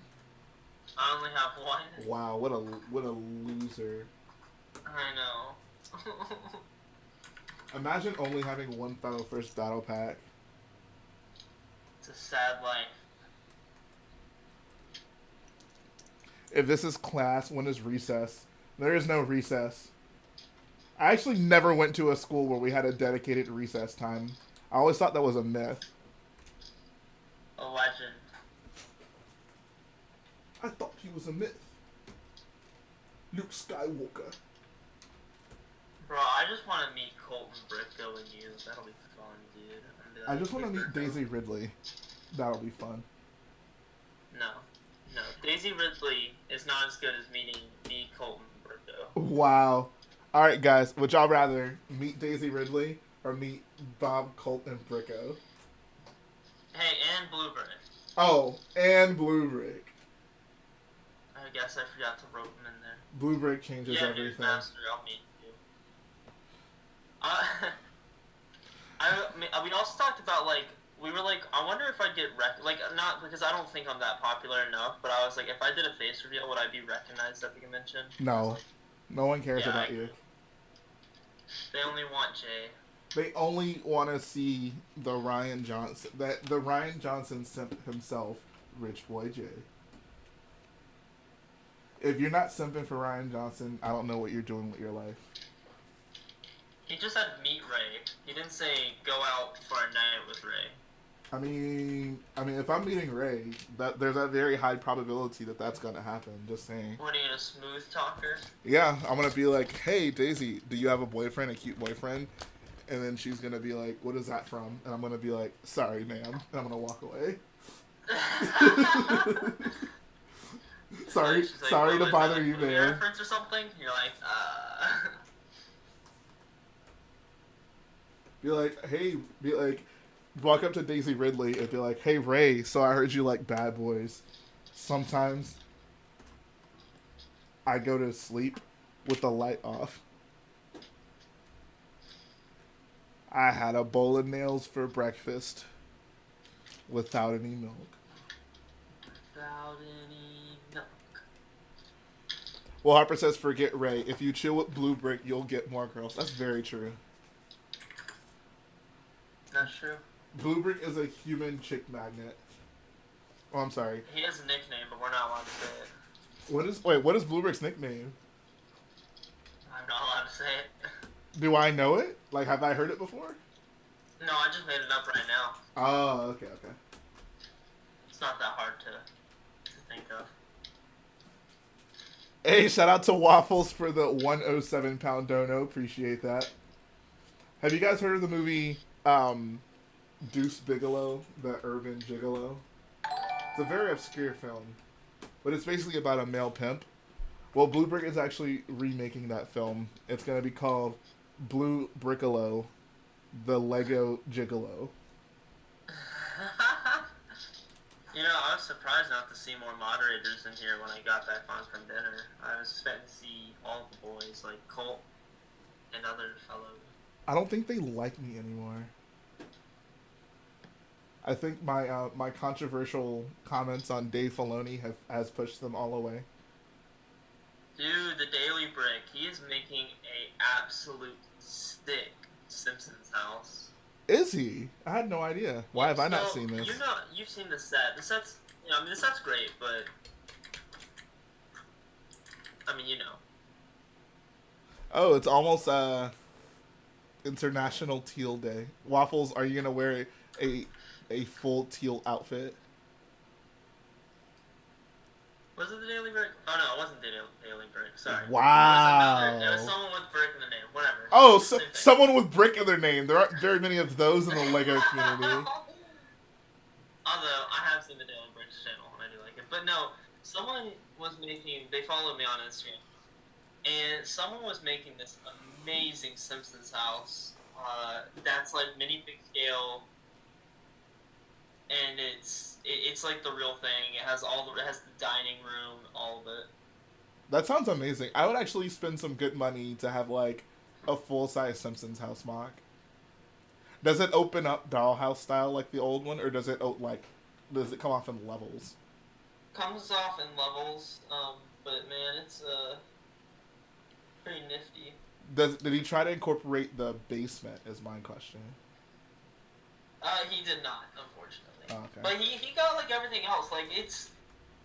I only have one. Wow, what a loser. I know. Imagine only having one 501st Battle Pack. It's a sad life. If this is class, when is recess? There is no recess. I actually never went to a school where we had a dedicated recess time. I always thought that was a myth. A legend. I thought he was a myth. Luke Skywalker. Bro, I just want to meet Colton, Bricko, and you. That'll be fun, dude. I just want to meet Daisy Ridley. That'll be fun. No. Daisy Ridley is not as good as meeting me, Colton, Bricko. Wow. Alright, guys. Would y'all rather meet Daisy Ridley or meet Bob, Colt, and Bricko? Hey, and Blue Brick. Oh, and Blue Brick. I I guess I forgot to rope him in there. Blue Brick changes Yeah, dude, everything. master, I'll meet you. We also talked about, like, we were like, I wonder if I'd get like, not because I don't think I'm that popular enough, but I was like, if I did a face reveal, would I be recognized at the convention? No. Like, No one cares yeah, about you. They only want Jay. They only want to see the Ryan Johnson, the Ryan Johnson simp himself, Rich Boy Jay. If you're not simping for Ryan Johnson, I don't know what you're doing with your life. He just said meet Ray. He didn't say go out for a night with Ray. I mean, if I'm meeting Ray, there's a very high probability that that's gonna happen. Just saying. What are you, a smooth talker? Yeah, I'm gonna be like, hey Daisy, do you have a boyfriend, a cute boyfriend? And then she's gonna be like, what is that from? And I'm gonna be like, sorry, ma'am. And I'm gonna walk away. Sorry, She's like, sorry "Well, to is bother that a you, movie man. reference or something?" You're like, Be like, hey, walk up to Daisy Ridley and be like, hey Ray, so I heard you like Bad Boys. Sometimes I go to sleep with the light off. I had a bowl of nails for breakfast without any milk. without any milk. Well, Harper says, forget Ray. If you chill with Blue Brick, you'll get more girls. That's very true. That's true. Blue Brick is a human chick magnet. Oh, I'm sorry. He has a nickname, but we're not allowed to say it. What is Blue Brick's nickname? I'm not allowed to say it. Do I know it? Like, have I heard it before? No, I just made it up right now. Oh, okay. It's not that hard to think of. Hey, shout out to Waffles for the 107-pound dono. Appreciate that. Have you guys heard of the movie Deuce Bigalow, the Urban Gigolo? It's a very obscure film, but it's basically about a male pimp. Well, Blue Brick is actually remaking that film. It's going to be called Blue Brickalo, the Lego Gigolo. You know, I was surprised not to see more moderators in here when I got back on from dinner. I was expecting to see all the boys, like Colt and other fellows. I don't think they like me anymore. I think my my controversial comments on Dave Filoni has pushed them all away. Dude, the Daily Brick, he is making a absolute sick Simpsons house. Is he? I had no idea. Why have I not So, seen this? You've seen the set. The set's, the set's great, but I mean, Oh, it's almost International Teal Day. Waffles, are you gonna wear a full teal outfit? Was it the Daily Brick? Oh no, it wasn't the Daily Brick. Sorry. Wow. It was someone with Brick in the name. Whatever. Oh, Same thing. someone with brick in their name. There aren't very many of those in the Lego community. Although I have seen the Daily Brick's channel and I do like it, but no, someone was making. They followed me on Instagram, and someone was making this amazing Simpsons house. That's like minifig scale, and it's like the real thing. It has it has the dining room, all of it. That sounds amazing. I would actually spend some good money to have like a full-size Simpsons house mock. Does it open up dollhouse style like the old one, or does it come off in levels? Comes off in levels, but man, it's pretty nifty. Did he try to incorporate the basement? Is my question. He did not, unfortunately. Oh, okay. But he got like everything else. Like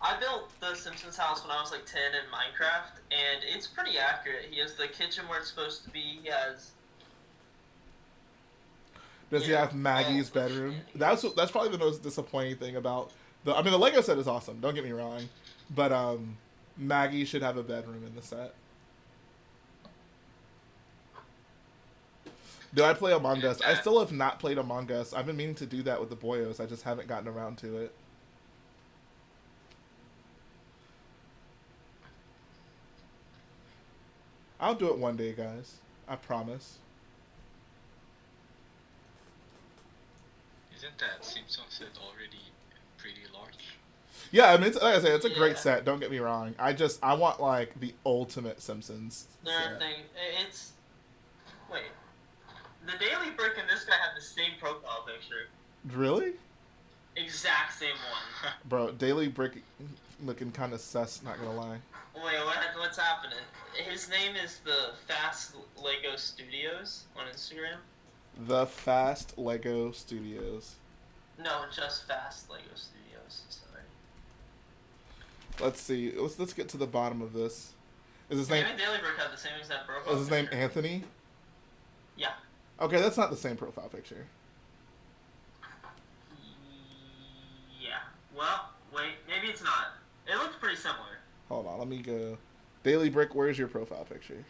I built the Simpsons house when I was like 10 in Minecraft, and it's pretty accurate. He has the kitchen where it's supposed to be. He has. Does he have Maggie's bedroom? That's probably the most disappointing thing about the. I mean, the Lego set is awesome. Don't get me wrong, but Maggie should have a bedroom in the set. Do I play Among Us? I still have not played Among Us. I've been meaning to do that with the boyos. I just haven't gotten around to it. I'll do it one day, guys. I promise. Isn't that Simpsons set already pretty large? Yeah, I mean, like I say, it's a great Yeah. set. Don't get me wrong. I want like the ultimate Simpsons. Their set. thing. It's wait. The Daily Brick and this guy have the same profile picture. Really, Exact same one. bro? Daily Brick looking kind of sus. Not gonna lie. Wait, what's happening? His name is the Fast Lego Studios on Instagram. The Fast Lego Studios. No, just Fast Lego Studios. Sorry. Let's see. Let's get to the bottom of this. Is his name? Him and Daily Brick have the same exact profile. Is his name picture. Anthony? Yeah. Okay, that's not the same profile picture. Yeah. Well, wait, maybe it's not. It looks pretty similar. Hold on, let me go. Daily Brick, where's your profile picture?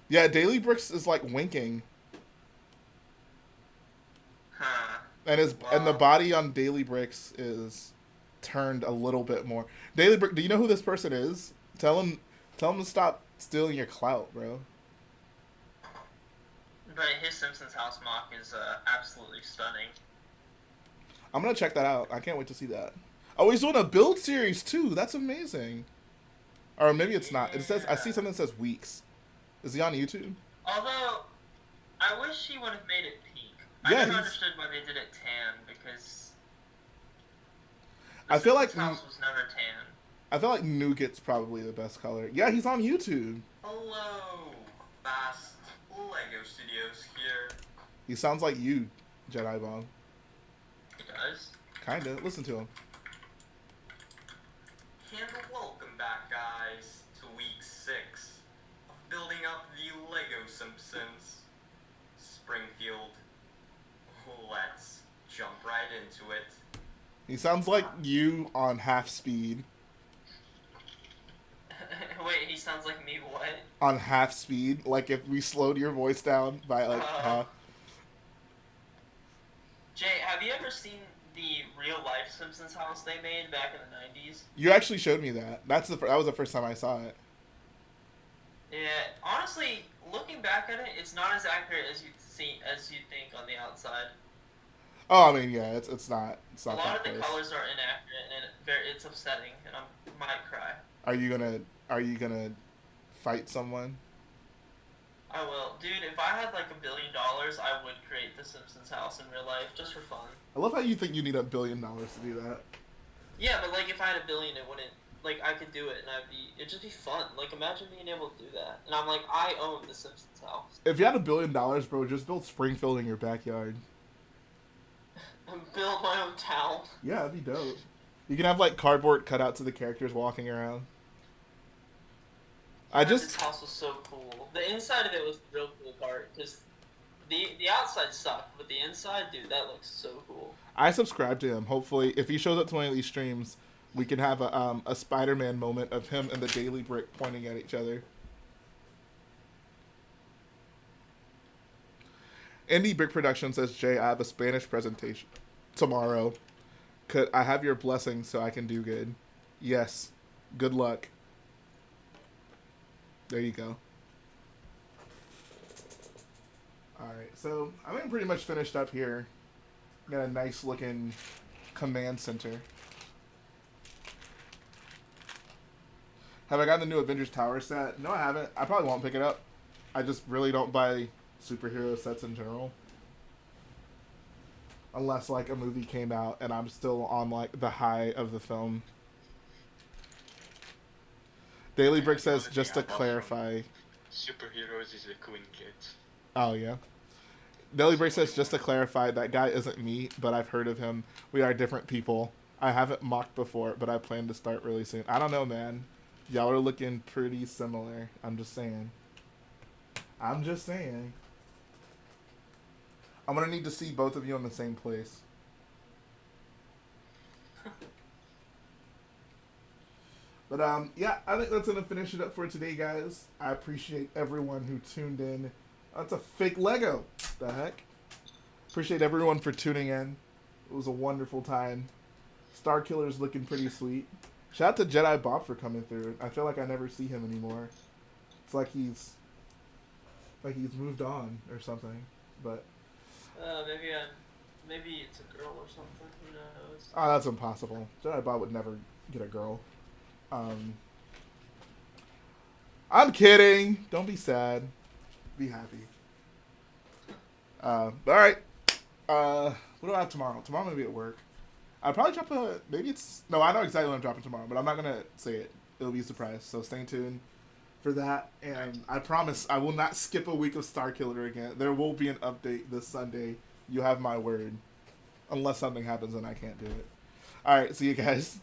Yeah, Daily Bricks is like winking, Huh. and and the Wow. body on Daily Bricks is turned a little bit more. Daily Brick, do you know who this person is? Tell him to stop stealing your clout, bro. But his Simpsons house mock is absolutely stunning. I'm gonna check that out. I can't wait to see that. Oh, he's doing a build series too. That's amazing. Or maybe it's not. It says I see something that says weeks. Is he on YouTube? Although, I wish he would have made it pink. Yeah, I never he's- understood why they did it tan, because I feel like Simpsons house was never tan. I feel like nougat's probably the best color. Yeah, he's on YouTube. Hello, Fast Lego Studios here. He sounds like you, Jedi Bomb. He does. Kinda. Listen to him. And welcome back, guys, to week 6 of building up the Lego Simpsons. Springfield. Let's jump right into it. He sounds like you on half speed. Wait, he sounds like me, what? On half speed. Like if we slowed your voice down by like half. Jay, have you ever seen the real life Simpsons house they made back in the 90s? You actually showed me that. That was the first time I saw it. Yeah, honestly, looking back at it, it's not as accurate as you think on the outside. Oh, I mean, yeah, it's not A lot that of the close. colors are inaccurate, and it's upsetting, and I might cry. Are you gonna fight someone? I will. Dude, if I had like $1 billion, I would create the Simpsons house in real life, just for fun. I love how you think you need $1 billion to do that. Yeah, but like if I had $1 billion, it wouldn't, like I could do it, and it'd just be fun. Like imagine being able to do that. And I'm like, I own the Simpsons house. If you had $1 billion, bro, just build Springfield in your backyard. And build my own town. Yeah, that'd be dope. You can have like cardboard cutouts of the characters walking around. This house was so cool. The inside of it was the real cool part, because the outside sucked, but the inside, dude, that looks so cool. I subscribe to him. Hopefully, if he shows up to one of these streams, we can have a Spider-Man moment of him and the Daily Brick pointing at each other. Indie Brick Production says, Jay, I have a Spanish presentation tomorrow. Could I have your blessing so I can do good? Yes. Good luck. There you go. Alright, so I think I'm pretty much finished up here. Got a nice looking command center. Have I gotten the new Avengers Tower set? No, I haven't. I probably won't pick it up. I just really don't buy superhero sets in general. Unless like a movie came out and I'm still on like the high of the film. Daily Brick says, just to clarify. Superheroes is a Queen Kids. Oh, yeah. Daily Brick says, just to clarify, that guy isn't me, but I've heard of him. We are different people. I haven't mocked before, but I plan to start really soon. I don't know, man. Y'all are looking pretty similar. I'm just saying. I'm just saying. I'm going to need to see both of you in the same place. But, yeah, I think that's going to finish it up for today, guys. I appreciate everyone who tuned in. That's a fake Lego. The heck? Appreciate everyone for tuning in. It was a wonderful time. Starkiller's looking pretty sweet. Shout out to Jedi Bob for coming through. I feel like I never see him anymore. It's like he's Maybe it's a girl or something. Who knows? Oh, that's impossible. Jedi Bot would never get a girl. I'm kidding. Don't be sad. Be happy. All right. What do I have tomorrow? Tomorrow I'm gonna be at work. I'll probably drop a. Maybe it's. No, I know exactly what I'm dropping tomorrow, but I'm not gonna say it. It'll be a surprise. So stay tuned for that. And I promise I will not skip a week of Starkiller again. There will be an update this Sunday. You have my word. Unless something happens and I can't do it. All right. See you guys.